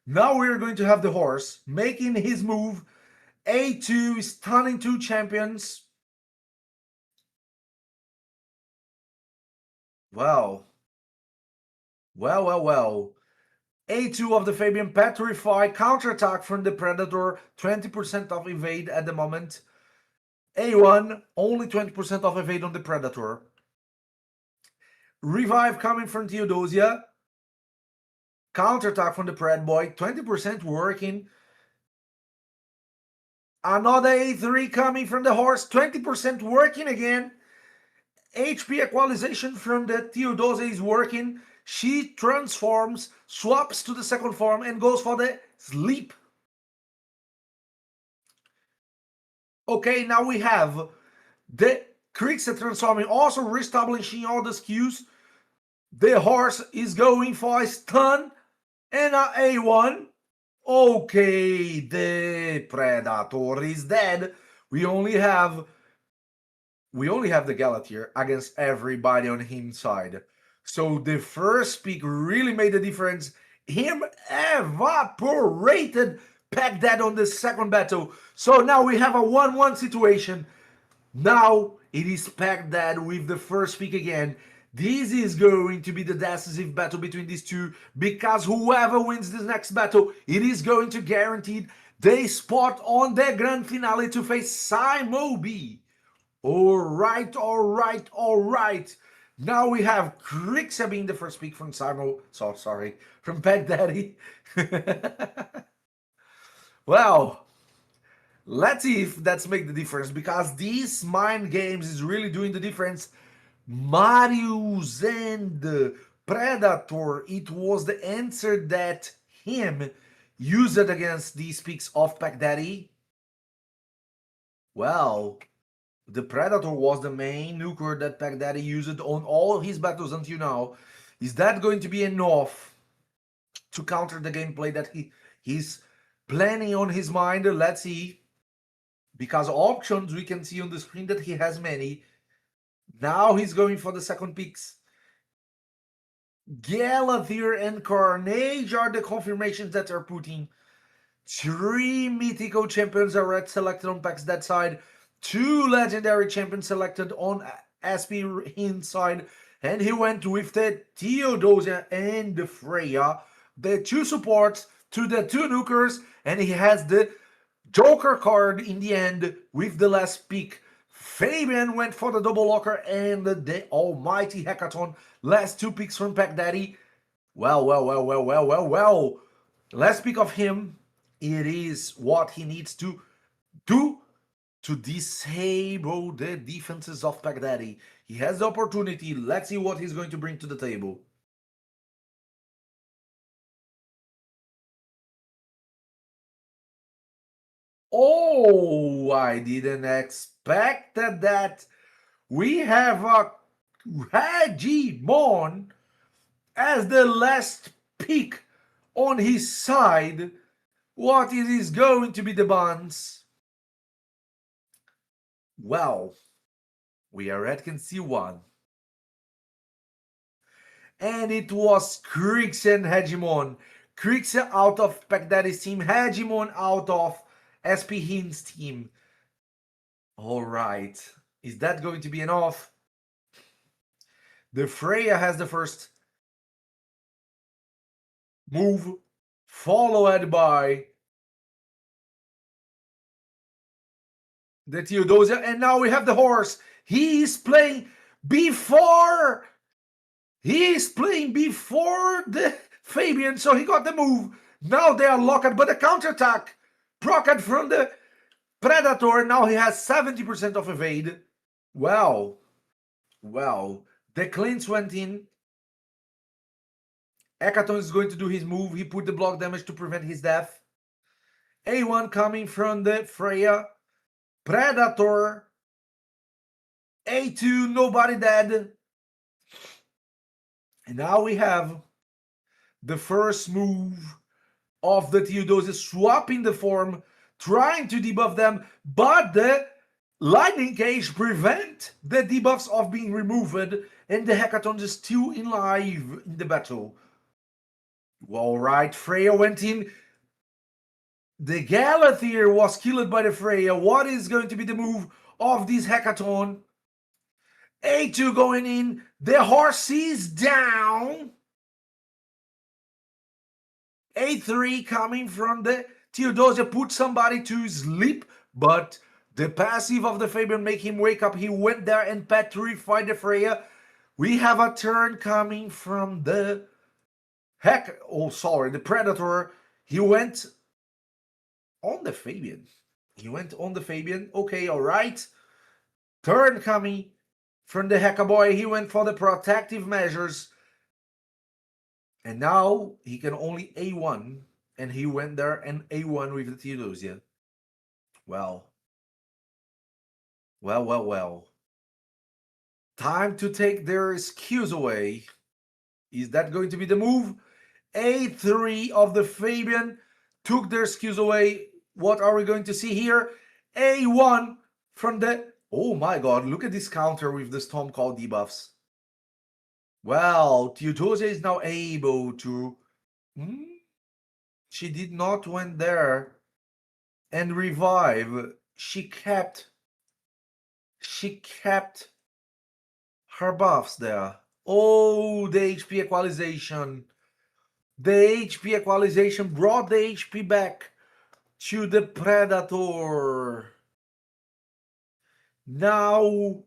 Now we're going to have the horse making his move. A2, stunning two champions. Well. A2 of the Fabian, petrify, counterattack from the Predator, 20% of evade at the moment. A1, only 20% of evade on the Predator. Revive coming from Theodosia. Counterattack from the Pred Boy, 20% working. Another A3 coming from the horse, 20% working again. HP equalization from the Theodosia is working. She transforms, swaps to the second form, and goes for the sleep. Okay, now we have the Krixia transforming, also reestablishing all the skews. The horse is going for a stun and a A1. Okay, the Predator is dead. We only have the Galateer against everybody on his side. So the first pick really made a difference. Him evaporated Pack Dead on the second battle. So now we have a 1-1 situation. Now it is Pack Dead with the first pick again. This is going to be the decisive battle between these two, because whoever wins this next battle, it is going to guarantee the spot on the grand finale to face Simobi. Alright. Now we have Krixia being the first pick from from Pack Daddy. Well, let's see if that's make the difference, because these mind games is really doing the difference. Marius and Predator, it was the answer that him used against these picks of Pack Daddy. Well, the Predator was the main nuker that Pack Daddy used on all his battles until now. Is that going to be enough to counter the gameplay that he's planning on his mind? Let's see. Because options, we can see on the screen that he has many. Now he's going for the second picks. Galateer and Carnage are the confirmations that are putting. 3 mythical champions are red selected on Pack's Dead side. 2 legendary champions selected on SP Hint side. And he went with the Theodosia and the Freya. The 2 supports to the 2 nukers. And he has the Joker card in the end with the last pick. Fabian went for the double locker and the almighty Hekaton. Last 2 picks from Pack Daddy. Well. Last pick of him. It is what he needs to do to disable the defenses of Pack Daddy. He has the opportunity. Let's see what he's going to bring to the table. Oh, I didn't expect that. We have a Regimon as the last pick on his side. What is going to be the buns? Well, we already can see one. And it was Krixia and Regimon. Krixia out of Pack Daddy's team, Regimon out of SP Hint's team. Alright. Is that going to be enough? The Freya has the first move, followed by the Theodosia, and now we have the horse. He is playing before the Fabian, so he got the move. Now they are locked, but the counterattack procced from the Predator. Now he has 70% of evade. Well, the cleanse went in. Hekaton is going to do his move. He put the block damage to prevent his death. A1 coming from the Freya. Predator. A2, nobody dead. And now we have the first move of the Theodosia, swapping the form, trying to debuff them, but the Lightning Cage prevent the debuffs of being removed, and the Hekaton is still in live in the battle. All right, Freya went in. The Galathyr was killed by the Freya. What is going to be the move of this hackathon? A2 going in. The horse is down. A3 coming from the Theodosia put somebody to sleep, but the passive of the Fabian make him wake up. He went there and petrified the Freya. We have a turn coming from the the Predator. He went on the Fabian. Okay, all right. Turn coming from the Heka boy. He went for the protective measures. And now he can only A1. And he went there and A1 with the Theodosia. Well. Time to take their skews away. Is that going to be the move? A3 of the Fabian took their skews away. What are we going to see here? A1 from the... Oh my god, look at this counter with the Storm Call debuffs. Well, Theodosia is now able to... She did not went there and revive. She kept her buffs there. Oh, the HP equalization. The HP equalization brought the HP back to the Predator. Now,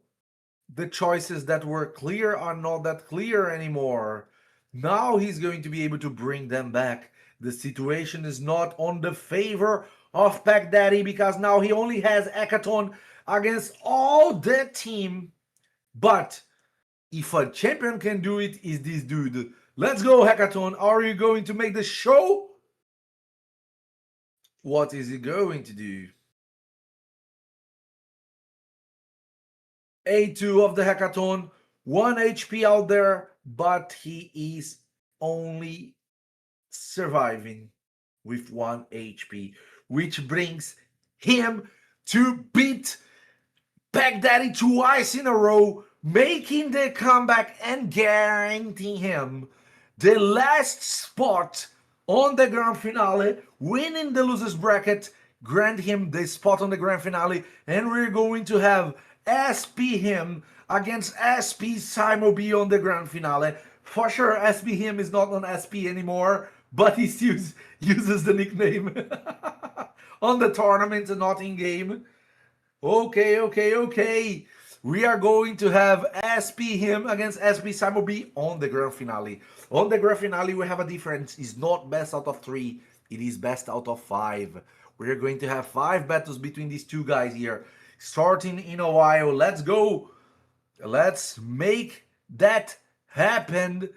the choices that were clear are not that clear anymore. Now he's going to be able to bring them back. The situation is not on the favor of Pack Daddy because now he only has Hekaton against all the team. But if a champion can do it, is this dude. Let's go, Hekaton. Are you going to make the show? What is he going to do? A2 of the Hekaton, 1 HP out there, but he is only surviving with 1 HP, which brings him to beat Pack Daddy twice in a row, making the comeback and guaranteeing him the last spot on the grand finale, winning the losers bracket, grant him the spot on the grand finale, and we're going to have SP him against SP Simo B on the grand finale. For sure, SP him is not on SP anymore, but he still uses the nickname on the tournament and not in game. Okay. We are going to have SP him against SP Simo B on the grand finale. On the grand finale, we have a difference. It's not best out of 3. It is best out of 5. We're going to have 5 battles between these two guys here. Starting in a while. Let's go. Let's make that happen.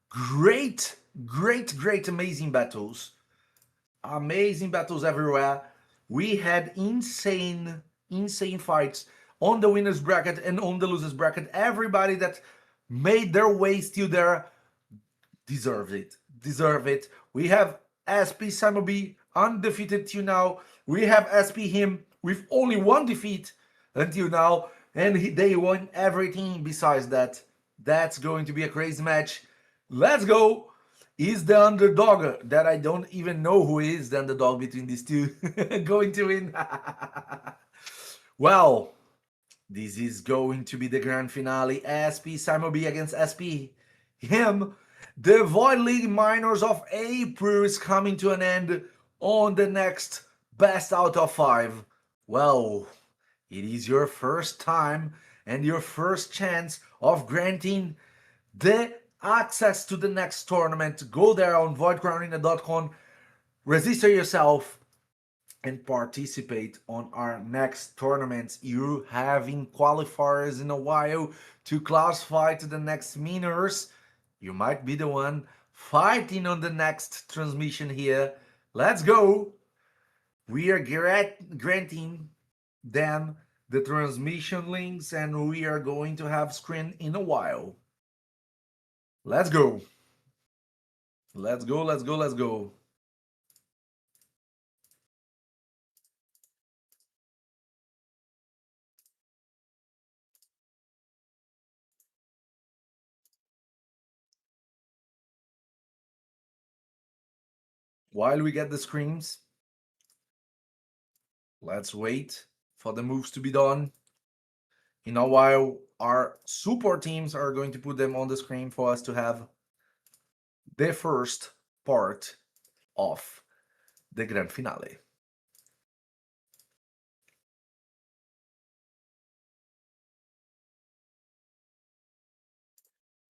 Great, amazing battles. Amazing battles everywhere. We had insane fights on the winners bracket and on the losers bracket. Everybody that made their way still there deserve it. We have SP Simo B undefeated till now. We have SP him with only 1 defeat until now, and they won everything besides that. That's going to be a crazy match. Let's go. Is the underdog that I don't even know who is the underdog between these two going to win? Well, this is going to be the grand finale. SP Simo B against SP him. The Void League Minors of April is coming to an end on the next best out of 5. Well, it is your first time and your first chance of granting the access to the next tournament. Go there on voidcrownarena.com, register yourself, and participate on our next tournaments. You having qualifiers in a while to classify to the next minors. You might be the one fighting on the next transmission here. Let's go. We are granting them the transmission links, and we are going to have screen in a while. Let's go. Let's go. while we get the screams, let's wait for the moves to be done. In a while, our support teams are going to put them on the screen for us to have the first part of the grand finale.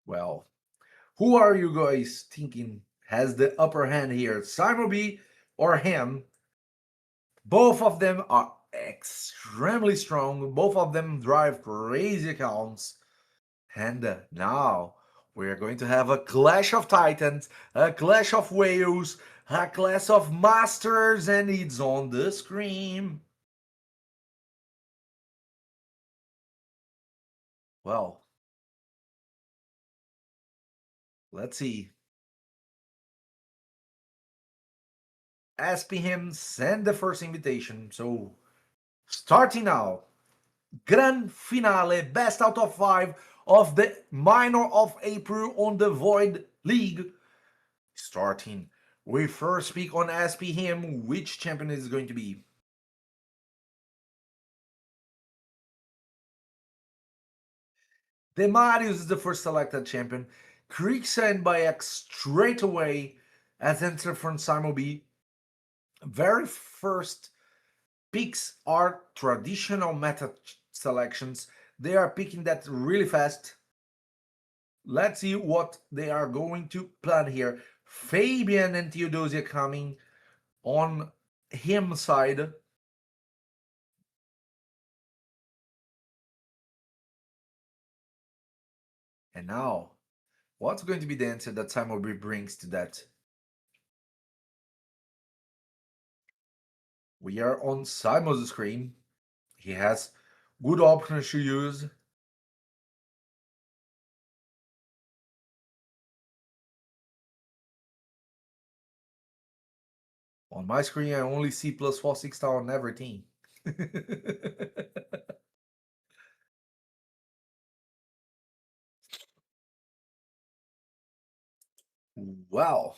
Well, who are you guys thinking has the upper hand here? Simon B or him? Both of them are extremely strong. Both of them drive crazy accounts. And now we're going to have a clash of titans, a clash of whales, a clash of masters, and it's on the screen. Well, let's see. SPM send the first invitation. So starting now, grand finale, best out of 5 of the minor of April on the Void League. Starting, we first speak on SPM, which champion is going to be. The Marius is the first selected champion. Krixa and Bayek straight away as enter from Simon B. Very first picks are traditional meta selections. They are picking that really fast. Let's see what they are going to plan here. Fabian and Theodosia coming on him side. And now, what's going to be the answer that Simon B brings to that? We are on Simon's screen. He has good options to use. On my screen, I only see +4 6 star on everything. Wow.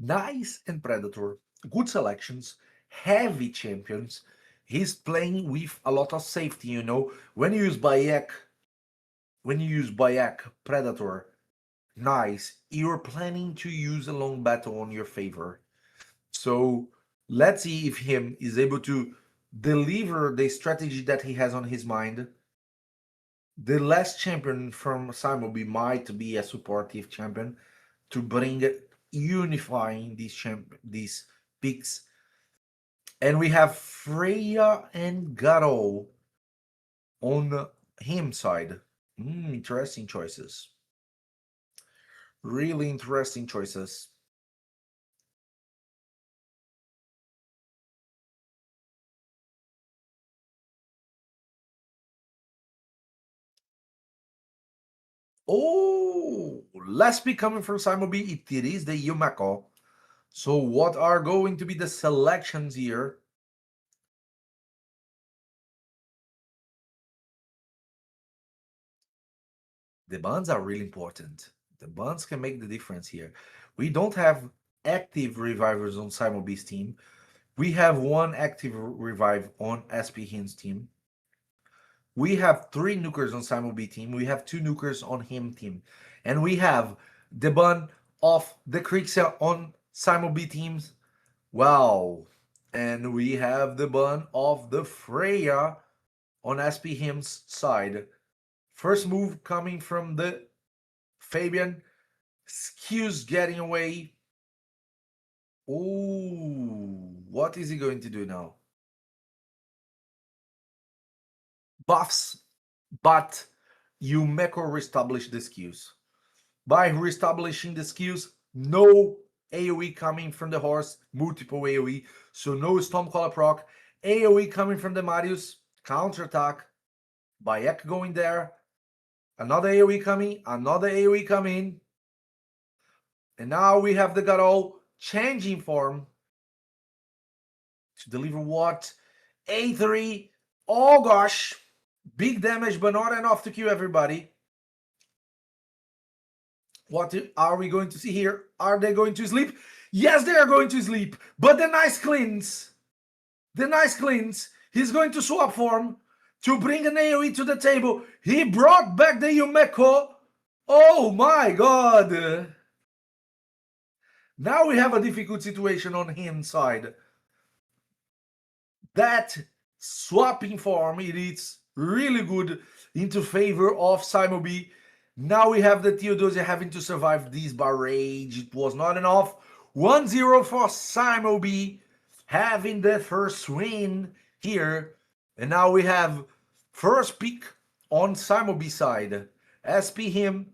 Nice and Predator. Good selections. Heavy champions. He's playing with a lot of safety, you know. When you use Bayek, Predator, nice. You're planning to use a long battle on your favor. So let's see if him is able to deliver the strategy that he has on his mind. The last champion from Simon B might be a supportive champion to bring unifying these picks. And we have Freya and Garo on him side. Interesting choices. Really interesting choices. Oh, let's be coming from Simon B. It is the Yumako. So what are going to be the selections here? The bans are really important. The bans can make the difference here. We don't have active revivers on Simon B's team. We have one active revive on SP Hin's team. We have 3 nukers on Simon B team. We have 2 nukers on him team. And we have the ban of the Kriegser on Simon B teams. Wow. And we have the ban of the Freya on SP Him's side. First move coming from the Fabian. Skews getting away. Oh, what is he going to do now? Buffs, but you make or reestablish the skews. By reestablishing the skews, no AoE coming from the horse, multiple AoE, so no Stormcaller proc. AoE coming from the Marius, counterattack. Bayek going there, another AoE coming, another AoE coming. And now we have the Garou changing form. to deliver what? A3. Oh gosh. Big damage, but not enough to kill everybody. What are we going to see here? Are they going to sleep? Yes, they are going to sleep. But the nice cleanse. The nice cleanse. He's going to swap form to bring an AoE to the table. He brought back the Yumeko. Oh my god. Now we have a difficult situation on his side. That swapping form, it is really good into favor of Simon B. Now we have the Theodosia having to survive this barrage. It was not enough. 1-0 for Simon B, having the first win here. And now we have first pick on Simon B side. SP him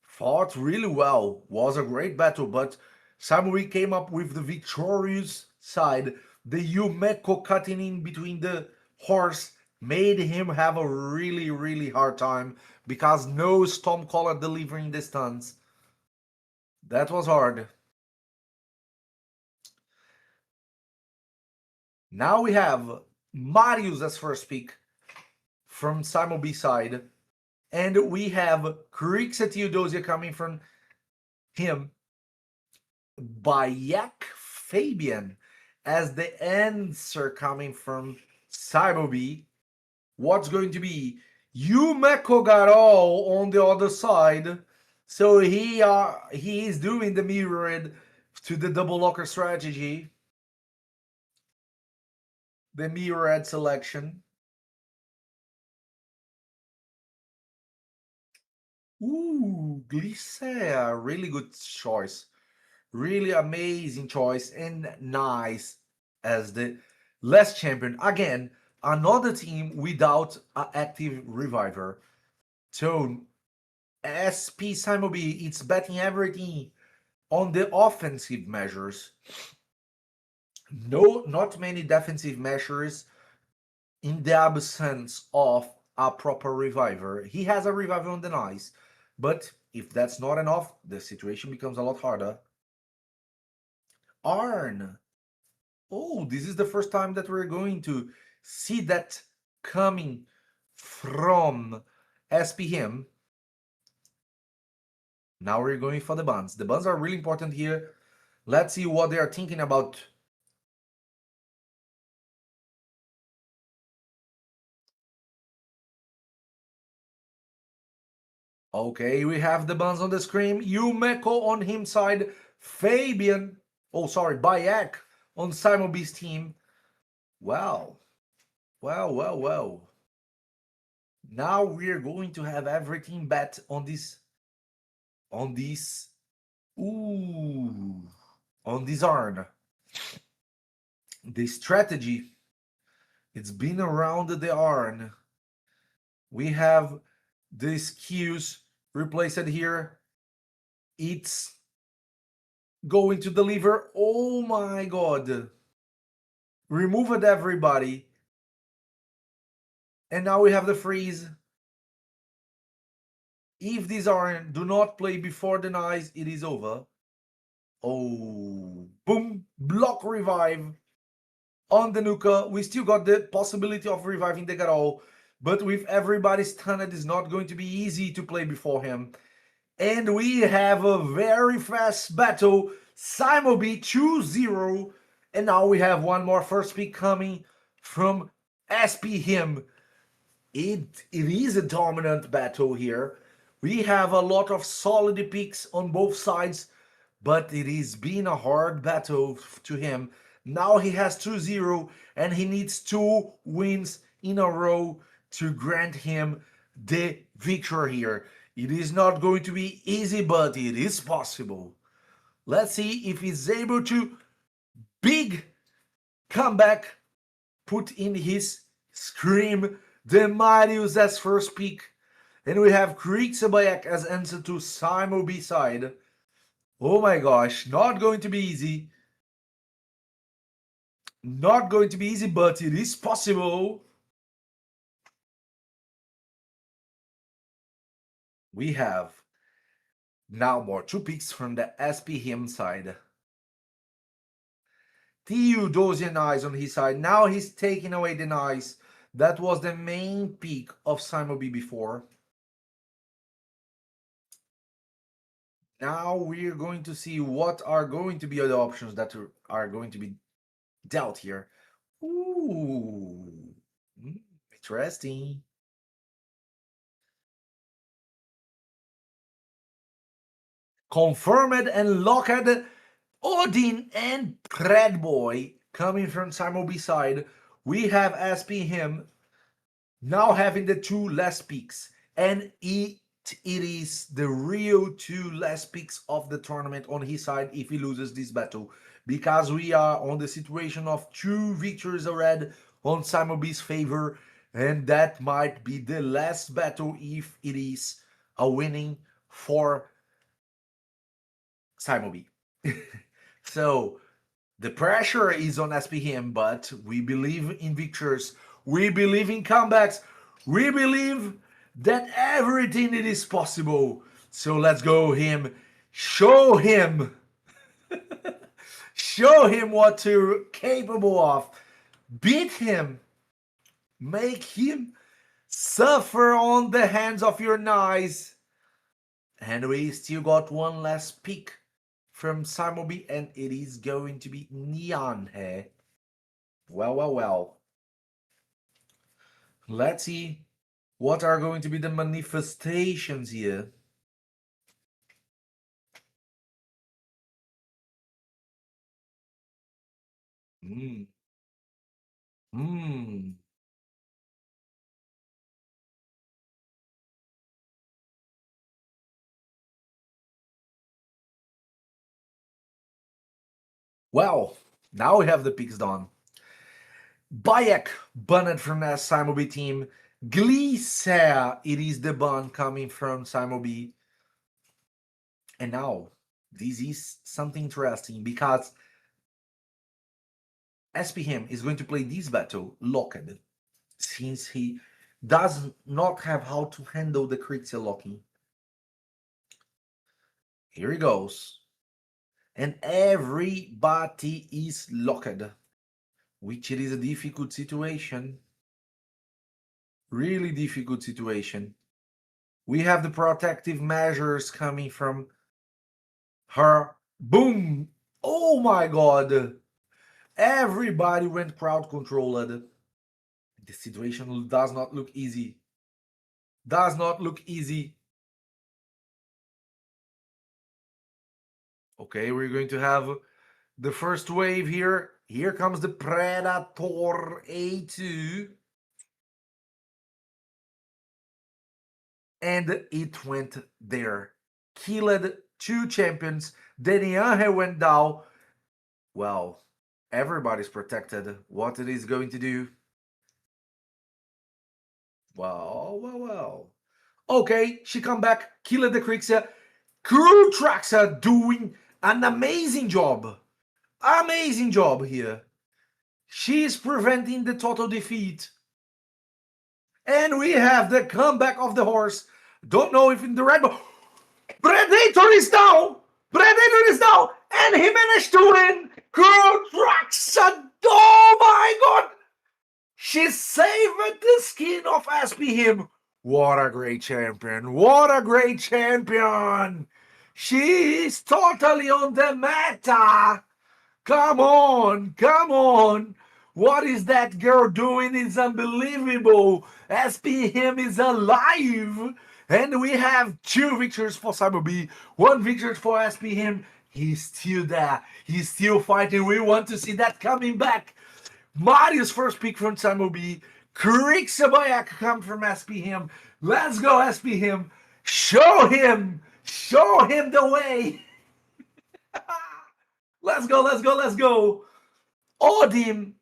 fought really well. Was a great battle, but Simon B came up with the victorious side. The Yumeko cutting in between the horse made him have a really hard time because no Stormcaller delivering the stuns. That was hard. Now we have Marius as first pick from Simon B side. And we have Krixa Theodosia coming from him. Bayek Fabian as the answer coming from Simon B. What's going to be? Yumeko Garou on the other side. So he is doing the mirrored to the double locker strategy. The mirrored selection. Ooh, Glycea, really good choice. Really amazing choice and nice as the last champion. Again, another team without an active reviver. So SP Simon B, it's betting everything on the offensive measures. No, not many defensive measures in the absence of a proper reviver. He has a reviver on the nice, but if that's not enough, the situation becomes a lot harder. Arn. Oh, this is the first time that we're going to see that coming from SPM. Now we're going for the buns. The buns are really important here. Let's see what they are thinking about. Okay, we have the buns on the screen. Yumeko on him side. Fabian. Oh, sorry, Bayek on Simon B's team. Well. Now we're going to have everything bet on this. On this Arn. The strategy, it's been around the Arn. We have the skills replaced here. It's going to deliver. Oh my god. Removed everybody. And now we have the freeze. If these Arn do not play before the nice, it is over. Oh, boom, block revive on the Nuka. We still got the possibility of reviving the Garou, but with everybody stunned, it's not going to be easy to play before him. And we have a very fast battle. Simon B 2-0. And now we have one more first pick coming from SP him. It is a dominant battle here. We have a lot of solid picks on both sides, but it is been a hard battle to him. Now he has 2-0 and he needs 2 wins in a row to grant him the victory here. It is not going to be easy, but it is possible. Let's see if he's able to big comeback, put in his scream, the Marius as first pick. And we have Krixa Bayek as answer to Simon B side. Oh my gosh, not going to be easy. Not going to be easy, but it is possible. We have now more 2 picks from the SP him side. Theodosian Eyes on his side. Now he's taking away the Nice. That was the main peak of Simon B before. Now we're going to see what are going to be the options that are going to be dealt here. Ooh, interesting. Confirmed and locked Odin and Predboy coming from Simon B side. We have SP him now having the two last picks, and it is the real two last picks of the tournament on his side if he loses this battle, because we are on the situation of 2 victories already on Simon B's favor, and that might be the last battle if it is a winning for Simon B. So the pressure is on SPM, but we believe in victors. We believe in comebacks. We believe that everything it is possible. So let's go him. Show him. Show him what you're capable of. Beat him. Make him suffer on the hands of your knives. And we still got one last pick from Simon B, and it is going to be Nyanhe. Well. Let's see what are going to be the manifestations here. Well, now we have the picks done. Bayek banned from the Simon B team. Glycer, it is the ban coming from Simon B. And now, this is something interesting because SPM is going to play this battle locked, since he does not have how to handle the Crixia locking. Here he goes. And everybody is locked, which it is a difficult situation. Really difficult situation. We have the protective measures coming from her. Boom! Oh my god! Everybody went crowd controlled. The situation does not look easy. Does not look easy. Okay, we're going to have the first wave here. Here comes the Predator A2. And it went there. Killed 2 champions. Denianhe went down. Well, everybody's protected. What it is going to do? Well. Okay, she come back, killed the Crixia. Crewtrax are doing an amazing job. Amazing job here. She is preventing the total defeat. And we have the comeback of the horse. Don't know if in the red, but Predator is down. Predator is down. And he managed to win. Crewtrax. Oh my god. She saved the skin of SPM. What a great champion. What a great champion. She is totally on the meta. Come on. What is that girl doing? It's unbelievable. SPM is alive. And we have 2 victories for Simon B. 1 victory for SPM. He's still there. He's still fighting. We want to see that coming back. Mario's first pick from Simon B. Crixia come from SPM. Let's go, SPM. Show him the way. Let's go. Odin,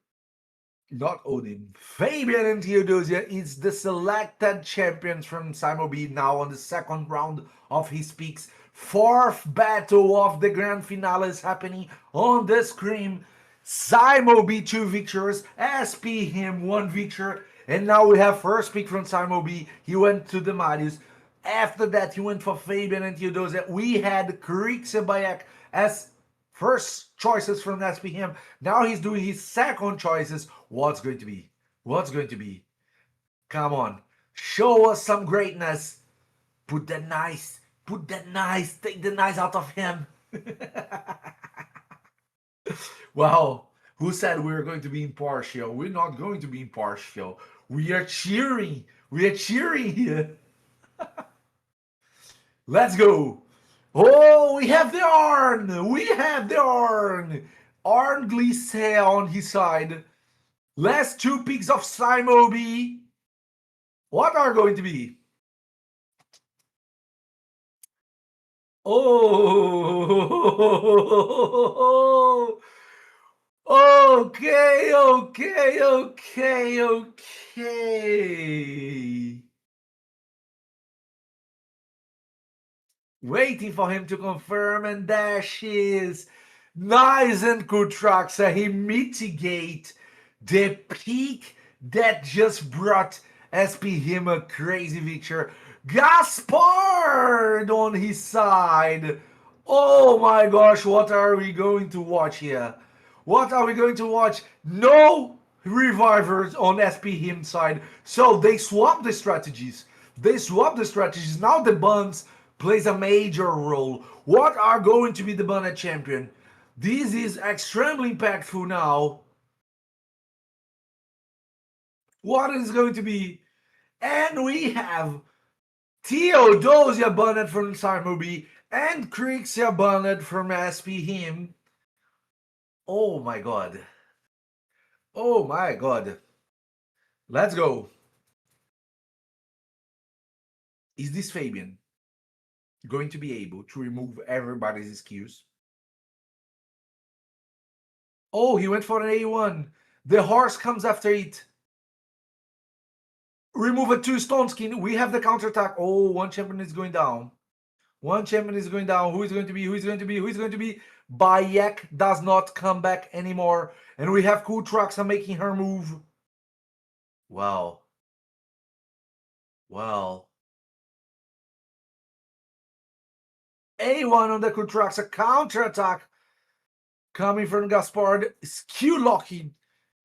not Odin, Fabian and Theodosia is the selected champions from Simon B now on the second round of his picks. 4th battle of the grand finale is happening on the screen. Simon B 2 victories, SPM 1 victory, and now we have first pick from Simon B. He went to the Marius. After that, he went for Fabian and Theodosia. We had Crixia as first choices from SPM. Now he's doing his second choices. What's going to be? What's going to be? Come on. Show us some greatness. Put that nice. Take the nice out of him. Well, who said we were going to be impartial? We're not going to be impartial. We are cheering. We are cheering here. Let's go. Oh, we have the Arn. We have the Arn. Arn Glissé on his side. Last 2 picks of Simobi. What are going to be? Oh, okay. Waiting for him to confirm, and there she is. Nice and good truck, so he mitigate the peak that just brought SPM a crazy victory. Gaspard on his side. Oh my gosh, what are we going to watch here? What are we going to watch? No revivers on SPM side. So they swapped the strategies. Now the buns plays a major role. What are going to be the Banner champion? This is extremely impactful now. What is going to be? And we have Theodosia banned from Simobi and Crixia banned from SPM. Oh my god. Oh my god. Let's go. Is this Fabian going to be able to remove everybody's skills? Oh, he went for an A1. The horse comes after it. Remove a 2-stone skin. We have the counterattack. Oh, one champion is going down. One champion is going down. Who is going to be? Who is going to be? Who is going to be? Bayek does not come back anymore. And we have Cool Trucks making her move. Wow. Well. A1 on the Cool Trucks. A counterattack coming from Gaspard. Skill locking.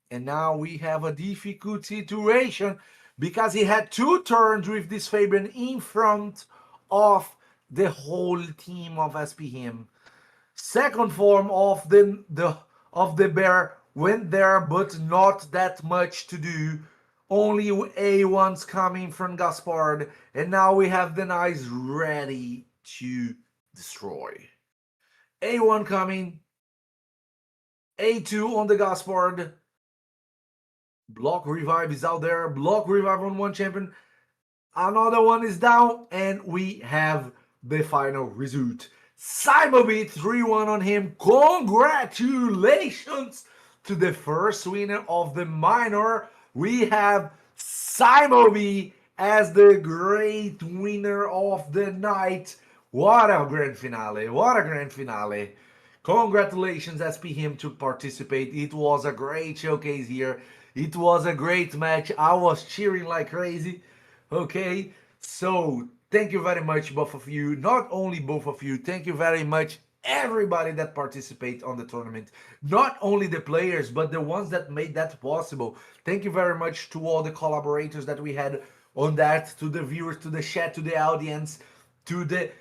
And now we have a difficult situation because he had 2 turns with this Fabian in front of the whole team of SPM. Second form of the bear went there, but not that much to do. Only A1's coming from Gaspard, and now we have the Knights ready to destroy. A1 coming. A2 on the Gaspard. Block revive is out there. Block revive on one champion. Another one is down, and we have the final result. Simobi 3-1 on him. Congratulations to the first winner of the minor. We have Simobi as the great winner of the night. What a grand finale. What a grand finale. Congratulations SPM to participate. It was a great showcase here. It was a great match. I was cheering like crazy. Okay, so thank you very much, both of you. Not only both of you, thank you very much everybody that participate on the tournament. Not only the players, but the ones that made that possible. Thank you very much to all the collaborators that we had on that, to the viewers, to the chat, to the audience, to the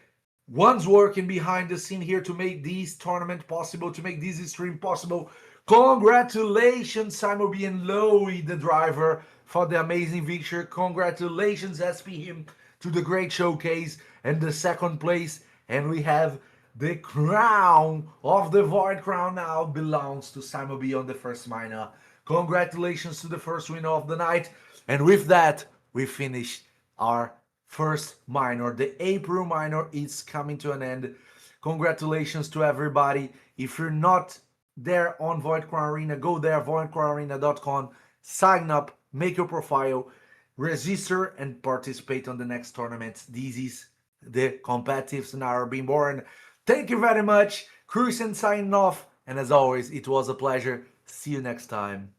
ones working behind the scene here to make this tournament possible, to make this stream possible. Congratulations, Simobi and Lowy, the driver, for the amazing victory. Congratulations, SPM, to the great showcase and the second place. And we have the crown of the Void Crown now belongs to Simobi on the first minor. Congratulations to the first winner of the night. And with that, we finish our first minor. The April minor is coming to an end. Congratulations to everybody. If you're not there on Void Crown Arena, go there, voidcrownarena.com, sign up, make your profile, register, and participate on the next tournament. This is the competitive scenario being born. Thank you very much. Christian signing off, and as always, it was a pleasure. See you next time.